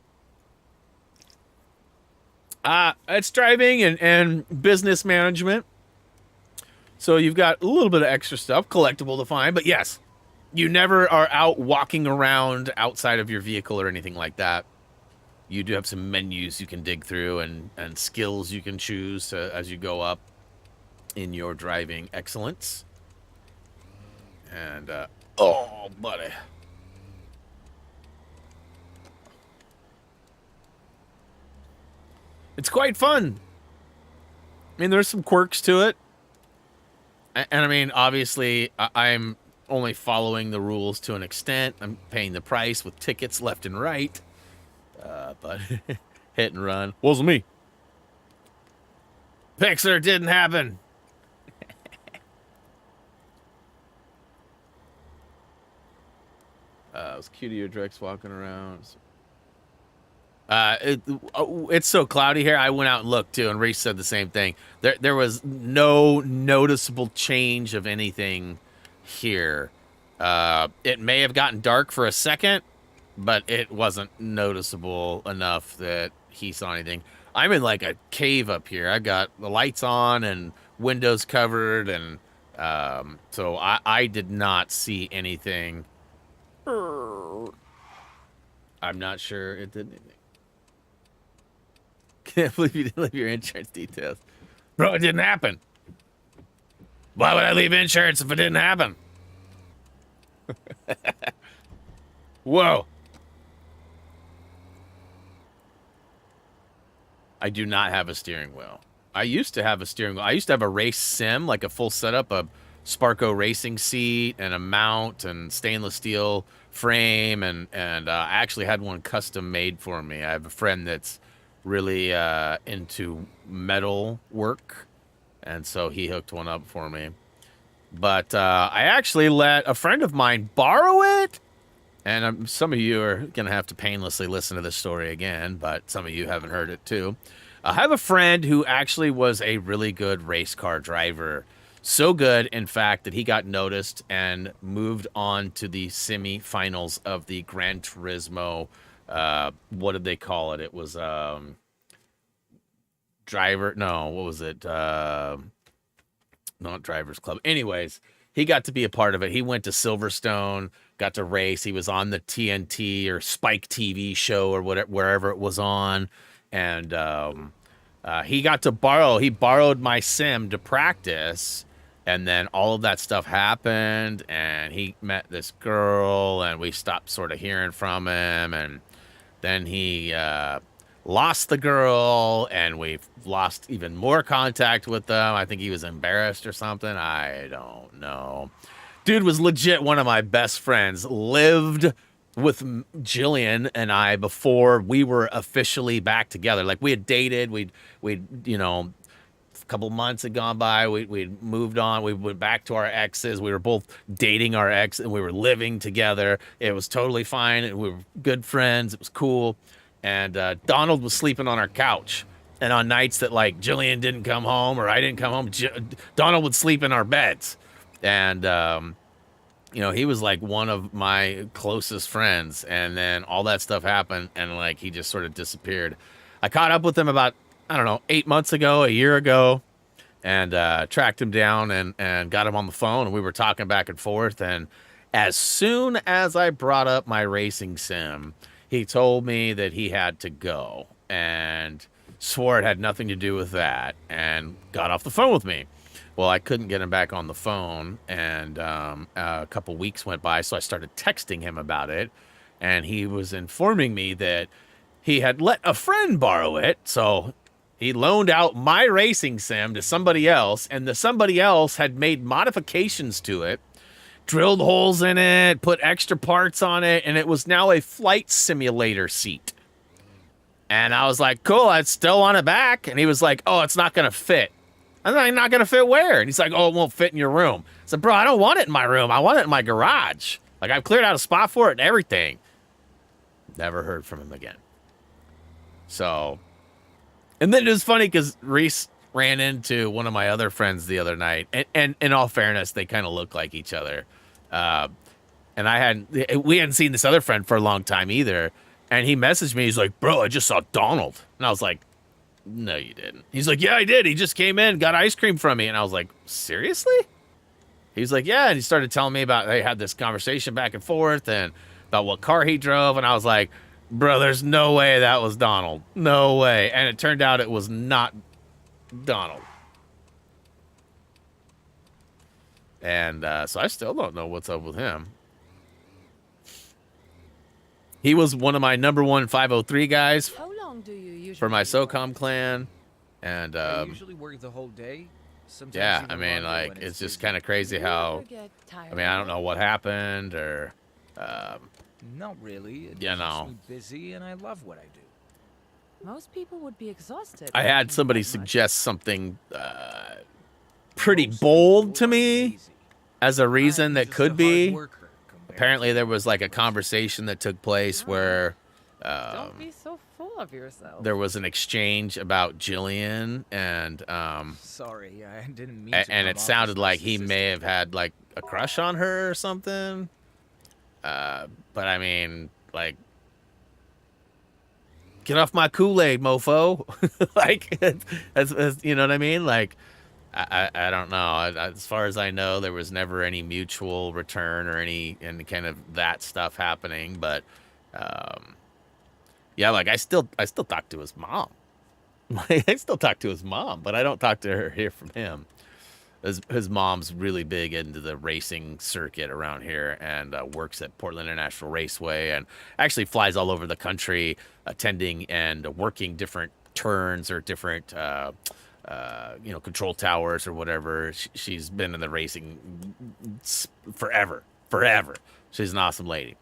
It's driving and business management. So you've got a little bit of extra stuff, collectible to find, but yes, you never are out walking around outside of your vehicle or anything like that. You do have some menus you can dig through and skills you can choose as you go up in your driving excellence. And, oh, buddy. It's quite fun. I mean, there's some quirks to it. And I mean, obviously, I'm only following the rules to an extent. I'm paying the price with tickets left and right. But hit and run. Wasn't me. Pixar didn't happen. It was Cutie or Drex walking around. It's so cloudy here. I went out and looked too, and Reese said the same thing. There was no noticeable change of anything here. It may have gotten dark for a second, but it wasn't noticeable enough that he saw anything. I'm in like a cave up here. I've got the lights on and windows covered, and so I did not see anything. I'm not sure it did anything. Can't believe you didn't leave your insurance details. Bro, it didn't happen. Why would I leave insurance if it didn't happen? Whoa. I do not have a steering wheel. I used to have a steering wheel. I used to have a race sim, like a full setup, a Sparco racing seat and a mount and stainless steel frame. And I actually had one custom made for me. I have a friend that's really into metal work, and so he hooked one up for me. But I actually let a friend of mine borrow it, and some of you are gonna have to painlessly listen to this story again, but some of you haven't heard it too. I have a friend who actually was a really good race car driver, so good in fact that he got noticed and moved on to the semi-finals of the Gran Turismo. What did they call it? It was, driver. No, what was it? Not Drivers Club. Anyways, he got to be a part of it. He went to Silverstone, got to race. He was on the TNT or Spike TV show or whatever, wherever it was on. And, he got to he borrowed my sim to practice. And then all of that stuff happened, and he met this girl, and we stopped sort of hearing from him, and then he lost the girl, and we've lost even more contact with them. I think he was embarrassed or something. I don't know. Dude was legit one of my best friends. Lived with Jillian and I before we were officially back together. Like, we had dated. We'd you know, couple months had gone by. We'd moved on. We went back to our exes. We were both dating our ex, and we were living together. It was totally fine. And we were good friends. It was cool. And Donald was sleeping on our couch. And on nights that, like, Jillian didn't come home or I didn't come home, Donald would sleep in our beds. And, you know, he was like one of my closest friends. And then all that stuff happened, and, like, he just sort of disappeared. I caught up with him about, I don't know, 8 months ago, a year ago, and tracked him down and got him on the phone, and we were talking back and forth. And as soon as I brought up my racing sim, he told me that he had to go. And swore it had nothing to do with that, and got off the phone with me. Well, I couldn't get him back on the phone, and a couple weeks went by, so I started texting him about it, and he was informing me that he had let a friend borrow it, so he loaned out my racing sim to somebody else, and the somebody else had made modifications to it, drilled holes in it, put extra parts on it, and it was now a flight simulator seat. And I was like, cool, I still want it back. And he was like, oh, it's not going to fit. I'm like, not going to fit where? And he's like, oh, it won't fit in your room. I said, bro, I don't want it in my room. I want it in my garage. Like, I've cleared out a spot for it and everything. Never heard from him again. So, and then it was funny because Reese ran into one of my other friends the other night. And in all fairness, they kind of look like each other. And we hadn't seen this other friend for a long time either. And he messaged me. He's like, bro, I just saw Donald. And I was like, no, you didn't. He's like, yeah, I did. He just came in, got ice cream from me. And I was like, seriously? He's like, yeah. And he started telling me about, they had this conversation back and forth and about what car he drove. And I was like, bro, there's no way that was Donald. No way. And it turned out it was not Donald. And so I still don't know what's up with him. He was one of my number one 503 guys How long do you usually for my work? SOCOM clan. And, I usually work the whole day. Sometimes yeah, even I mean, longer like, when it's just busy. kind of crazy Do you how, ever get tired I mean, I don't of know what happened or, Not really. It You keeps know. me busy, and I love what I do. it? Most people would be exhausted. I had working somebody that much. suggest something pretty Most bold people to are me lazy. as a reason I'm that just could a hard be. worker compared Apparently to there was like a most. conversation that took place where Don't be so full of yourself. there was an exchange about Jillian and Sorry, I didn't mean to and come it off sounded as like he may narcissistic. have had like a crush on her or something. But I mean, like, get off my Kool-Aid, mofo. Like, as you know what I mean? Like, I don't know. As far as I know, there was never any mutual return or any kind of that stuff happening. But yeah, like I still talk to his mom. Like, I still talk to his mom, but I don't talk to her here from him. His mom's really big into the racing circuit around here and works at Portland International Raceway and actually flies all over the country attending and working different turns or different, control towers or whatever. She's been in the racing forever. She's an awesome lady.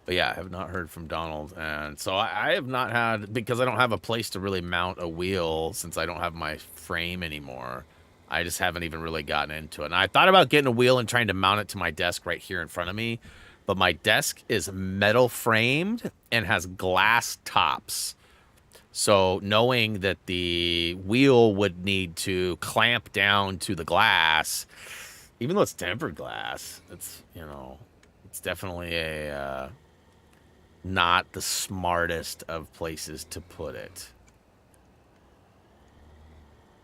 But yeah, I have not heard from Donald. And so I have not had, because I don't have a place to really mount a wheel since I don't have my frame anymore. I just haven't even really gotten into it. And I thought about getting a wheel and trying to mount it to my desk right here in front of me. But my desk is metal framed and has glass tops. So knowing that the wheel would need to clamp down to the glass, even though it's tempered glass, it's, it's definitely a... not the smartest of places to put it.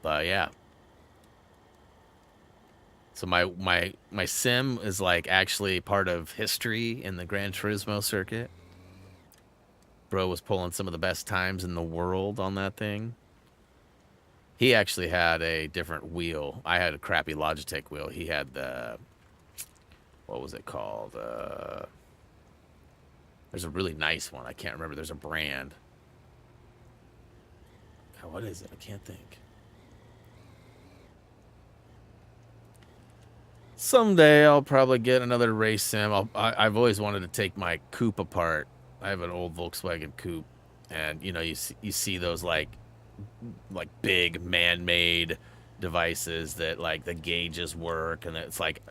But yeah. So my sim is like actually part of history in the Gran Turismo circuit. Bro was pulling some of the best times in the world on that thing. He actually had a different wheel. I had a crappy Logitech wheel. He had the, what was it called? There's a really nice one. I can't remember. There's a brand. God, what is it? I can't think. Someday I'll probably get another race sim. I've always wanted to take my coupe apart. I have an old Volkswagen coupe, and you see those like big man-made devices that like the gauges work, and it's like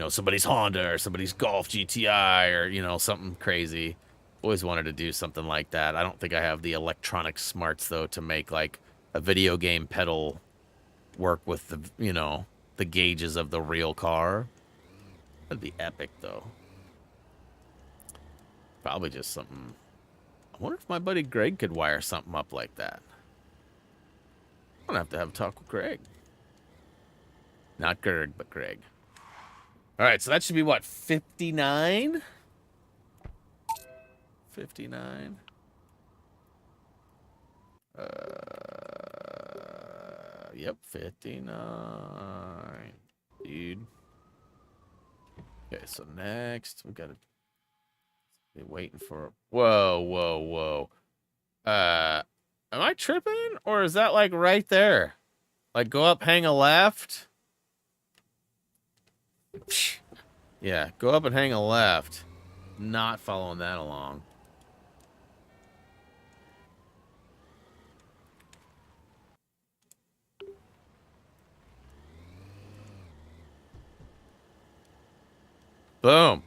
somebody's Honda or somebody's Golf GTI or something crazy. Always wanted to do something like that. I don't think I have the electronic smarts though to make like a video game pedal work with the the gauges of the real car. That'd be epic though. Probably just something. I wonder if my buddy Greg could wire something up like that. I'm gonna have to have a talk with Greg. Not Gerg, but Greg. All right, so that should be what, 59? 59. Yep, 59. Dude. Okay, so next we gotta be waiting for. Whoa, whoa, whoa. Am I tripping, or is that like right there? Like go up, hang a left. Yeah, go up and hang a left. Not following that along. Boom.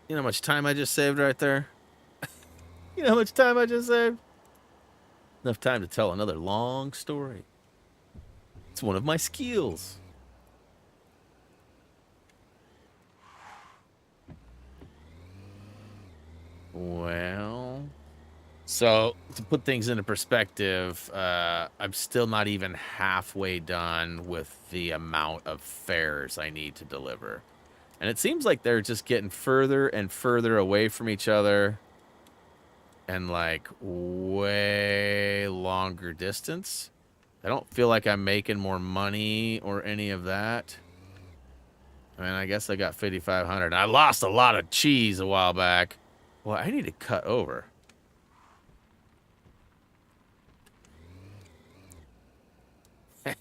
You know how much time I just saved right there? You know how much time I just saved? Enough time to tell another long story. It's one of my skills. Well, so to put things into perspective, I'm still not even halfway done with the amount of fares I need to deliver. And it seems like they're just getting further and further away from each other and like way longer distance. I don't feel like I'm making more money or any of that. I mean, I guess I got 5,500. I lost a lot of cheese a while back. Well, I need to cut over. It's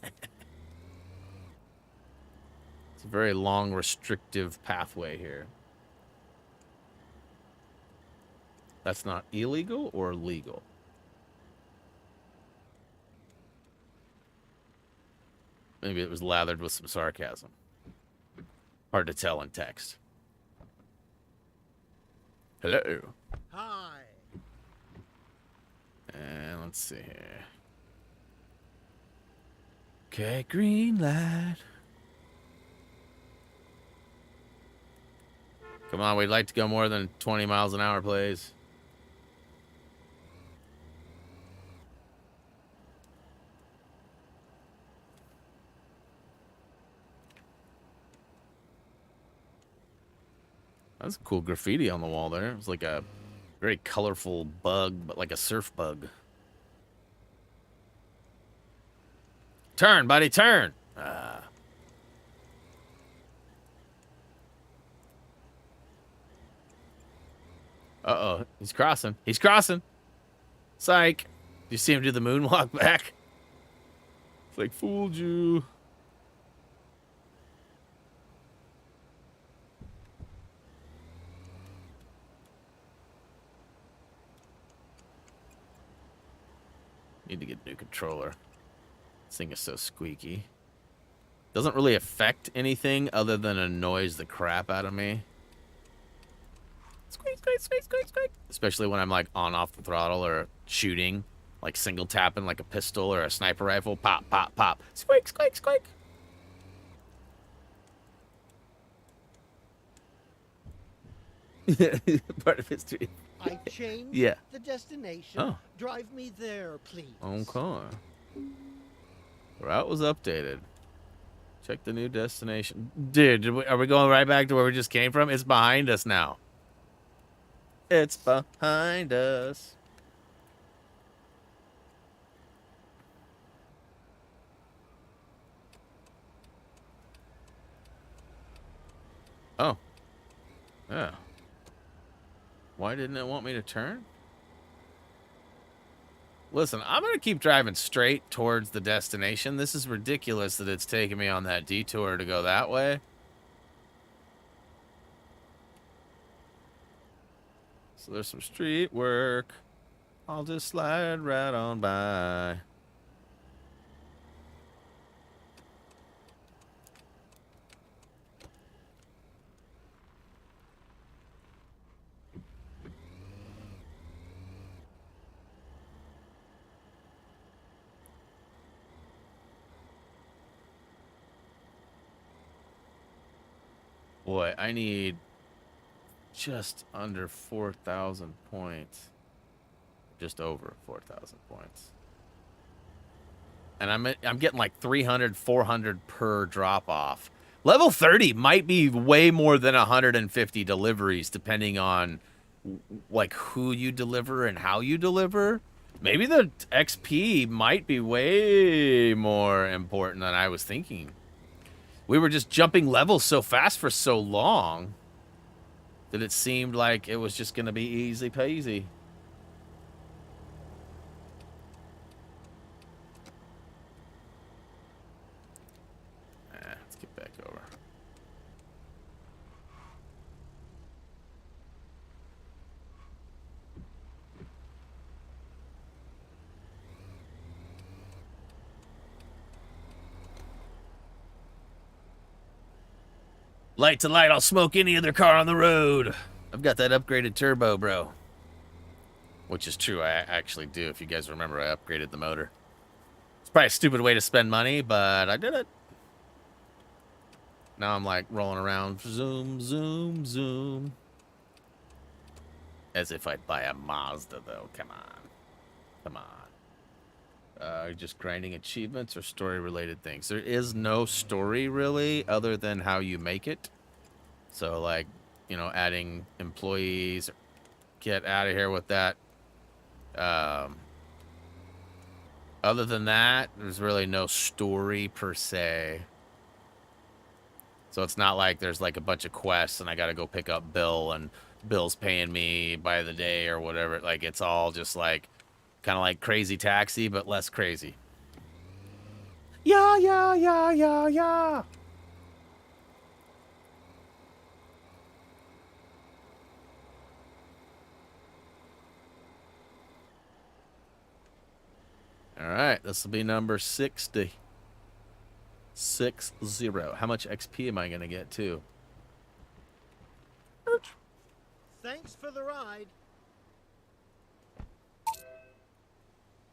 a very long, restrictive pathway here. That's not illegal or legal? Maybe it was lathered with some sarcasm. Hard to tell in text. Hello. Hi. And let's see here. Okay, green light. Come on, we'd like to go more than 20 miles an hour, please. That's cool graffiti on the wall there. It was like a very colorful bug, but like a surf bug. Turn, buddy, turn. Uh-oh, he's crossing. He's crossing. Psych. You see him do the moonwalk back? It's like, fooled you. Need to get a new controller. This thing is so squeaky. Doesn't really affect anything other than annoys the crap out of me. Squeak, squeak, squeak, squeak, squeak. Especially when I'm like on off the throttle or shooting. Like single tapping like a pistol or a sniper rifle. Pop, pop, pop. Squeak, squeak, squeak. Part of history. I changed Yeah. the destination. Oh. Drive me there, please. Okay. Route was updated. Check the new destination. Dude, are we going right back to where we just came from? It's behind us now. It's behind us. Oh. Yeah. Why didn't it want me to turn? Listen, I'm going to keep driving straight towards the destination. This is ridiculous that it's taking me on that detour to go that way. So there's some street work. I'll just slide right on by. Boy, I need just under 4,000 points. Just over 4,000 points. And I'm getting like 300, 400 per drop off. Level 30 might be way more than 150 deliveries depending on like who you deliver and how you deliver. Maybe the XP might be way more important than I was thinking. We were just jumping levels so fast for so long that it seemed like it was just going to be easy peasy. Let's get back over. Light to light, I'll smoke any other car on the road. I've got that upgraded turbo, bro. Which is true, I actually do. If you guys remember, I upgraded the motor. It's probably a stupid way to spend money, but I did it. Now I'm like rolling around. Zoom, zoom, zoom. As if I'd buy a Mazda, though. Come on. Come on. Just grinding achievements or story-related things. There is no story, really, other than how you make it. So, like, you know, adding employees. Get out of here with that. Other than that, there's really no story, per se. So it's not like there's, like, a bunch of quests and I gotta go pick up Bill and Bill's paying me by the day or whatever. Like, it's all just, like, kind of like Crazy Taxi, but less crazy. Yeah, yeah, yeah, yeah, yeah. All right, this will be number 60. 60. How much XP am I going to get, too? Thanks for the ride.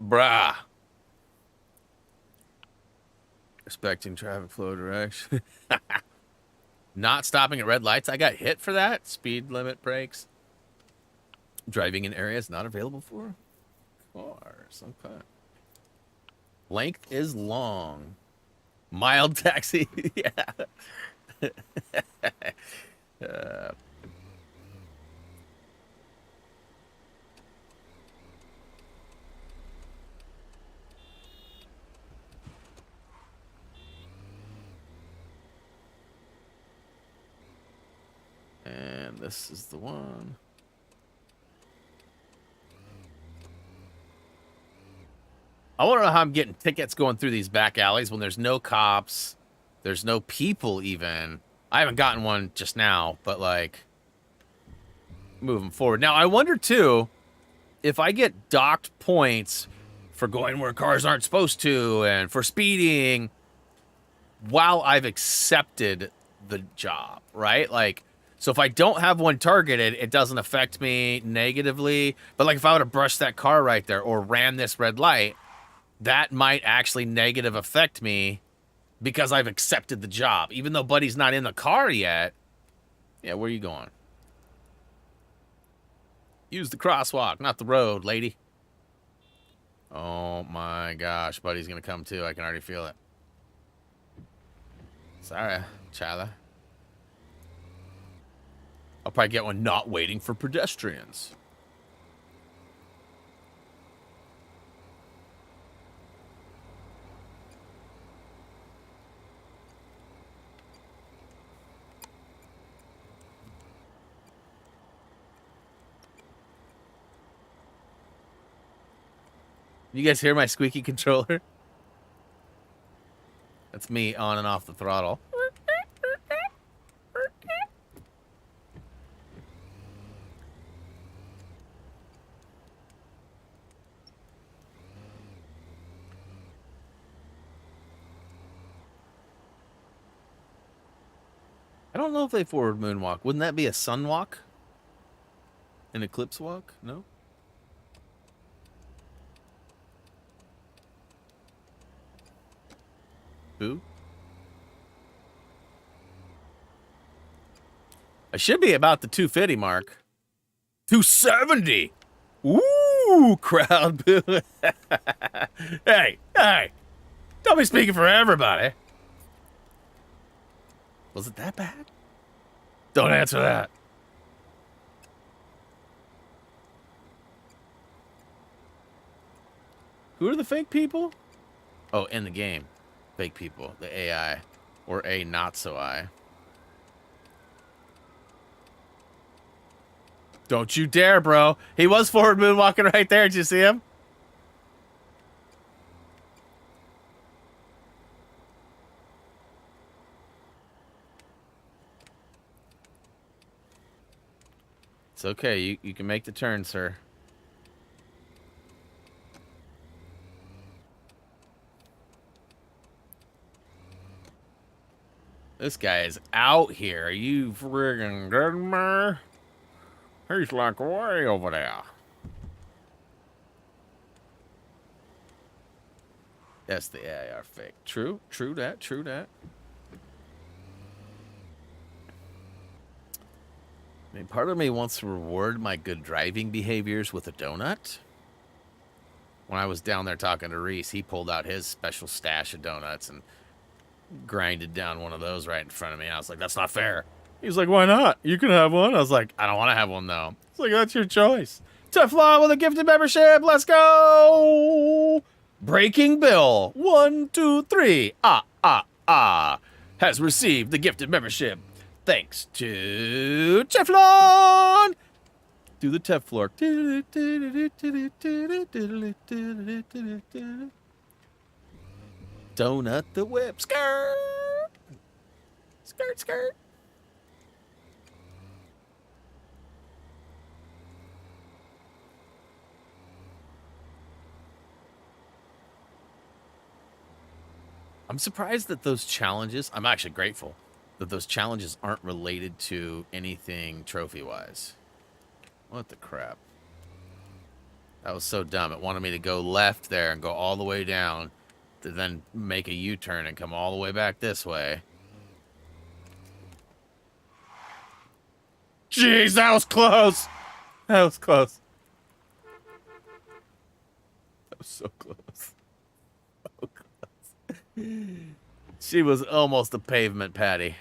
Brah. Respecting traffic flow direction. Not stopping at red lights. I got hit for that. Speed limit breaks. Driving in areas not available for cars. Okay. Length is long. Mild taxi. Yeah. And this is the one. I want to know how I'm getting tickets going through these back alleys when there's no cops. There's no people even. I haven't gotten one just now, but like moving forward. Now, I wonder too, if I get docked points for going where cars aren't supposed to and for speeding while I've accepted the job, right? Like, so if I don't have one targeted, it doesn't affect me negatively. But like if I would have brushed that car right there or ran this red light, that might actually negative affect me because I've accepted the job. Even though Buddy's not in the car yet. Yeah, where are you going? Use the crosswalk, not the road, lady. Oh my gosh, Buddy's gonna come too. I can already feel it. Sorry, Chala. I'll probably get one not waiting for pedestrians. You guys hear my squeaky controller? That's me on and off the throttle. I don't know if they forward moonwalk. Wouldn't that be a sunwalk? An eclipse walk? No? Who? I should be about the 250 mark. 270! Ooh, crowd boo. Hey, hey! Don't be speaking for everybody. Was it that bad? Don't answer that. Who are the fake people? Oh, in the game. Fake people. The AI. Or a not-so-I. Don't you dare, bro. He was forward moonwalking right there. Did you see him? It's okay. You can make the turn, sir. This guy is out here. Are you friggin' kidding me? He's like way over there. Yes, the AI are fake. True that, true that. I mean, part of me wants to reward my good driving behaviors with a donut. When I was down there talking to Reese, he pulled out his special stash of donuts and grinded down one of those right in front of me. I was like, that's not fair. He was like, why not? You can have one. I was like, I don't want to have one, though. It's like, that's your choice. Teflon with a gifted membership. Let's go. Breaking Bill. 1, 2, 3. Has received the gifted membership. Thanks to Teflon. Do the Teflon. Donut the whip. Skirt. Skirt, skirt. I'm surprised that those challenges, I'm actually grateful that those challenges aren't related to anything trophy-wise. What the crap? That was so dumb. It wanted me to go left there and go all the way down to then make a U-turn and come all the way back this way. Jeez, that was close. That was close. That was so close. So close. She was almost a pavement patty.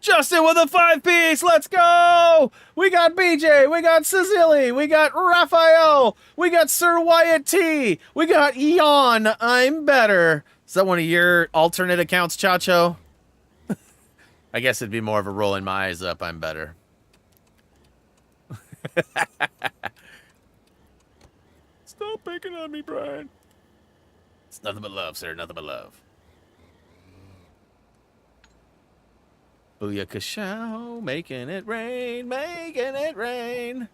Justin with a 5-piece. Let's go. We got BJ. We got Cecily. We got Raphael. We got Sir Wyatt T. We got Eon. I'm better. Is that one of your alternate accounts, Chacho? I guess it'd be more of a rolling my eyes up. I'm better. Stop picking on me, Brian. It's nothing but love, sir. Nothing but love. Booyakashow, making it rain, making it rain.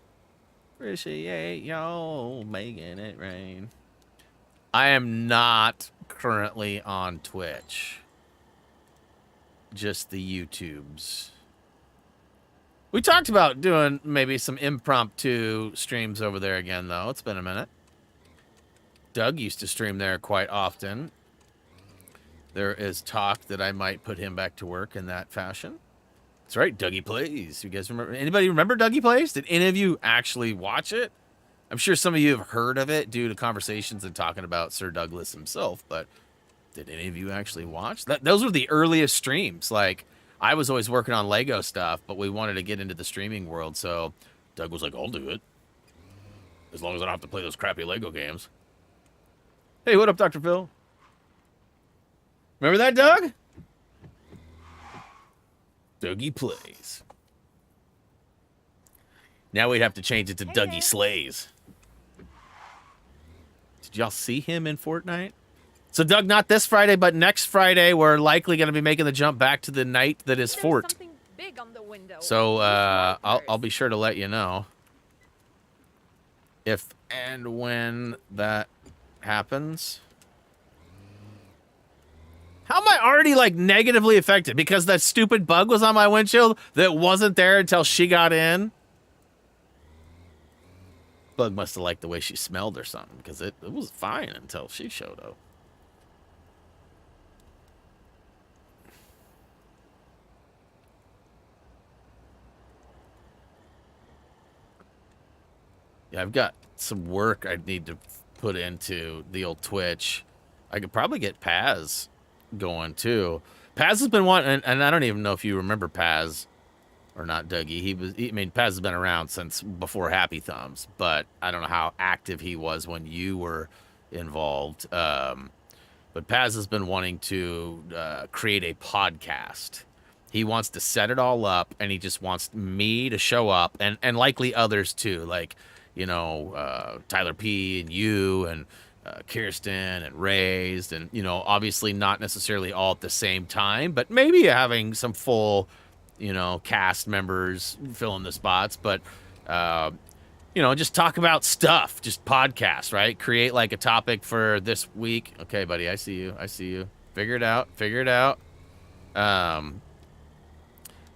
Appreciate y'all making it rain. I am not currently on Twitch. Just the YouTubes. We talked about doing maybe some impromptu streams over there again, though. It's been a minute. Doug used to stream there quite often. There is talk that I might put him back to work in that fashion. That's right, Dougie Plays. You guys remember? Anybody remember Dougie Plays? Did any of you actually watch it? I'm sure some of you have heard of it due to conversations and talking about Sir Douglas himself, but did any of you actually watch? Those were the earliest streams. Like, I was always working on Lego stuff, but we wanted to get into the streaming world, so Doug was like, I'll do it. As long as I don't have to play those crappy Lego games. Hey, what up, Dr. Phil? Remember that, Doug? Dougie Plays. Now we'd have to change it to Dougie Slays. Did y'all see him in Fortnite? So, Doug, not this Friday, but next Friday, we're likely going to be making the jump back to the night that is Fort. Big on the window. So, I'll be sure to let you know if and when that happens. How am I already, like, negatively affected? Because that stupid bug was on my windshield that wasn't there until she got in? Bug must have liked the way she smelled or something, because it was fine until she showed up. Yeah, I've got some work I need to put into the old Twitch. I could probably get Paz going too. Paz has been wanting, and I don't even know if you remember Paz. or not Dougie. I mean, Paz has been around since before Happy Thumbs, but I don't know how active he was when you were involved. But Paz has been wanting to create a podcast. He wants to set it all up, and he just wants me to show up, and likely others too, like, you know, Tyler P. and you and Kirsten and Raised, and, you know, obviously not necessarily all at the same time, but maybe having some full, you know, cast members fill in the spots, but you know, just talk about stuff, just podcast, right? Create like a topic for this week. Okay, buddy, I see you. Figure it out.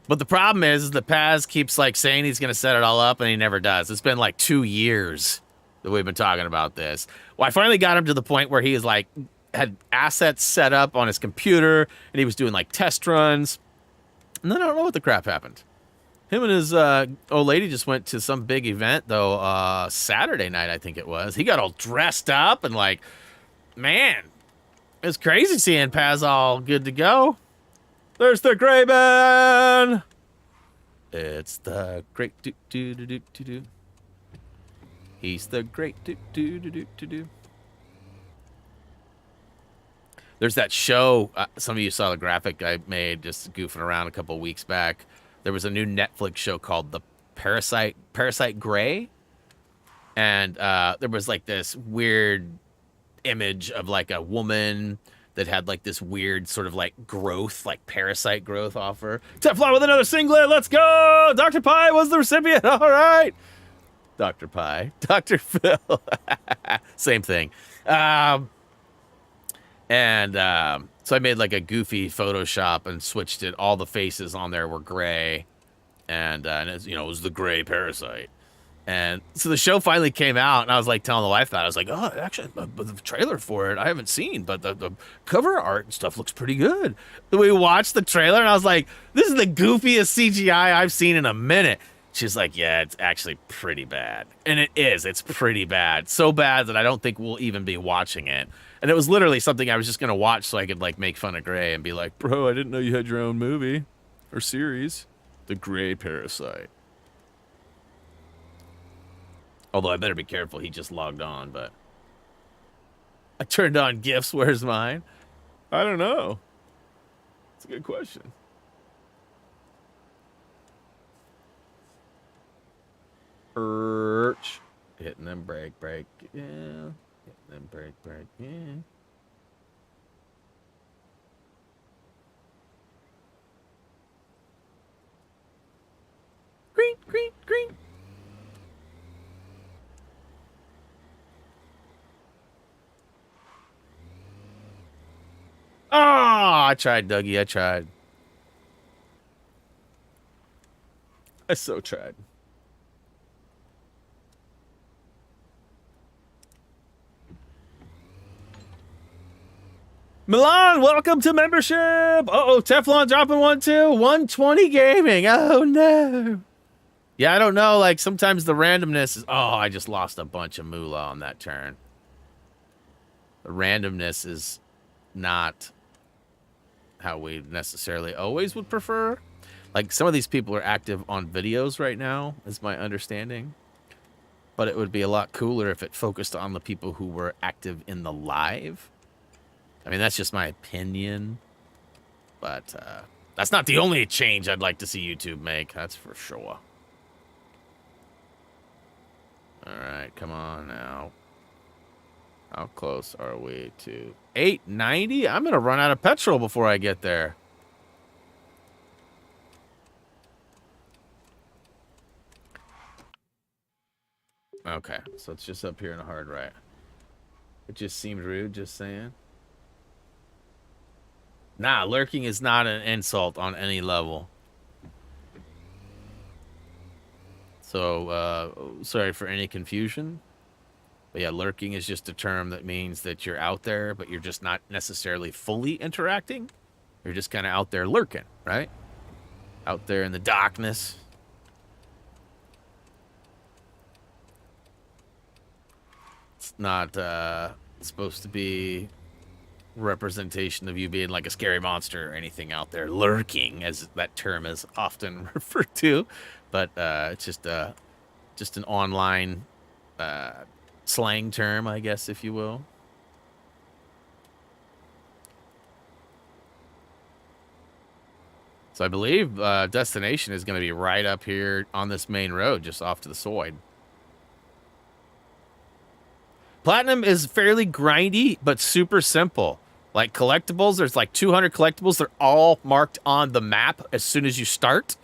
But the problem is that Paz keeps like saying he's going to set it all up, and he never does. It's been like 2 years that we've been talking about this. Well, I finally got him to the point where he is like, had assets set up on his computer, and he was doing like test runs. And then I don't know what the crap happened. Him and his old lady just went to some big event, though, Saturday night, I think it was. He got all dressed up and, like, man, it's crazy seeing Paz all good to go. There's the gray man. It's the great do-do-do-do-do-do. He's the great do-do-do-do-do-do. There's that show, some of you saw the graphic I made just goofing around a couple weeks back. There was a new Netflix show called The Parasite Gray. And there was like this weird image of like a woman that had like this weird sort of like growth, like parasite growth off her. Teflon with another singlet, let's go! Dr. Pie was the recipient, all right! Dr. Pie, Dr. Phil, same thing. So I made like a goofy Photoshop and switched it. All the faces on there were gray, and it's, you know, it was the gray parasite. And so the show finally came out, and I was like telling the wife about it. I was like, oh, actually, the trailer for it I haven't seen, but the cover art and stuff looks pretty good. We watched the trailer, and I was like, this is the goofiest CGI I've seen in a minute. She's like, yeah, it's actually pretty bad. And it is. It's pretty bad. So bad that I don't think we'll even be watching it. And it was literally something I was just going to watch so I could, like, make fun of Gray and be like, bro, I didn't know you had your own movie or series. The Gray Parasite. Although I better be careful. He just logged on, but... I turned on GIFs. Where's mine? I don't know. It's a good question. Hitting them break, yeah. Hitting them break, yeah. Green. Ah, I tried, Dougie. I tried. I so tried. Milan, welcome to membership. Uh-oh, Teflon dropping one too. 120 gaming. Oh no. Yeah, I don't know. Like sometimes the randomness is. Oh, I just lost a bunch of moolah on that turn. The randomness is not how we necessarily always would prefer. Like some of these people are active on videos right now, is my understanding. But it would be a lot cooler if it focused on the people who were active in the live. I mean, that's just my opinion, but that's not the only change I'd like to see YouTube make. That's for sure. All right, come on now. How close are we to 890? I'm going to run out of petrol before I get there. Okay, so it's just up here in a hard right. It just seemed rude, just saying. Nah, lurking is not an insult on any level. So, sorry for any confusion. But yeah, lurking is just a term that means that you're out there, but you're just not necessarily fully interacting. You're just kind of out there lurking, right? Out there in the darkness. It's not supposed to be representation of you being like a scary monster or anything out there lurking, as that term is often referred to. But it's just an online slang term, I guess, if you will. So I believe destination is going to be right up here on this main road, just off to the side. Platinum is fairly grindy, but super simple. Like collectibles, there's like 200 collectibles. They're all marked on the map as soon as you start.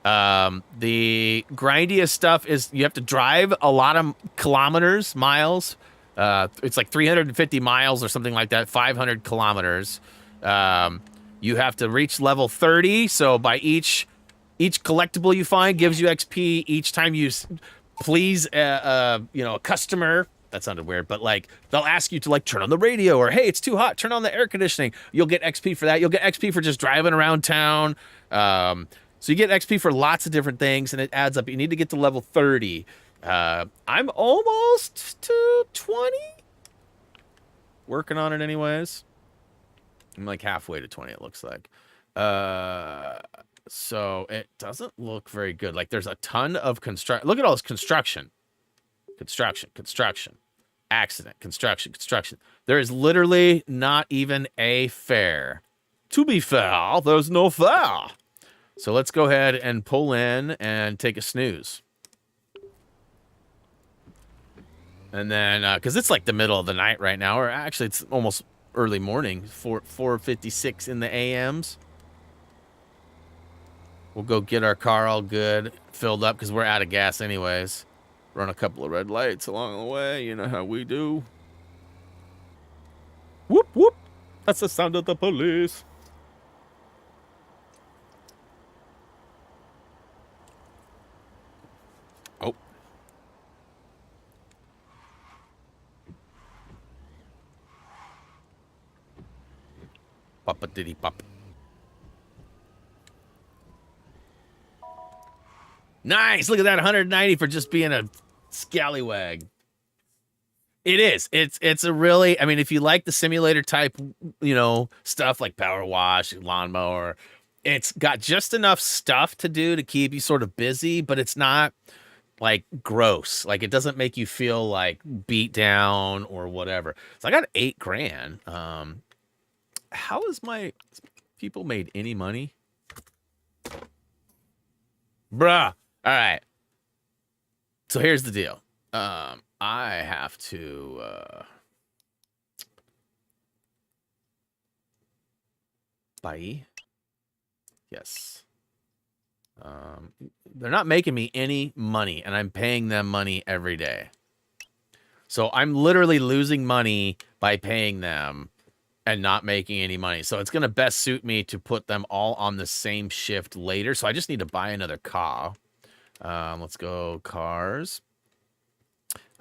The grindiest stuff is you have to drive a lot of kilometers, miles. It's like 350 miles or something like that, 500 kilometers. You have to reach level 30. So by each collectible you find gives you XP. Each time you please, a customer. That sounded weird, but like they'll ask you to like turn on the radio or hey, it's too hot, turn on the air conditioning. You'll get XP for that. You'll get XP for just driving around town. So you get XP for lots of different things, and it adds up. You need to get to level 30. I'm almost to 20. Working on it anyways. I'm like halfway to 20, it looks like. So it doesn't look very good. Like there's a ton of construction. Look at all this construction. Construction. Accident. Construction. There is literally not even a fare. To be fair, there's no fare. So let's go ahead and pull in and take a snooze. And then, because it's like the middle of the night right now, or actually it's almost early morning, 4:56 in the AMs. We'll go get our car all good, filled up, because we're out of gas anyways. Run a couple of red lights along the way. You know how we do. Whoop, whoop. That's the sound of the police. Oh. Papa diddy pop. Nice. Look at that, 190 for just being a scallywag. It is. It's a really, I mean, if you like the simulator type, stuff like power wash, lawnmower, it's got just enough stuff to do to keep you sort of busy, but it's not like gross. Like it doesn't make you feel like beat down or whatever. So I got $8,000. How has my people made any money? Bruh. All right. So here's the deal. I have to buy. Yes. They're not making me any money, and I'm paying them money every day. So I'm literally losing money by paying them and not making any money. So it's going to best suit me to put them all on the same shift later. So I just need to buy another car. Let's go cars.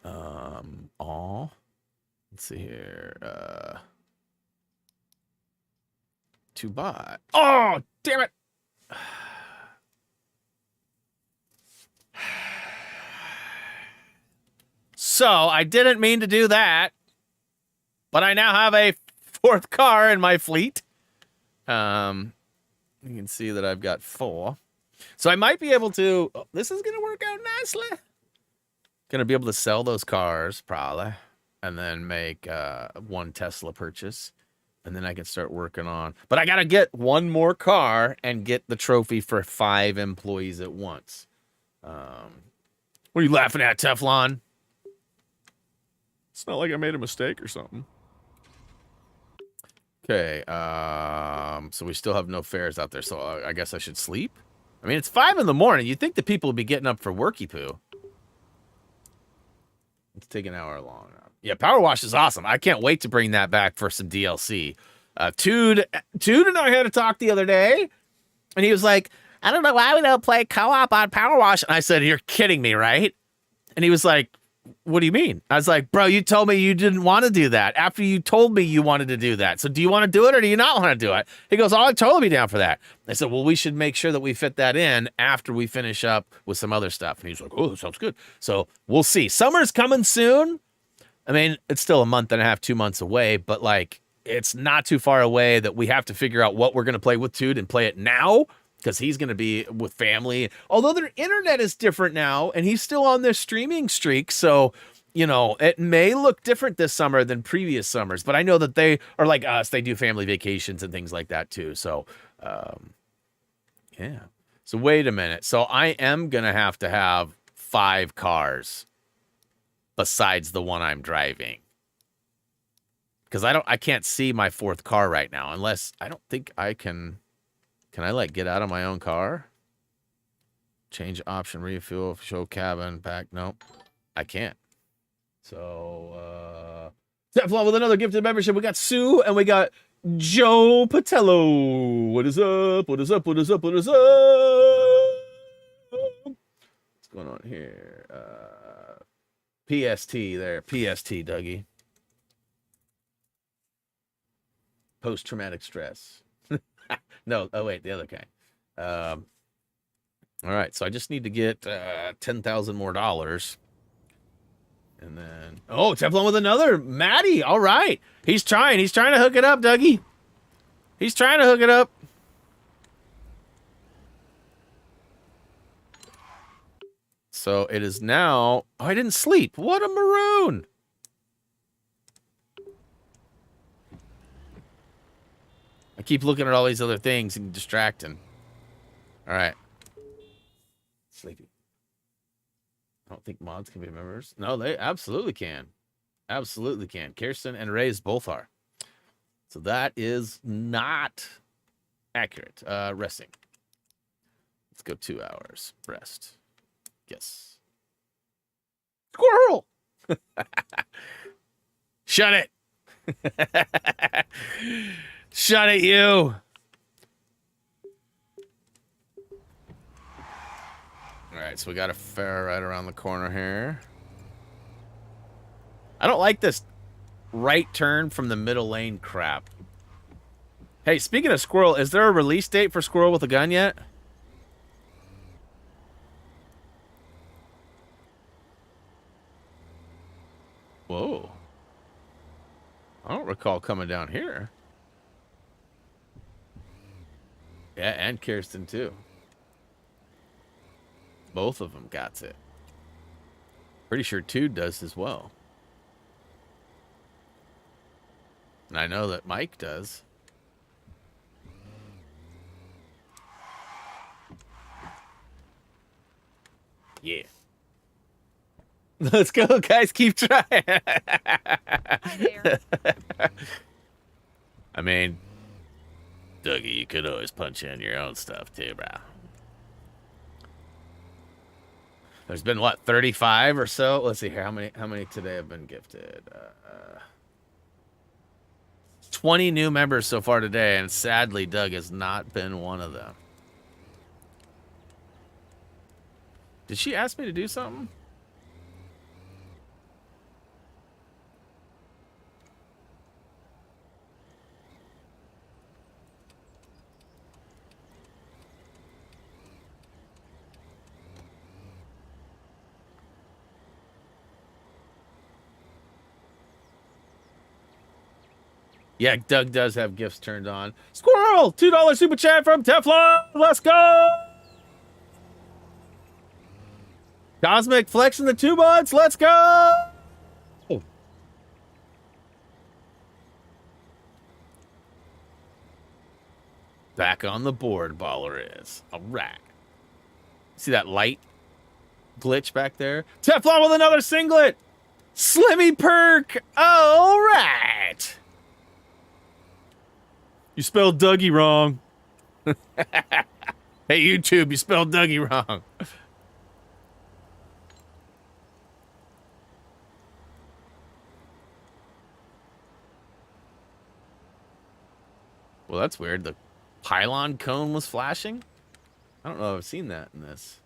All. Let's see here. To buy. Oh, damn it. So I didn't mean to do that, but I now have a fourth car in my fleet. You can see that I've got 4. So I might be able to, this is going to work out nicely. Going to be able to sell those cars probably, and then make one Tesla purchase. And then I can start working on, but I got to get one more car and get the trophy for 5 employees at once. What are you laughing at, Teflon? It's not like I made a mistake or something. Okay, so we still have no fares out there, so I guess I should sleep? I mean, it's 5 in the morning. You'd think the people would be getting up for worky poo. Let's take an hour long. Yeah, Power Wash is awesome. I can't wait to bring that back for some DLC. Tude and I had a talk the other day, and he was like, I don't know why we don't play co-op on Power Wash. And I said, you're kidding me, right? And he was like, what do you mean? I was like, bro, you told me you didn't want to do that after you told me you wanted to do that. So do you want to do it or do you not want to do it? He goes, oh, I'd totally be down for that. I said, well, we should make sure that we fit that in after we finish up with some other stuff. And he's like, oh, that sounds good. So we'll see. Summer's coming soon. I mean, it's still a month and a half, 2 months away, but like it's not too far away that we have to figure out what we're going to play with Toot and play it now because he's going to be with family. Although their internet is different now and he's still on this streaming streak. So, you know, it may look different this summer than previous summers, but I know that they are like us. They do family vacations and things like that too. So, yeah. So wait a minute. So I am going to have 5 cars besides the one I'm driving. Because I can't see my 4th car right now unless I don't think I can. Can I like get out of my own car? Change option, refuel, show cabin, back. Nope, I can't. So, Teflon with another gifted membership. We got Sue and we got Joe Patello. What is up? What is up? What is up? What is up? What's going on here? PST there. PST, Dougie. Post-traumatic stress. No, oh wait, the other guy. All right, so I just need to get $10,000 more. And then, oh, Teflon with another. Maddie, all right. He's trying to hook it up, Dougie. He's trying to hook it up. So it is now, oh, I didn't sleep. What a maroon. I keep looking at all these other things and distracting. All right. Sleepy. I don't think mods can be members. No, they absolutely can. Absolutely can. Kirsten and Reyes both are. So that is not accurate. Resting. Let's go 2 hours. Rest. Yes. Squirrel! Shut it! Shut it, you! Alright, so we got a fair right around the corner here. I don't like this right turn from the middle lane crap. Hey, speaking of Squirrel, is there a release date for Squirrel with a Gun yet? Whoa. I don't recall coming down here. Yeah, and Kirsten too. Both of them got it. Pretty sure Tude does as well. And I know that Mike does. Yeah. Let's go, guys. Keep trying. Hi there. I mean, Dougie, you could always punch in your own stuff too, bro. There's been what, 35 or so? Let's see here. How many today have been gifted? 20 new members so far today, and sadly, Doug has not been one of them. Did she ask me to do something? Yeah, Doug does have gifts turned on. Squirrel! $2 super chat from Teflon! Let's go! Cosmic flexing the 2 months! Let's go! Back on the board, Baller is. All right. See that light glitch back there? Teflon with another singlet! Slimmy perk! All right! You spelled Dougie wrong. Hey, YouTube, you spelled Dougie wrong. Well, that's weird. The pylon cone was flashing? I don't know if I've seen that in this.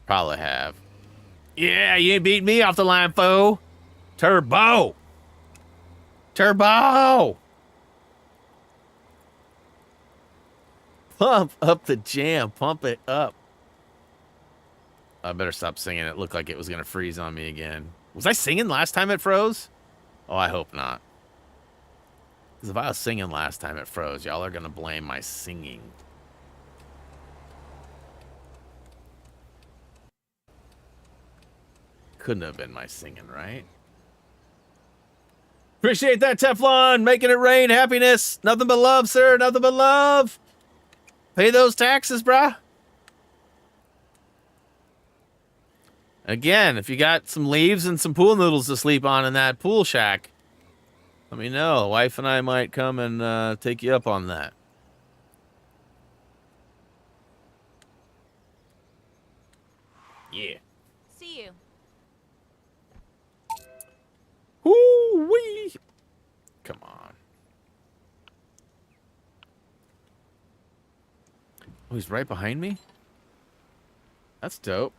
Probably have. Yeah, you ain't beat me off the line, foe. Turbo. Turbo. Pump up the jam. Pump it up. I better stop singing. It looked like it was going to freeze on me again. Was I singing last time it froze? Oh, I hope not. Because if I was singing last time it froze, y'all are going to blame my singing. Couldn't have been my singing, right? Appreciate that, Teflon. Making it rain. Happiness. Nothing but love, sir. Nothing but love. Pay those taxes, brah. Again, if you got some leaves and some pool noodles to sleep on in that pool shack, let me know. Wife and I might come and take you up on that. Yeah. See you. Woo-wee. Come on. Oh, he's right behind me? That's dope.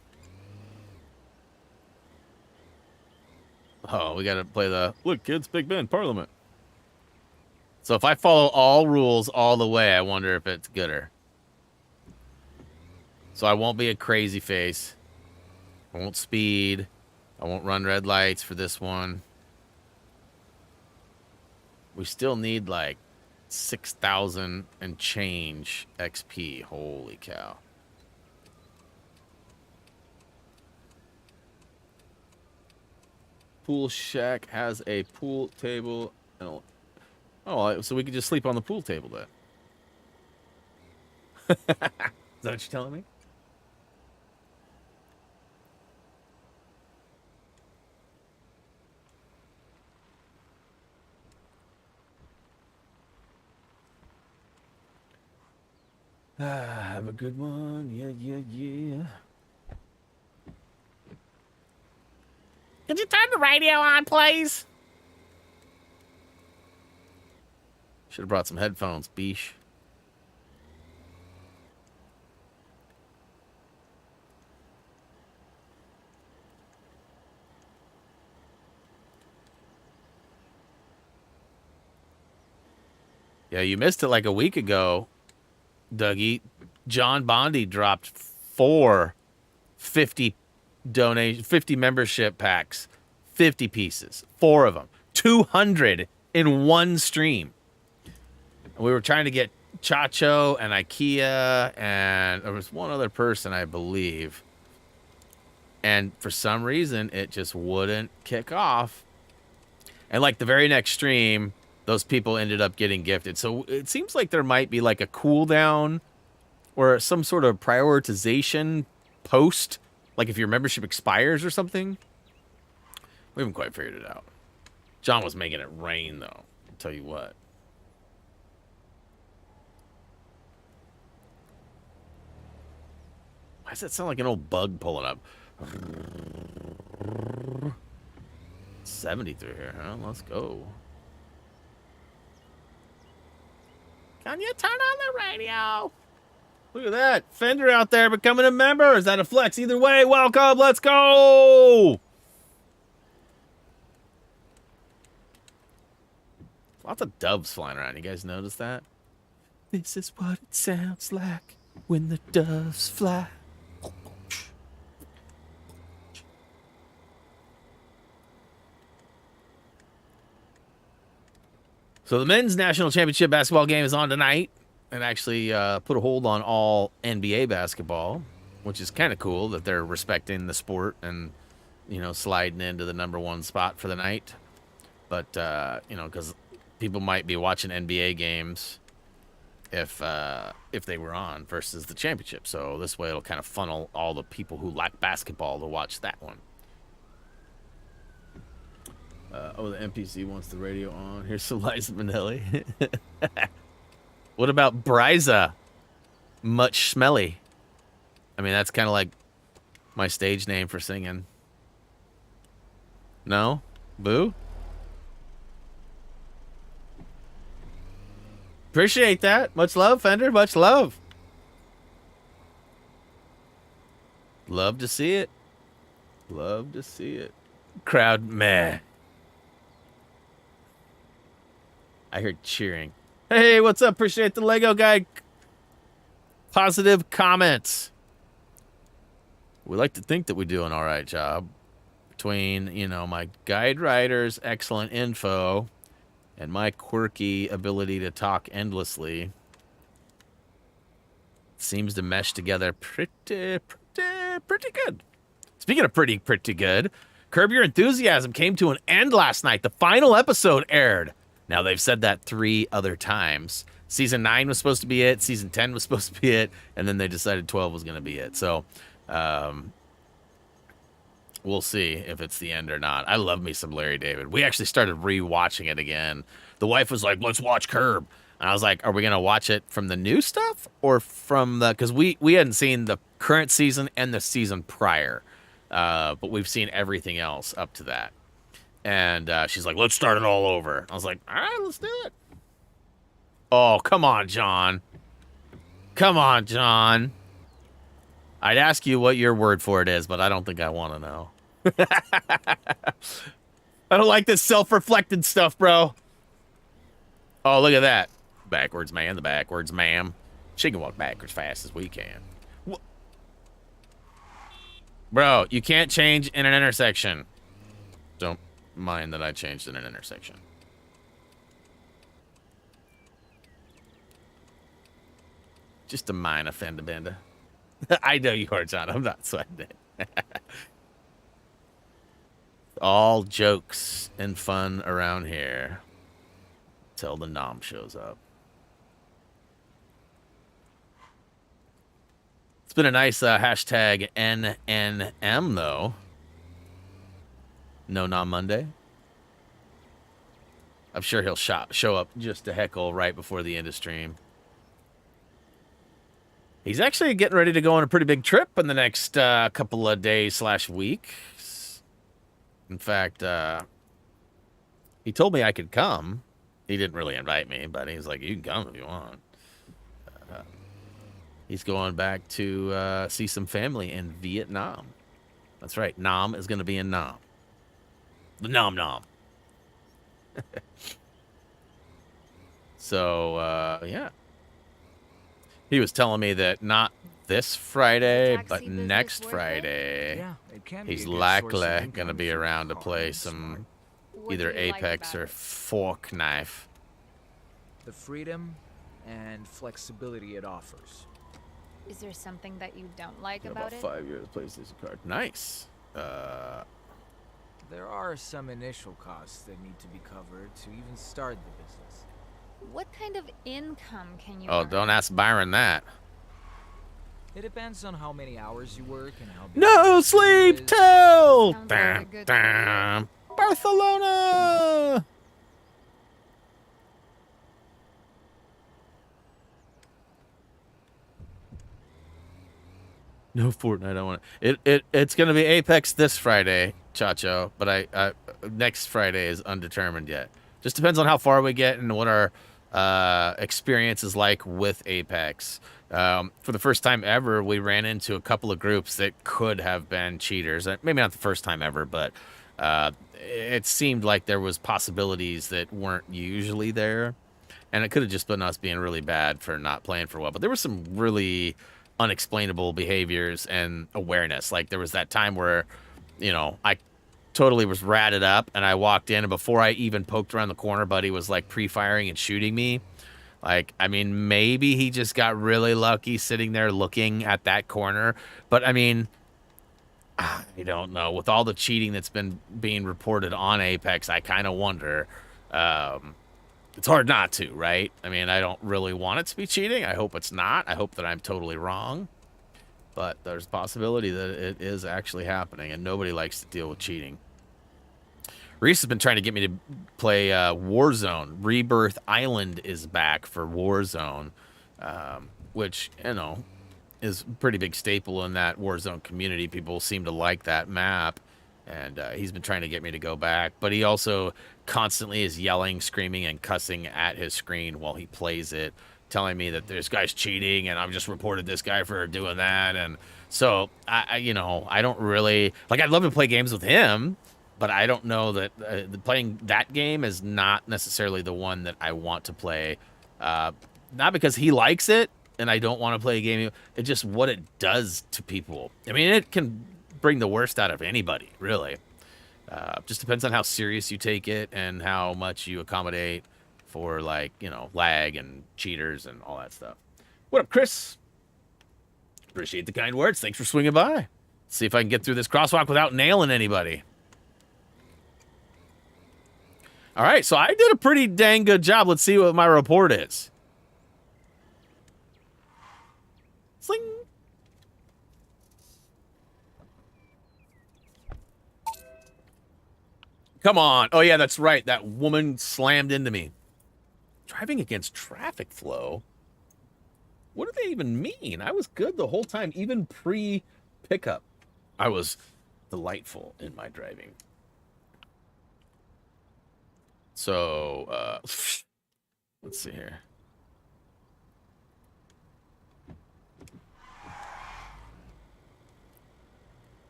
Oh, we gotta play the, look, kids, Big Ben, Parliament. So if I follow all rules all the way, I wonder if it's gooder. So I won't be a crazy face. I won't speed. I won't run red lights for this one. We still need like 6,000 and change XP. Holy cow. Pool shack has a pool table. And oh, so we could just sleep on the pool table then. Is that what you're telling me? Have a good one. Yeah, yeah, yeah. Could you turn the radio on, please? Should have brought some headphones, beesh. Yeah, you missed it like a week ago, Dougie. John Bondi dropped 50 membership packs, 50 pieces, 4 of them, 200 in one stream. And we were trying to get Chacho and IKEA, and there was one other person, I believe. And for some reason, it just wouldn't kick off. And like the very next stream, those people ended up getting gifted. So it seems like there might be like a cooldown or some sort of prioritization post. Like if your membership expires or something. We haven't quite figured it out. John was making it rain, though. I'll tell you what. Why does that sound like an old bug pulling up? 70 through here, huh? Let's go. Can you turn on the radio? Look at that. Fender out there becoming a member. Is that a flex? Either way, welcome. Let's go. Lots of doves flying around. You guys notice that? This is what it sounds like when the doves fly. So the men's national championship basketball game is on tonight. And actually put a hold on all NBA basketball, which is kind of cool that they're respecting the sport and, you know, sliding into the #1 spot for the night. But, you know, because people might be watching NBA games if they were on versus the championship. So this way it'll kind of funnel all the people who like basketball to watch that one. Oh, the NPC wants the radio on. Here's some Liza Minnelli. What about Bryza? Much Smelly. I mean, that's kind of like my stage name for singing. No? Boo? Appreciate that. Much love, Fender. Much love. Love to see it. Love to see it. Crowd meh. I heard cheering. Hey, what's up? Appreciate the Lego guy. Positive comments. We like to think that we do an all right job. Between, you know, my guide writers, excellent info, And my quirky ability to talk endlessly seems to mesh together pretty good. Speaking of pretty good, Curb Your Enthusiasm came to an end last night. The final episode aired. Now, they've said that 3 other times. Season 9 was supposed to be it. Season 10 was supposed to be it. And then they decided 12 was going to be it. So, we'll see if it's the end or not. I love me some Larry David. We actually started re-watching it again. The wife was like, let's watch Curb. And I was like, are we going to watch it from the new stuff? Or from the... Because we hadn't seen the current season and the season prior. But we've seen everything else up to that. And she's like, let's start it all over. I was like, all right, let's do it. Oh, come on, John. Come on, John. I'd ask you what your word for it is, but I don't think I want to know. I don't like this self-reflected stuff, bro. Oh, look at that. Backwards man, the backwards ma'am. She can walk backwards fast as we can. Bro, you can't change in an intersection. Don't mind that I changed in an intersection. Just a minor fender bender. I know you are, John. I'm not sweating it. All jokes and fun around here till the nom shows up. It's been a nice hashtag NNM, though. No Nom Monday. I'm sure he'll show up just to heckle right before the end of stream. He's actually getting ready to go on a pretty big trip in the next couple of days / weeks. In fact, he told me I could come. He didn't really invite me, but he's like, you can come if you want. He's going back to see some family in Vietnam. That's right. Nam is going to be in Nam. The Nom Nom. So, yeah. He was telling me that not this Friday, but next Friday, he's likely going to be around to play some either Apex or Fork Knife. The freedom and flexibility it offers. Is there something that you don't like about it? 5 years PlayStation card. Nice. There are some initial costs that need to be covered to even start the business. What kind of income can you Oh, earn? don't ask Byron that. It depends on how many hours you work and how big No the sleep is. till Sounds very good to Barcelona. No Fortnite. I want it. It's gonna be Apex this Friday, Chacho. But I next Friday is undetermined yet. Just depends on how far we get and what our experience is like with Apex. For the first time ever, we ran into a couple of groups that could have been cheaters. Maybe not the first time ever, but it seemed like there was possibilities that weren't usually there. And it could have just been us being really bad for not playing for a while. But there were some really unexplainable behaviors and awareness. Like there was that time where, you know, I totally was ratted up and I walked in and before I even poked around the corner, buddy was like pre-firing and shooting me. Like, I mean, maybe he just got really lucky sitting there looking at that corner. But I mean, I don't know. With all the cheating that's been being reported on Apex, I kind of wonder. It's hard not to, right? I mean, I don't really want it to be cheating. I hope it's not. I hope that I'm totally wrong. But there's a possibility that it is actually happening, and nobody likes to deal with cheating. Reese has been trying to get me to play Warzone. Rebirth Island is back for Warzone, which, you know, is a pretty big staple in that Warzone community. People seem to like that map. And he's been trying to get me to go back. But he also constantly is yelling, screaming, and cussing at his screen while he plays it, telling me that this guy's cheating, and I've just reported this guy for doing that. And so, you know, I don't really... Like, I'd love to play games with him, but I don't know that playing that game is not necessarily the one that I want to play. Not because he likes it, and I don't want to play a game. It's just what it does to people. I mean, it can bring the worst out of anybody, really. Just depends on how serious you take it and how much you accommodate for, like, you know, lag and cheaters and all that stuff. What up, Chris? Appreciate the kind words. Thanks for swinging by. See if I can get through this crosswalk without nailing anybody. All right, so I did a pretty dang good job. Let's see what my report is. Sling. Come on. Oh, yeah, that's right. That woman slammed into me. Driving against traffic flow? What do they even mean? I was good the whole time, even pre-pickup. I was delightful in my driving. So, let's see here.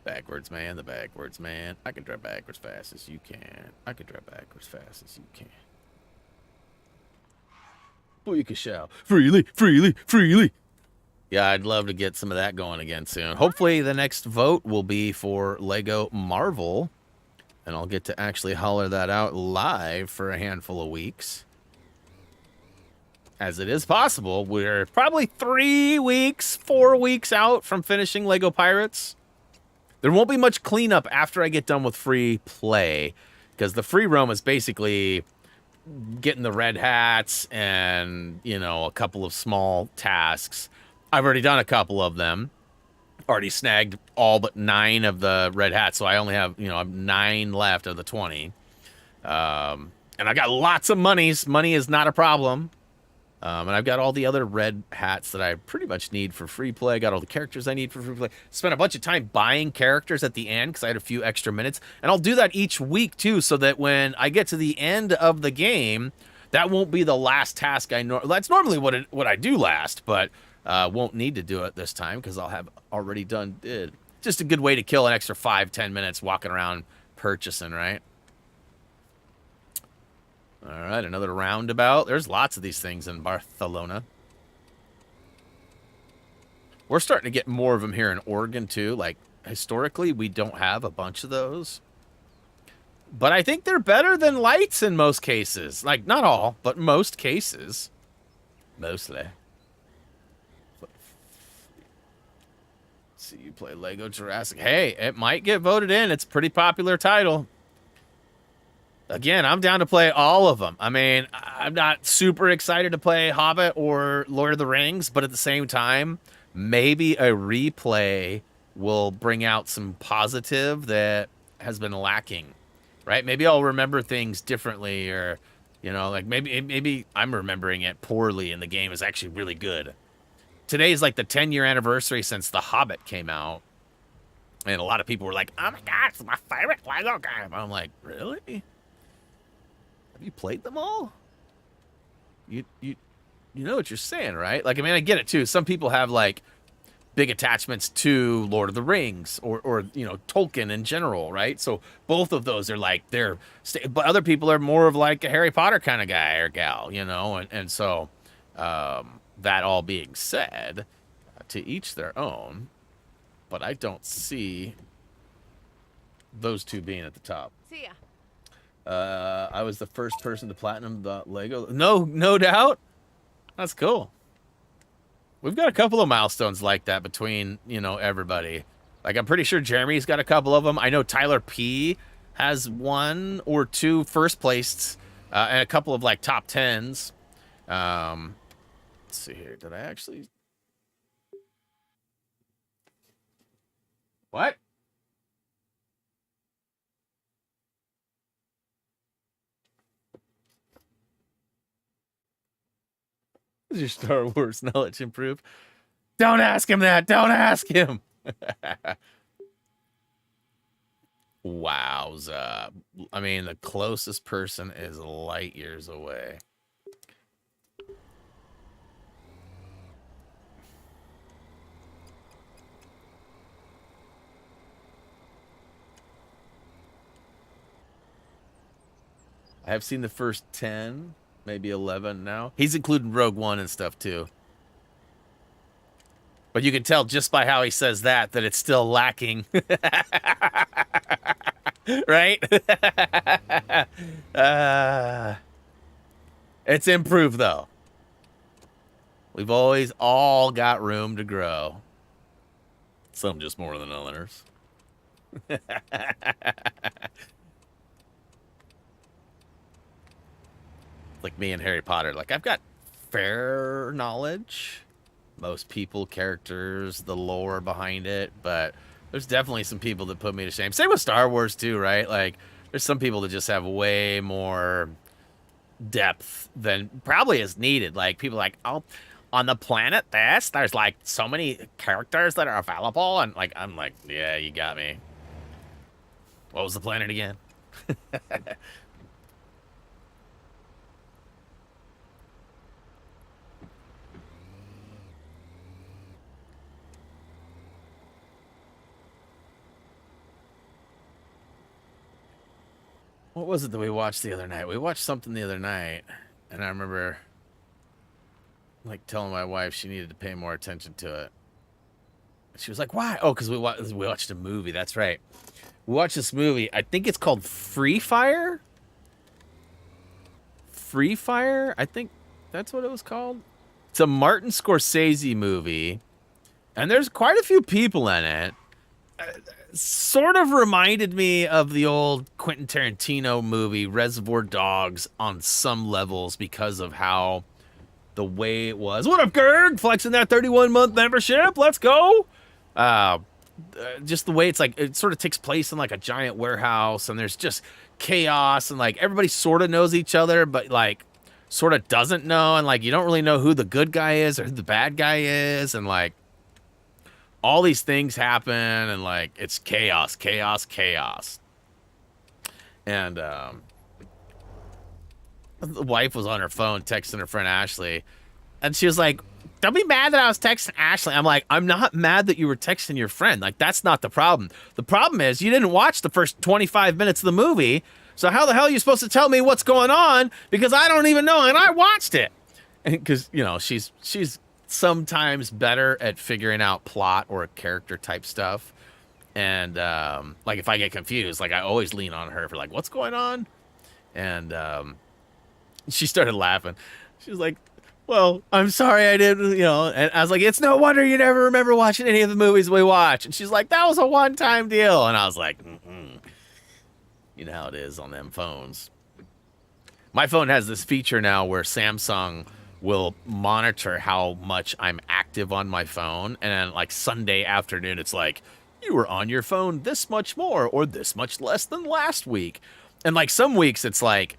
Backwards, man. The backwards, man. I can drive backwards fast as you can. I can drive backwards fast as you can. Booyakashow. Freely, freely, freely. Yeah, I'd love to get some of that going again soon. Hopefully the next vote will be for Lego Marvel. And I'll get to actually holler that out live for a handful of weeks. As it is possible, we're probably 3 weeks, 4 weeks out from finishing Lego Pirates. There won't be much cleanup after I get done with free play, because the free roam is basically getting the red hats and, you know, a couple of small tasks. I've already done a couple of them. Already snagged all but 9 of the red hats, so I only have, you know, 9 left of the 20. And I got lots of monies. Money is not a problem. And I've got all the other red hats that I pretty much need for free play. I got all the characters I need for free play. Spent a bunch of time buying characters at the end because I had a few extra minutes. And I'll do that each week, too, so that when I get to the end of the game, that won't be the last task I know. That's normally what I do last, but won't need to do it this time because I'll have already done it. Just a good way to kill an extra 5-10 minutes walking around purchasing, right? All right, another roundabout. There's lots of these things in Barcelona. We're starting to get more of them here in Oregon, too. Like, historically, we don't have a bunch of those. But I think they're better than lights in most cases. Like, not all, but most cases. Mostly. See you play Lego Jurassic. Hey, it might get voted in. It's a pretty popular title. Again, I'm down to play all of them. I mean, I'm not super excited to play Hobbit or Lord of the Rings, but at the same time, maybe a replay will bring out some positive that has been lacking, right? Maybe I'll remember things differently, or, you know, like maybe I'm remembering it poorly and the game is actually really good. Today is like the 10-year anniversary since The Hobbit came out. And a lot of people were like, oh my God, it's my favorite Lego game. I'm like, really? Have you played them all? You know what you're saying, right? Like, I mean, I get it too. Some people have like big attachments to Lord of the Rings or you know, Tolkien in general, right? So both of those are like but other people are more of like a Harry Potter kind of guy or gal, you know, and so that all being said, to each their own, but I don't see those two being at the top. See ya. I was the first person to platinum the Lego. No doubt. That's cool. We've got a couple of milestones like that between, you know, everybody. Like, I'm pretty sure Jeremy's got a couple of them. I know Tyler P has 1 or 2 first placed and a couple of like top 10s. Let's see here. Did I actually? What? Is your Star Wars knowledge improved? Don't ask him that. Don't ask him. Wowza. I mean, the closest person is light years away. I have seen the first 10, maybe 11 now. He's including Rogue One and stuff too. But you can tell just by how he says that it's still lacking. Right? It's improved, though. We've always all got room to grow. Some just more than others. Like me and Harry Potter. Like, I've got fair knowledge. Most people, characters, the lore behind it, but there's definitely some people that put me to shame. Same with Star Wars too, right? Like, there's some people that just have way more depth than probably is needed. Like, people like, oh, on the planet there's like so many characters that are available, and like, I'm like, yeah, you got me. What was the planet again? What was it that we watched the other night? We watched something the other night, and I remember like telling my wife she needed to pay more attention to it. She was like, why? Oh, because we watched a movie. That's right. We watched this movie. I think it's called Free Fire. Free Fire? I think that's what it was called. It's a Martin Scorsese movie, and there's quite a few people in it. Sort of reminded me of the old Quentin Tarantino movie Reservoir Dogs on some levels because of how the way it was. What up, Gerg? Flexing that 31-month membership. Let's go. Just the way it's like, it sort of takes place in like a giant warehouse, and there's just chaos, and like everybody sort of knows each other, but like sort of doesn't know, and like you don't really know who the good guy is or who the bad guy is, and like all these things happen, and like it's chaos. And the wife was on her phone texting her friend Ashley, and she was like, don't be mad that I was texting Ashley. I'm like, I'm not mad that you were texting your friend. Like, that's not the problem. The problem is you didn't watch the first 25 minutes of the movie, so how the hell are you supposed to tell me what's going on? Because I don't even know, and I watched it. And because, you know, she's sometimes better at figuring out plot or character type stuff. And like if I get confused, like I always lean on her for like, what's going on? And she started laughing. She was like, well, I'm sorry I didn't, you know. And I was like, it's no wonder you never remember watching any of the movies we watch. And she's like, that was a one-time deal. And I was like, you know how it is on them phones. My phone has this feature now where Samsung will monitor how much I'm active on my phone, and then like Sunday afternoon it's like, you were on your phone this much more or this much less than last week. And like some weeks it's like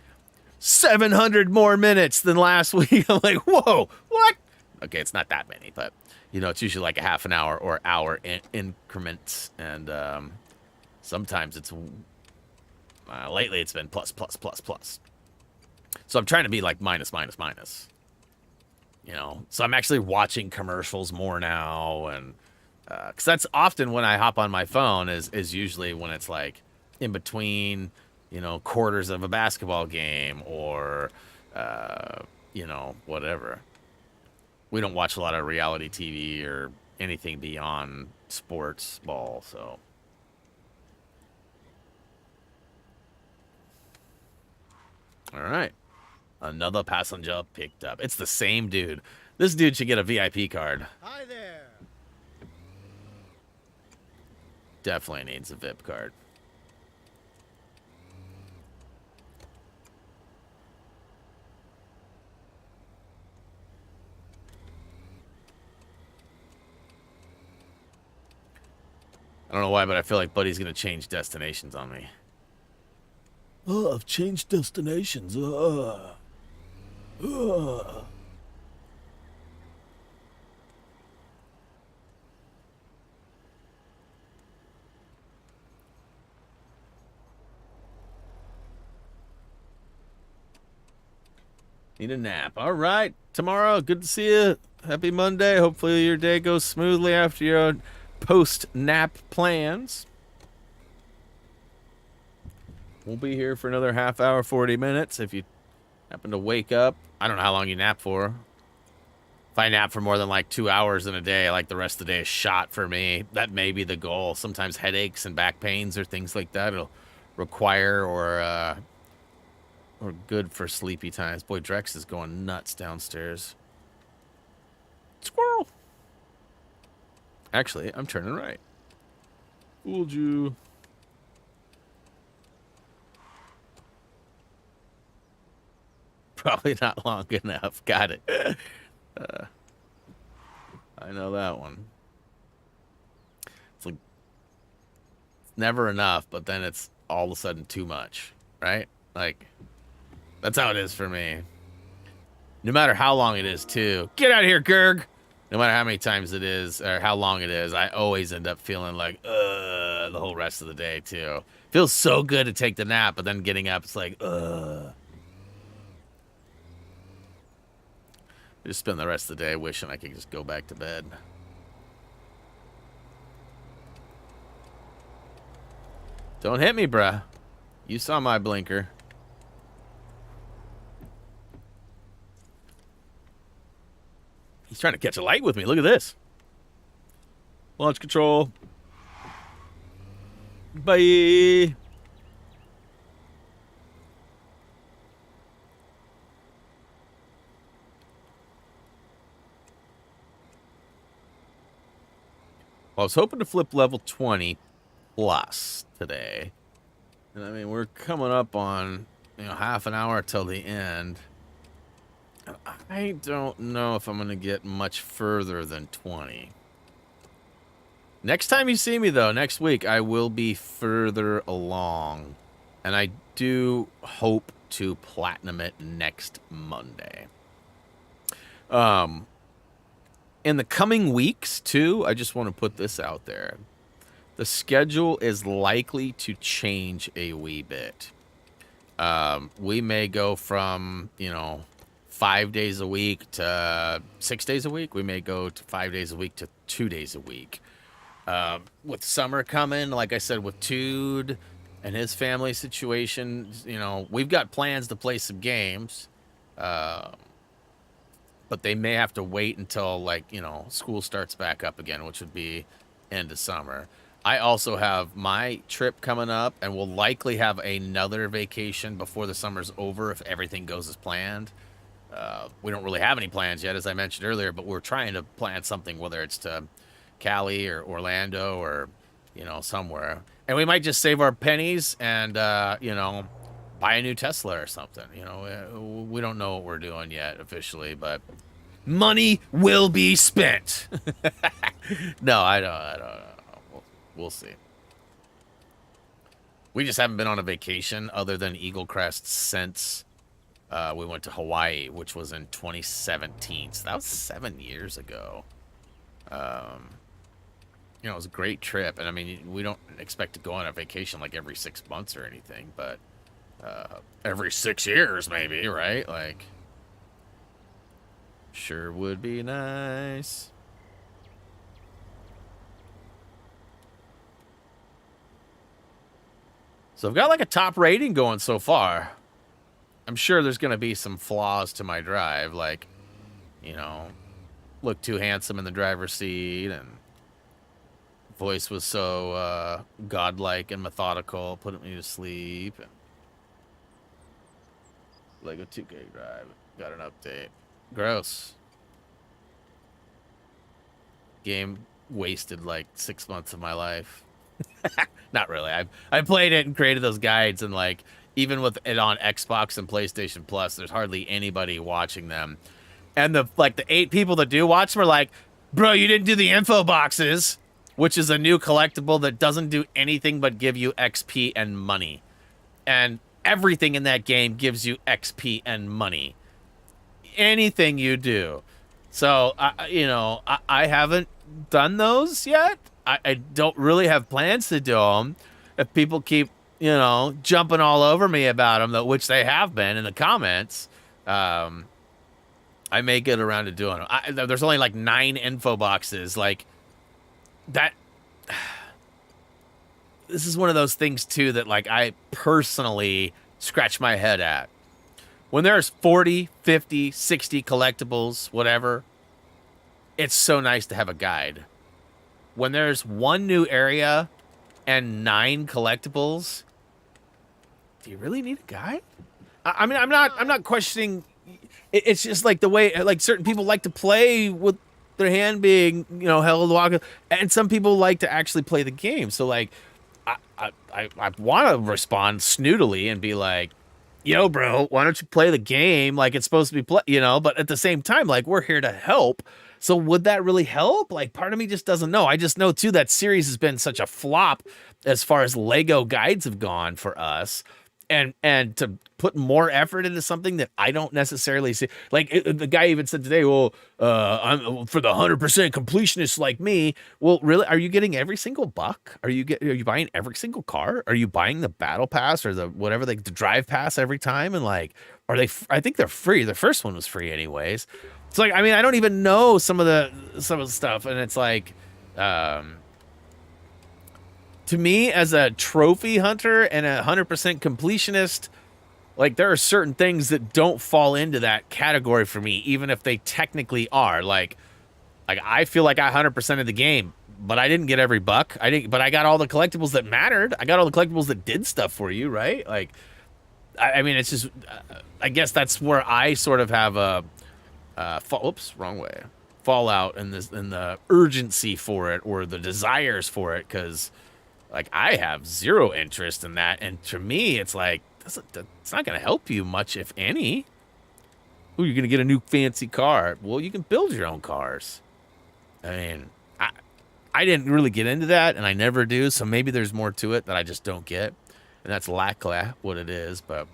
700 more minutes than last week. I'm like, whoa, what? Okay, it's not that many, but you know, it's usually like a half an hour or hour increments, and sometimes it's lately it's been plus. So I'm trying to be like minus. You know, so I'm actually watching commercials more now, and because that's often when I hop on my phone is usually when it's like in between, you know, quarters of a basketball game or, you know, whatever. We don't watch a lot of reality TV or anything beyond sports ball, so. All right. Another passenger picked up. It's the same dude. This dude should get a VIP card. Hi there. Definitely needs a VIP card. I don't know why, but I feel like Buddy's going to change destinations on me. Oh, I've changed destinations. Need a nap. All right. Tomorrow, good to see you. Happy Monday. Hopefully your day goes smoothly after your post-nap plans. We'll be here for another half hour, 40 minutes. If you happen to wake up, I don't know how long you nap for. If I nap for more than like 2 hours in a day, like the rest of the day is shot for me. That may be the goal. Sometimes headaches and back pains or things like that it'll require or good for sleepy times. Boy, Drex is going nuts downstairs. Squirrel. Actually, I'm turning right. Fooled you. Probably not long enough. Got it. I know that one. It's like it's never enough, but then it's all of a sudden too much, right? Like, that's how it is for me. No matter how long it is, too. Get out of here, Gerg! No matter how many times it is, or how long it is, I always end up feeling like, the whole rest of the day, too. Feels so good to take the nap, but then getting up, it's like, I just spend the rest of the day wishing I could just go back to bed. Don't hit me, bruh. You saw my blinker. He's trying to catch a light with me. Look at this. Launch control. Bye. Well, I was hoping to flip level 20 plus today. And I mean, we're coming up on, half an hour till the end. I don't know if I'm going to get much further than 20. Next time you see me, though, next week, I will be further along. And I do hope to platinum it next Monday. In the coming weeks, too, I just want to put this out there. The schedule is likely to change a wee bit. We may go from, 5 days a week to 6 days a week. We may go to 5 days a week to 2 days a week. With summer coming, like I said, with Tude and his family situation, we've got plans to play some games. But they may have to wait until, school starts back up again, which would be end of summer. I also have my trip coming up, and we'll likely have another vacation before the summer's over if everything goes as planned. We don't really have any plans yet, as I mentioned earlier, but we're trying to plan something, whether it's to Cali or Orlando or, somewhere. And we might just save our pennies and, buy a new Tesla or something. We don't know what we're doing yet officially, but money will be spent. No, I don't. We'll see. We just haven't been on a vacation other than Eagle Crest since we went to Hawaii, which was in 2017. So that was 7 years ago. It was a great trip. And I mean, we don't expect to go on a vacation like every 6 months or anything, but every 6 years maybe, right? Like, sure would be nice. So I've got like a top rating going so far. I'm sure there's going to be some flaws to my drive, like, look too handsome in the driver's seat, and voice was so godlike and methodical, putting me to sleep. And Lego 2K drive got an update. Gross. Game wasted like 6 months of my life. Not really. I played it and created those guides, and like even with it on Xbox and PlayStation Plus, there's hardly anybody watching them. And the 8 people that do watch them are like, bro, you didn't do the info boxes, which is a new collectible that doesn't do anything but give you XP and money. And everything in that game gives you XP and money. Anything you do. So, I haven't done those yet. I don't really have plans to do them. If people keep, jumping all over me about them, which they have been in the comments, I may get around to doing them. There's only like 9 info boxes. Like, that... this is one of those things too that like I personally scratch my head at. When there's 40, 50, 60 collectibles, whatever, it's so nice to have a guide. When there's one new area and 9 collectibles, do you really need a guide? I mean, I'm not questioning. It's just like the way, like certain people like to play with their hand being, you know, held walk, and some people like to actually play the game. So like, I want to respond snootily and be like, yo, bro, why don't you play the game like it's supposed to be you know, but at the same time, like, we're here to help. So would that really help? Like, part of me just doesn't know. I just know, too, that series has been such a flop as far as Lego guides have gone for us. And to put more effort into something that I don't necessarily see. Like, the guy even said today, well, I'm for the 100% completionists like me. Well, really, are you getting every single buck? Are you buying every single car? Are you buying the battle pass or the whatever, the drive pass every time? And like, are they? I think they're free. The first one was free anyways. It's like, I mean, I don't even know some of the stuff, and it's like, to me, as a trophy hunter and a 100% completionist, like, there are certain things that don't fall into that category for me, even if they technically are. Like I feel like I 100% of the game, but I didn't get every buck. But I got all the collectibles that mattered. I got all the collectibles that did stuff for you, right? Like, I mean, it's just, I guess that's where I sort of have a, oops, wrong way. Fallout in the urgency for it or the desires for it, because like I have zero interest in that, and to me it's like it's not going to help you much, if any. Ooh, you're going to get a new fancy car. Well, you can build your own cars. I mean, I didn't really get into that, and I never do, so maybe there's more to it that I just don't get, and that's what it is. But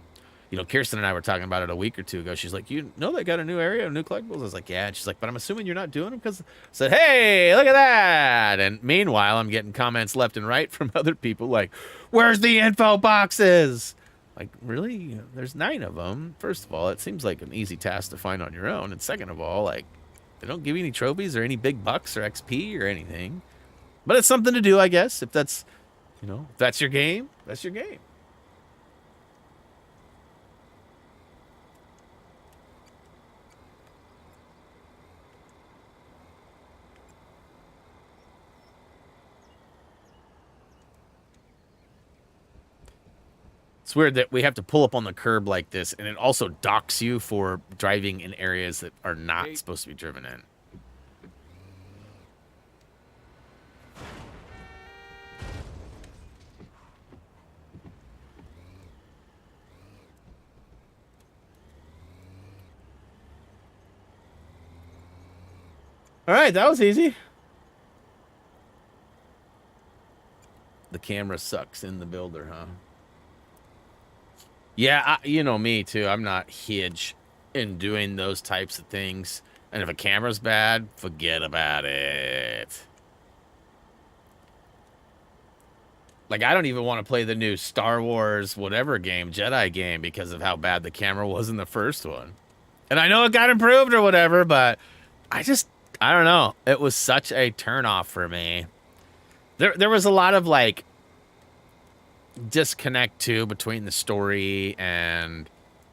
you know, Kirsten and I were talking about it a week or two ago. She's like, you know, they got a new area of new collectibles? I was like, yeah. And she's like, but I'm assuming you're not doing them because I said, hey, look at that. And meanwhile, I'm getting comments left and right from other people like, where's the info boxes? Like, really? There's 9 of them. First of all, it seems like an easy task to find on your own. And second of all, like, they don't give you any trophies or any big bucks or XP or anything. But it's something to do, I guess. If that's, you know, if that's your game, that's your game. It's weird that we have to pull up on the curb like this, and it also docks you for driving in areas that are not supposed to be driven in. All right, that was easy. The camera sucks in the builder, huh? Yeah, you know me, too. I'm not huge in doing those types of things. And if a camera's bad, forget about it. Like, I don't even want to play the new Star Wars whatever game, Jedi game, because of how bad the camera was in the first one. And I know it got improved or whatever, but I don't know. It was such a turnoff for me. There was a lot of, like, disconnect too between the story and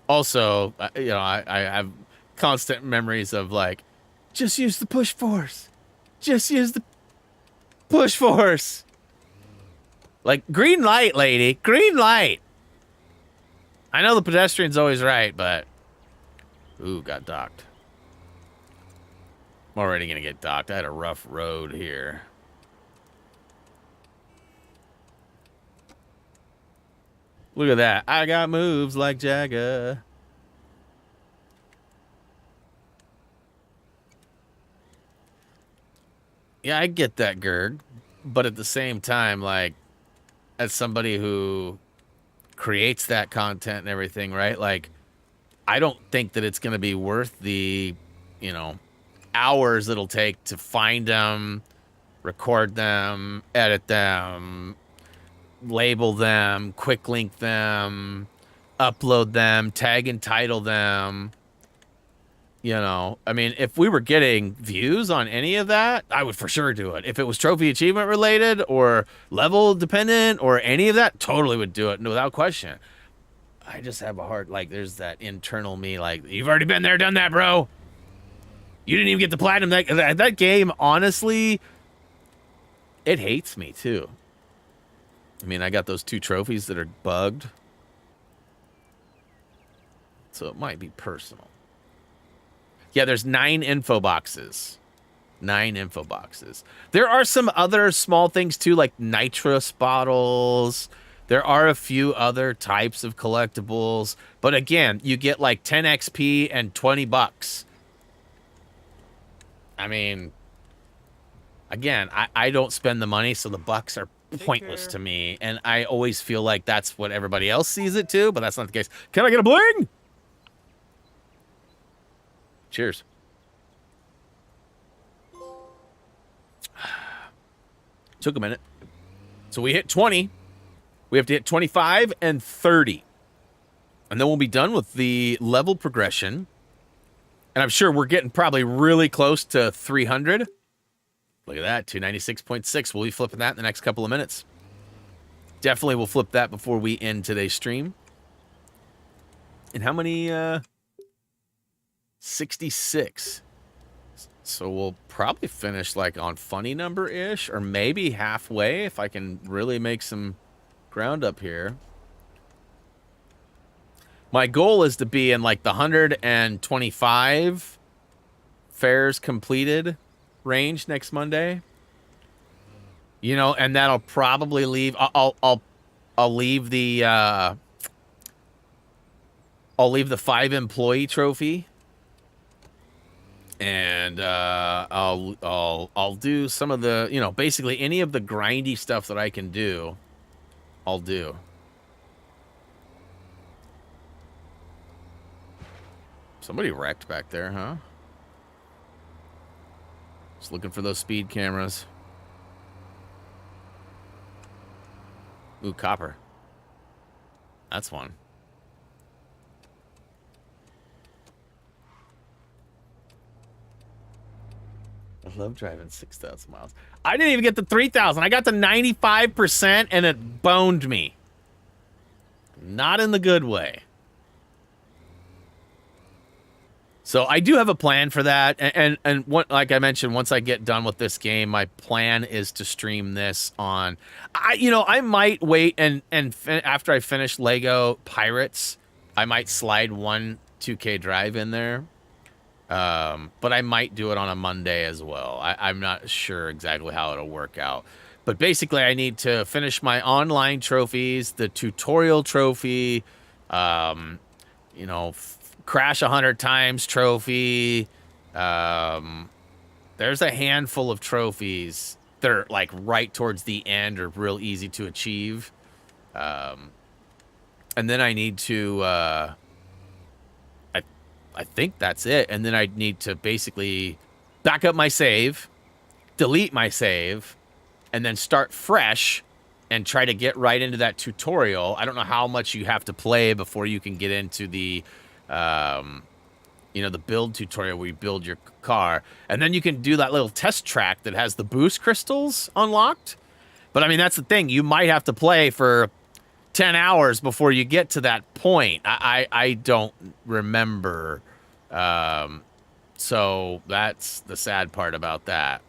also you know, I have constant memories of like, just use the push force, like, green light, lady, green light. I know the pedestrian's always right, but ooh, got docked. I'm already gonna get docked. I had a rough road here. Look at that. I got moves like Jagger. Yeah, I get that, Gerg. But at the same time, like, as somebody who creates that content and everything, right? Like, I don't think that it's going to be worth the, you know, hours it'll take to find them, record them, edit them, label them, quick link them, upload them, tag and title them. You know, I mean, if we were getting views on any of that, I would for sure do it. If it was trophy achievement related or level dependent or any of that, totally would do it without question. I just have a heart, like, there's that internal me, like, you've already been there, done that, bro. You didn't even get the platinum. That game, honestly, it hates me, too. I mean, I got those 2 trophies that are bugged. So it might be personal. Yeah, there's 9 info boxes. 9 info boxes. There are some other small things too, like nitrous bottles. There are a few other types of collectibles. But again, you get like 10 XP and 20 bucks. I mean, again, I don't spend the money, so the bucks are pointless to me. And I always feel like that's what everybody else sees it too, but that's not the case. Can I get a bling? Cheers. Took a minute. So we hit 20. We have to hit 25 and 30. And then we'll be done with the level progression. And I'm sure we're getting probably really close to 300. Look at that, 296.6. We'll be flipping that in the next couple of minutes. Definitely we'll flip that before we end today's stream. And how many... 66. So we'll probably finish like on funny number-ish, or maybe halfway if I can really make some ground up here. My goal is to be in like the 125 fares completed range next Monday. You know, and that'll probably leave. I'll leave the 5 employee trophy. And I'll do some of the, you know, basically any of the grindy stuff that I can do, I'll do. Somebody wrecked back there, huh? Just looking for those speed cameras. Ooh, copper. That's one. I love driving 6,000 miles. I didn't even get to 3,000. I got to 95% and it boned me. Not in the good way. So I do have a plan for that. And what, like I mentioned, once I get done with this game, my plan is to stream this on... I might wait and after I finish Lego Pirates, I might slide one 2K drive in there. But I might do it on a Monday as well. I'm not sure exactly how it'll work out. But basically, I need to finish my online trophies, the tutorial trophy, crash 100 times trophy. There's a handful of trophies that are like right towards the end or real easy to achieve. And then I need to... I think that's it. And then I need to basically back up my save, delete my save, and then start fresh and try to get right into that tutorial. I don't know how much you have to play before you can get into the, the build tutorial where you build your car. And then you can do that little test track that has the boost crystals unlocked. But I mean, that's the thing. You might have to play for 10 hours before you get to that point. I don't remember. So that's the sad part about that.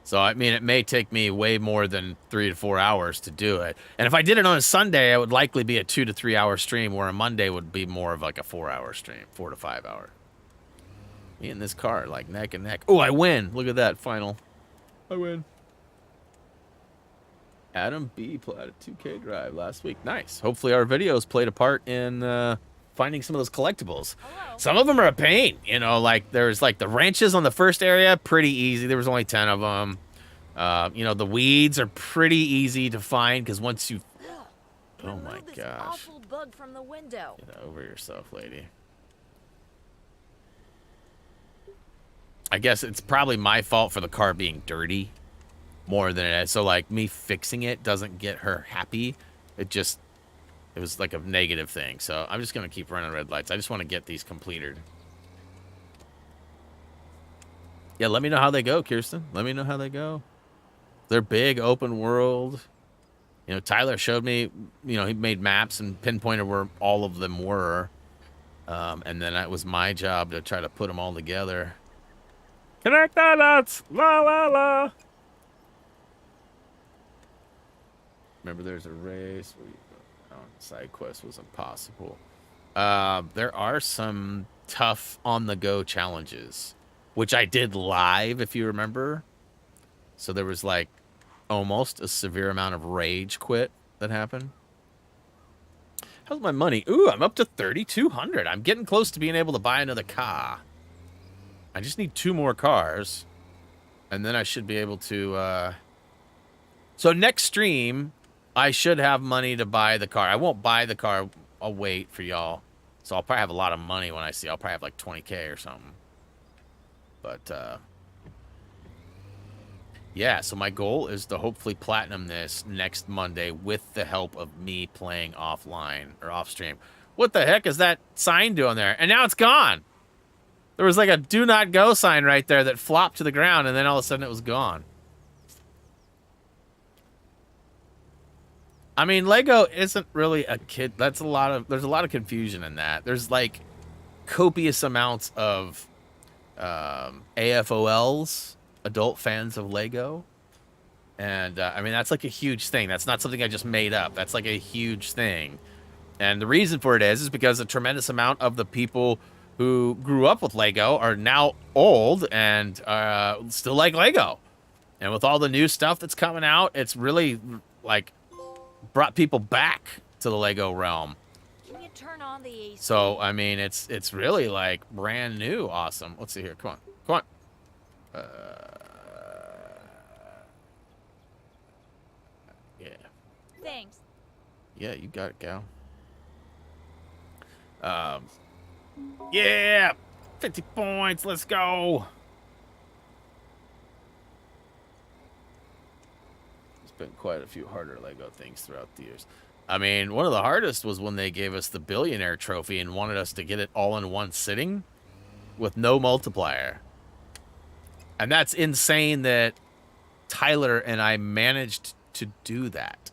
So, I mean, it may take me way more than 3 to 4 hours to do it. And if I did it on a Sunday, it would likely be a 2 to 3 hour stream, where a Monday would be more of like a 4-hour stream, 4 to 5 hour. Me and this car, like neck and neck. Oh, I win. Look at that final. I win. Adam B played a 2K drive last week. Nice. Hopefully our videos played a part in finding some of those collectibles. Hello. Some of them are a pain. Like there's like the wrenches on the first area, pretty easy. There was only 10 of them. The weeds are pretty easy to find because once you... Oh my this gosh. awful bug from the window. Get over yourself, lady. I guess it's probably my fault for the car being dirty more than it is. So like me fixing it doesn't get her happy. It was like a negative thing. So I'm just going to keep running red lights. I just want to get these completed. Yeah, let me know how they go, Kirsten. Let me know how they go. They're big, open world. You know, Tyler showed me, you know, he made maps and pinpointed where all of them were. And then it was my job to try to put them all together. Connect the dots! La la la! Remember, there's a race. Side quest was impossible. There are some tough on-the-go challenges, which I did live, if you remember. So there was, like, almost a severe amount of rage quit that happened. How's my money? Ooh, I'm up to 3,200. I'm getting close to being able to buy another car. I just need 2 more cars. And then I should be able to, So next stream, I should have money to buy the car. I won't buy the car. I'll wait for y'all. So I'll probably have a lot of money when I see. I'll probably have like 20K or something. But, yeah, so my goal is to hopefully platinum this next Monday with the help of me playing offline or off stream. What the heck is that sign doing there? And now it's gone. There was like a do not go sign right there that flopped to the ground, and then all of a sudden it was gone. I mean, Lego isn't really a kid. There's a lot of confusion in that. There's like copious amounts of AFOLs, adult fans of Lego. And I mean, that's like a huge thing. That's not something I just made up. That's like a huge thing. And the reason for it is because a tremendous amount of the people who grew up with Lego are now old and still like Lego. And with all the new stuff that's coming out, it's really like brought people back to the Lego realm. Can you turn on the AC? So, I mean, it's really like brand new awesome. Let's see here. Come on. Come on. Yeah. Thanks. Yeah, you got it, gal. Yeah! 50 points, let's go! There's been quite a few harder Lego things throughout the years. I mean, one of the hardest was when they gave us the billionaire trophy and wanted us to get it all in one sitting with no multiplier. And that's insane that Tyler and I managed to do that.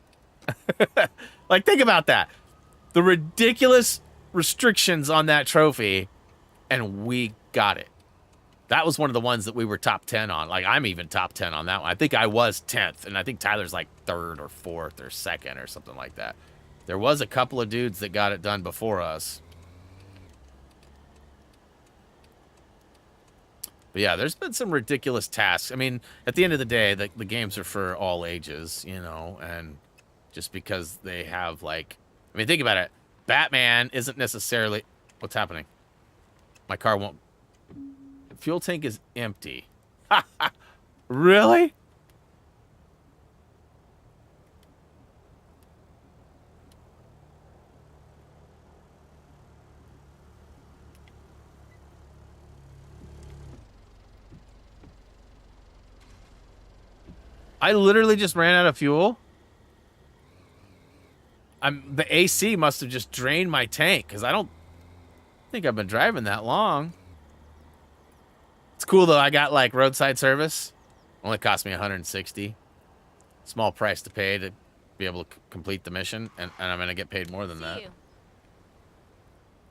Like, think about that. The ridiculous restrictions on that trophy, and we got it. That was one of the ones that we were top 10 on. Like, I'm even top 10 on that one. I think I was 10th, and I think Tyler's like 3rd or 4th or 2nd or something like that. There was a couple of dudes that got it done before us. But yeah, there's been some ridiculous tasks. I mean, at the end of the day, the games are for all ages, you know, and just because they have, like... I mean, think about it. Batman isn't necessarily... What's happening? My car won't... Fuel tank is empty. Really? I literally just ran out of fuel. The AC must have just drained my tank, because I don't think I've been driving that long. It's cool, though. I got, like, roadside service. Only cost me $160. Small price to pay to be able to complete the mission, and I'm going to get paid more than that.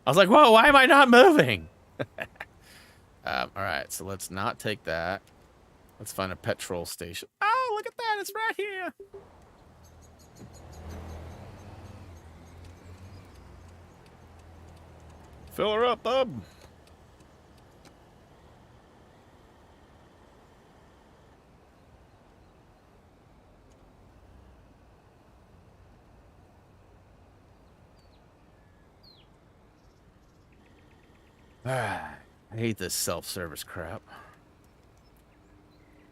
I was like, whoa, why am I not moving? All right, so let's not take that. Let's find a petrol station. Oh, look at that. It's right here. Fill her up, bub. I hate this self-service crap.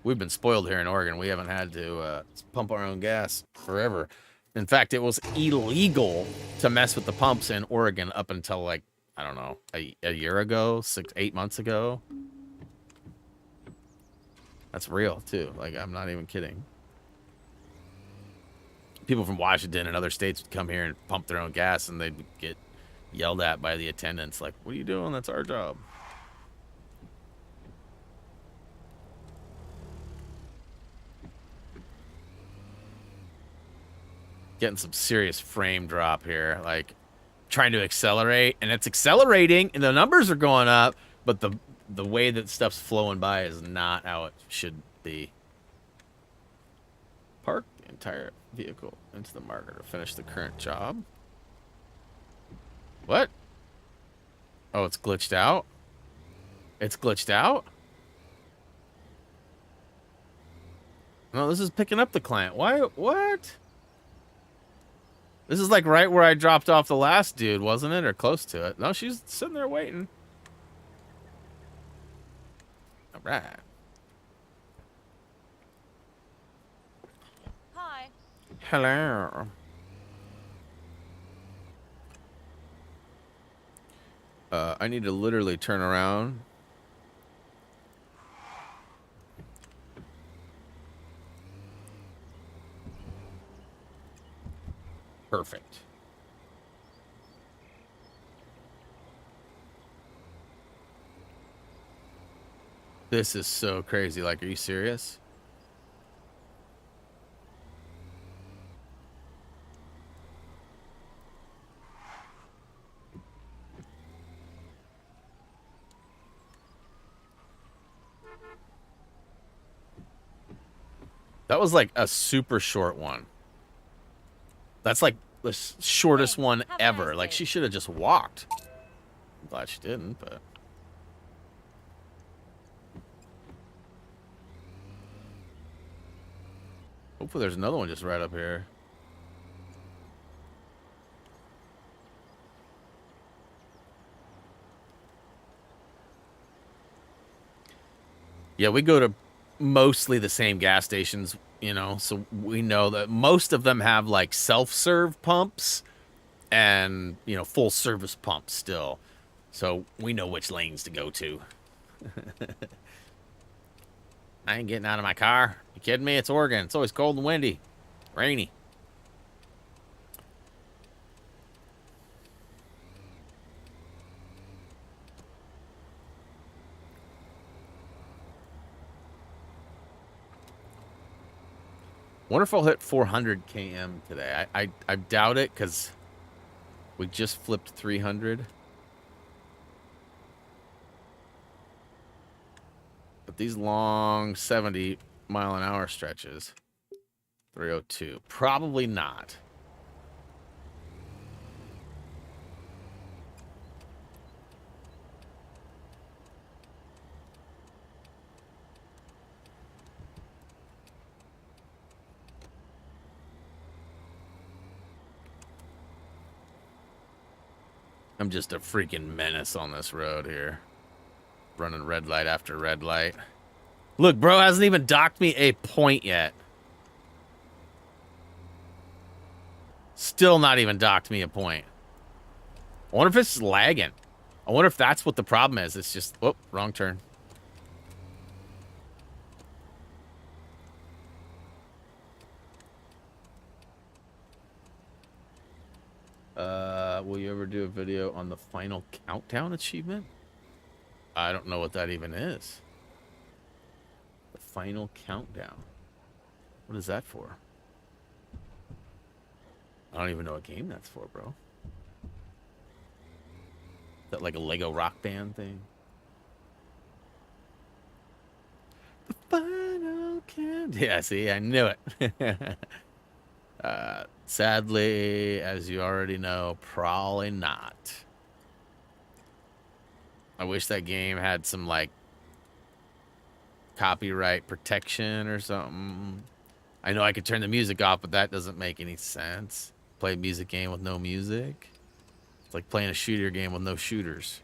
We've been spoiled here in Oregon. We haven't had to pump our own gas forever. In fact, it was illegal to mess with the pumps in Oregon up until, like, I don't know, a year ago, 8 months ago. That's real, too. Like, I'm not even kidding. People from Washington and other states would come here and pump their own gas, and they'd get yelled at by the attendants. Like, what are you doing? That's our job. Getting some serious frame drop here. Like, trying to accelerate, and it's accelerating, and the numbers are going up, but the way that stuff's flowing by is not how it should be. Park the entire vehicle into the marker to finish the current job. What? Oh, it's glitched out? It's glitched out? No, this is picking up the client. Why? What? This is like right where I dropped off the last dude, wasn't it? Or close to it. No, she's sitting there waiting. All right. Hi. Hello. I need to literally turn around. Perfect. This is so crazy. Like, are you serious? That was like a super short one. That's like the shortest one have a ever. nice Like, day. she should have just walked. I'm glad she didn't, but... Hopefully there's another one just right up here. Yeah, we go to mostly the same gas stations, you know, so we know that most of them have like self-serve pumps and, you know, full service pumps still. So we know which lanes to go to. I ain't getting out of my car. You kidding me? It's Oregon. It's always cold and windy. Rainy. Wonder if I'll hit 400 km today. I doubt it because we just flipped 300. But these long 70-mile-an-hour stretches, 302, probably not. I'm just a freaking menace on this road here. Running red light after red light. Look, bro hasn't even docked me a point yet. Still not even docked me a point. I wonder if it's lagging. I wonder if that's what the problem is. It's just, oh, wrong turn. Will you ever do a video on the final countdown achievement? I don't know what that even is. The final countdown. What is that for? I don't even know what game that's for, bro. Is that like a Lego Rock Band thing? The final countdown. Yeah, see, I knew it. Sadly, as you already know, probably not. I wish that game had some, like, copyright protection or something. I know I could turn the music off, but that doesn't make any sense. Play a music game with no music. It's like playing a shooter game with no shooters.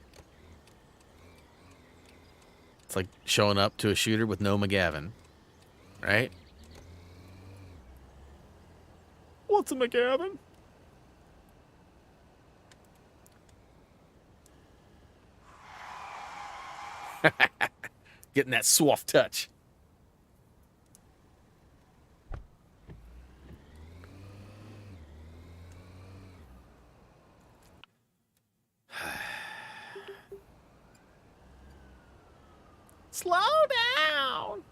It's like showing up to a shooter with no McGavin. Right? What's a McGavin? Getting that soft touch. Slow down.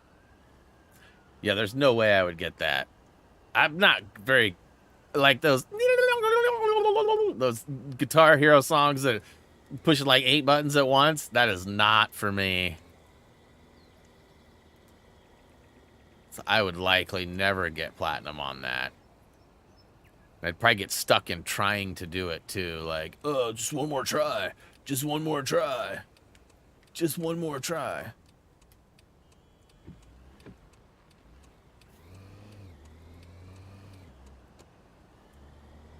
Yeah, there's no way I would get that. I'm not very like those Guitar Hero songs that push like 8 buttons at once. That is not for me. So I would likely never get platinum on that. I'd probably get stuck in trying to do it too. Like, oh, just one more try. Just one more try. Just one more try.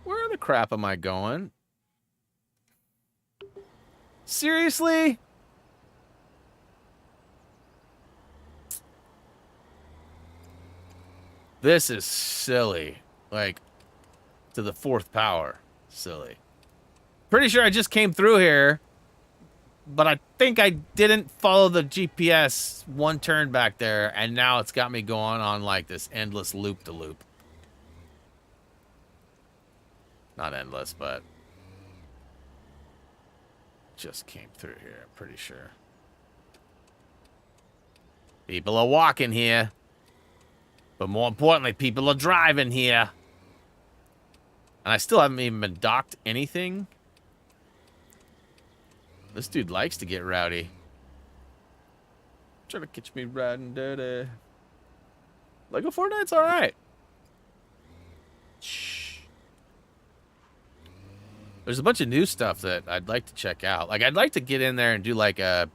Where the crap am I going? Seriously? This is silly. Like, to the 4th power. Silly. Pretty sure I just came through here, but I think I didn't follow the GPS one turn back there, and now it's got me going on like this endless loop-to-loop. Not endless, but just came through here, I'm pretty sure. People are walking here. But more importantly, people are driving here. And I still haven't even been docked anything. This dude likes to get rowdy. Trying to catch me riding dirty. Lego Fortnite's alright. Shh. There's a bunch of new stuff that I'd like to check out. Like, I'd like to get in there and do like a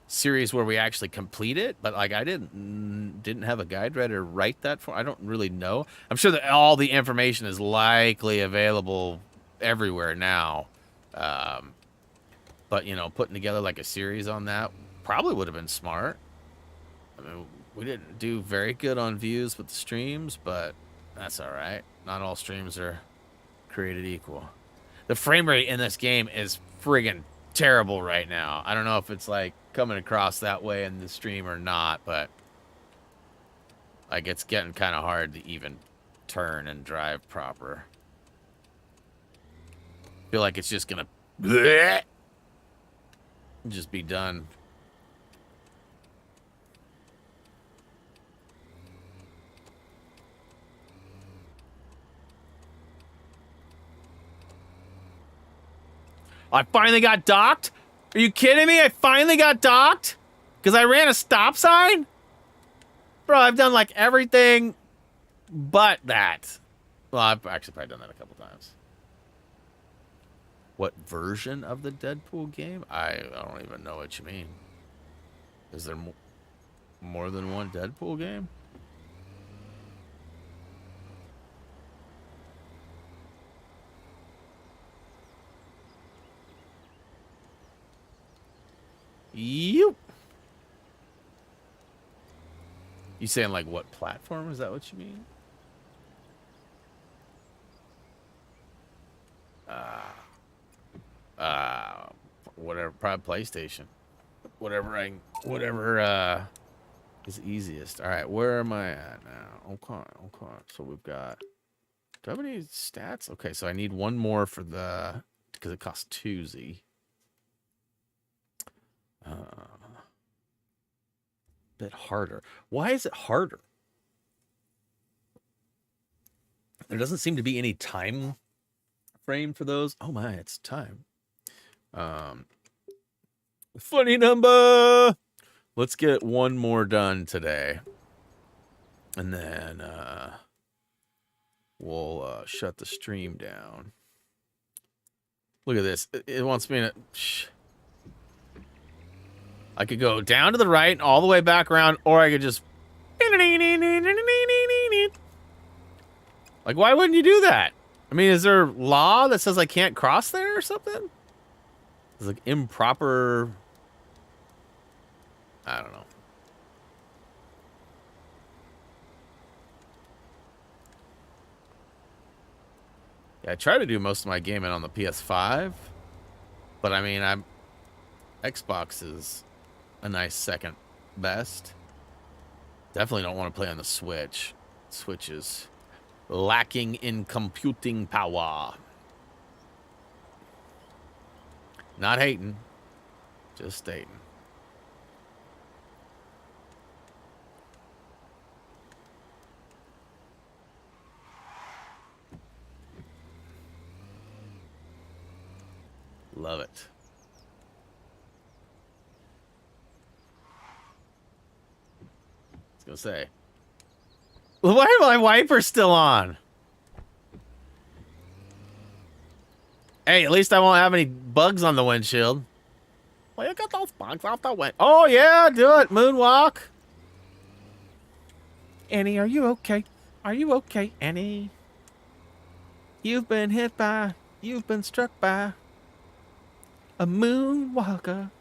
series where we actually complete it, but like I didn't have a guide writer write that for. I don't really know. I'm sure that all the information is likely available everywhere now. But you know, putting together like a series on that probably would have been smart. I mean, we didn't do very good on views with the streams, but that's all right. Not all streams are created equal. The frame rate in this game is friggin' terrible right now. I don't know if it's like coming across that way in the stream or not, but like it's getting kind of hard to even turn and drive proper. Feel like it's just gonna just be done. I finally got docked? Are you kidding me? I finally got docked? Because I ran a stop sign? Bro, I've done like everything but that. Well, I've actually probably done that a couple times. What version of the Deadpool game? I don't even know what you mean. Is there more than one Deadpool game? Yep. You saying like what platform? Is that what you mean? Whatever, probably PlayStation. Whatever is easiest. All right, where am I at now? Okay. So we've got. Do I have any stats? Okay, so I need one more for the because it costs 2Z. Bit harder. Why is it harder? There doesn't seem to be any time frame for those. Oh my, it's time. Funny number. Let's get one more done today. And then we'll shut the stream down. Look at this. It wants me to... I could go down to the right and all the way back around, or I could just... Like, why wouldn't you do that? I mean, is there law that says I can't cross there or something? It's like improper... I don't know. Yeah, I try to do most of my gaming on the PS5, but I mean, Xbox is a nice second best. Definitely don't want to play on the Switch. Switch is lacking in computing power. Not hating, just stating. Love it. I was gonna say. Why are my wipers still on? Hey, at least I won't have any bugs on the windshield. Well, you got those bugs off the wind. Oh, yeah, do it. Moonwalk. Annie, are you okay? Are you okay, Annie? You've been struck by a moonwalker.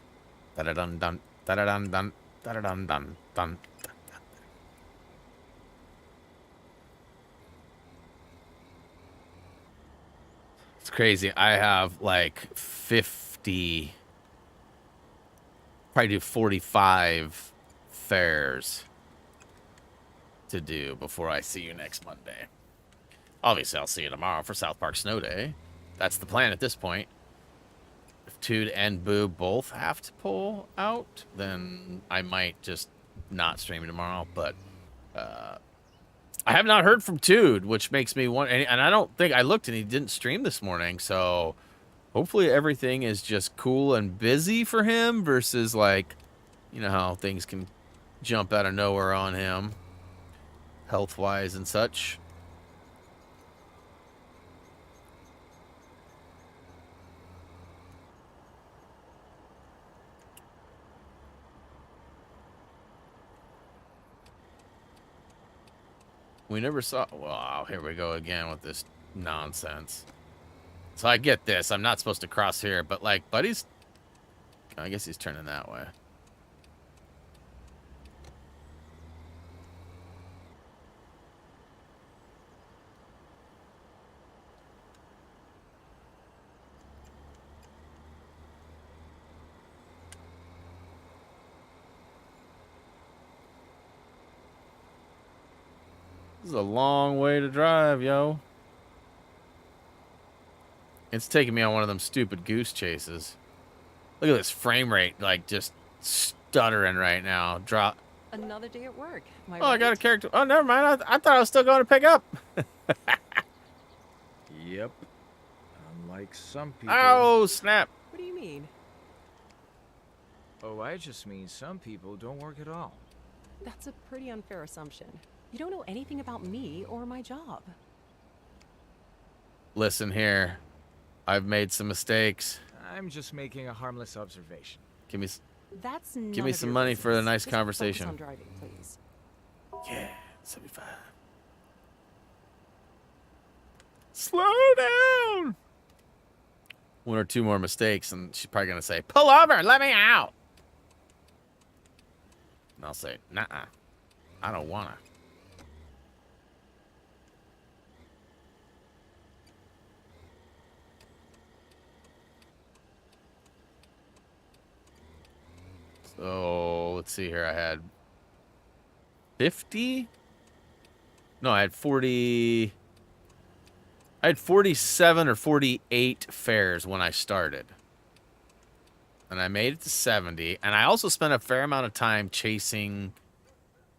Da-da-dun-dun, da-da-dun-dun, da-da-dun-dun-dun. It's crazy. I have like 50, probably do 45 fairs to do before I see you next Monday. Obviously, I'll see you tomorrow for South Park Snow Day. That's the plan at this point. If Tood and Boo both have to pull out, then I might just not stream tomorrow. But I have not heard from Tood, which makes me want. And I don't think I looked and he didn't stream this morning. So hopefully everything is just cool and busy for him versus like, you know how things can jump out of nowhere on him, health-wise and such. We never saw... Wow, here we go again with this nonsense. So I get this. I'm not supposed to cross here, but, like, Buddy's... I guess he's turning that way. This is a long way to drive, yo. It's taking me on one of them stupid goose chases. Look at this frame rate, like, just stuttering right now. Drop. Another day at work. Oh, I got a character. Oh, never mind. I thought I was still going to pick up. Yep. Unlike some people... Oh, snap. What do you mean? Oh, I just mean some people don't work at all. That's a pretty unfair assumption. You don't know anything about me or my job. Listen here. I've made some mistakes. I'm just making a harmless observation. Give me Give me some money for a nice conversation. Focus on driving, please. Yeah, 75. Slow down. One or two more mistakes, and she's probably gonna say, "Pull over, let me out." And I'll say, "Nuh-uh, I don't wanna." So let's see here. I had 50. No, I had 40. I had 47 or 48 fares when I started. And I made it to 70. And I also spent a fair amount of time chasing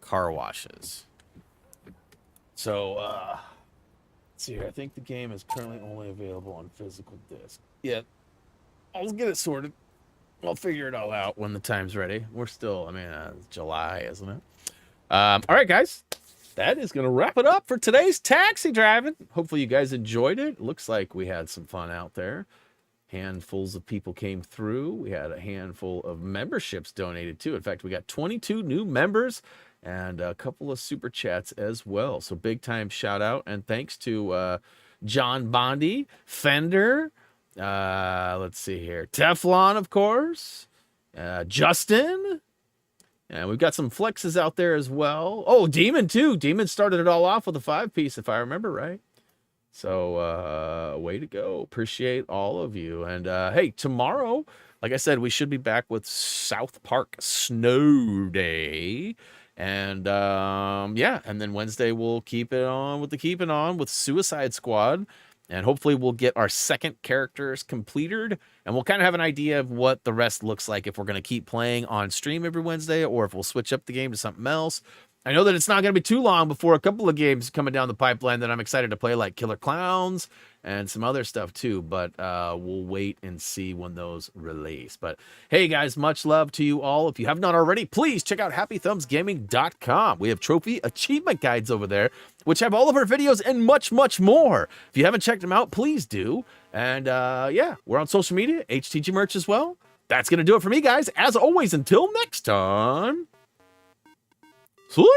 car washes. So, let's see here. I think the game is currently only available on physical disc. Yeah, I'll get it sorted. I'll figure it all out when the time's ready. We're still, I mean, it's July, isn't it? All right, guys. That is going to wrap it up for today's taxi driving. Hopefully you guys enjoyed it. Looks like we had some fun out there. Handfuls of people came through. We had a handful of memberships donated too. In fact, we got 22 new members and a couple of super chats as well. So big time shout out and thanks to John Bondi, Fender, let's see here, Teflon, of course, Justin. And we've got some flexes out there as well. Oh, Demon, too. Demon started it all off with a 5-piece, if I remember right. So, way to go. Appreciate all of you. And, hey, tomorrow, like I said, we should be back with South Park Snow Day. And, yeah, and then Wednesday we'll keep it on with Suicide Squad. And hopefully we'll get our second characters completed, and we'll kind of have an idea of what the rest looks like if we're going to keep playing on stream every Wednesday or if we'll switch up the game to something else. I know that it's not going to be too long before a couple of games coming down the pipeline that I'm excited to play, like Killer Clowns and some other stuff too, but we'll wait and see when those release. But hey guys, much love to you all. If you have not already, please check out HappyThumbsGaming.com. We have trophy achievement guides over there, which have all of our videos and much, much more. If you haven't checked them out, please do. And yeah, we're on social media, HTG merch as well. That's going to do it for me, guys. As always, until next time. Sweet.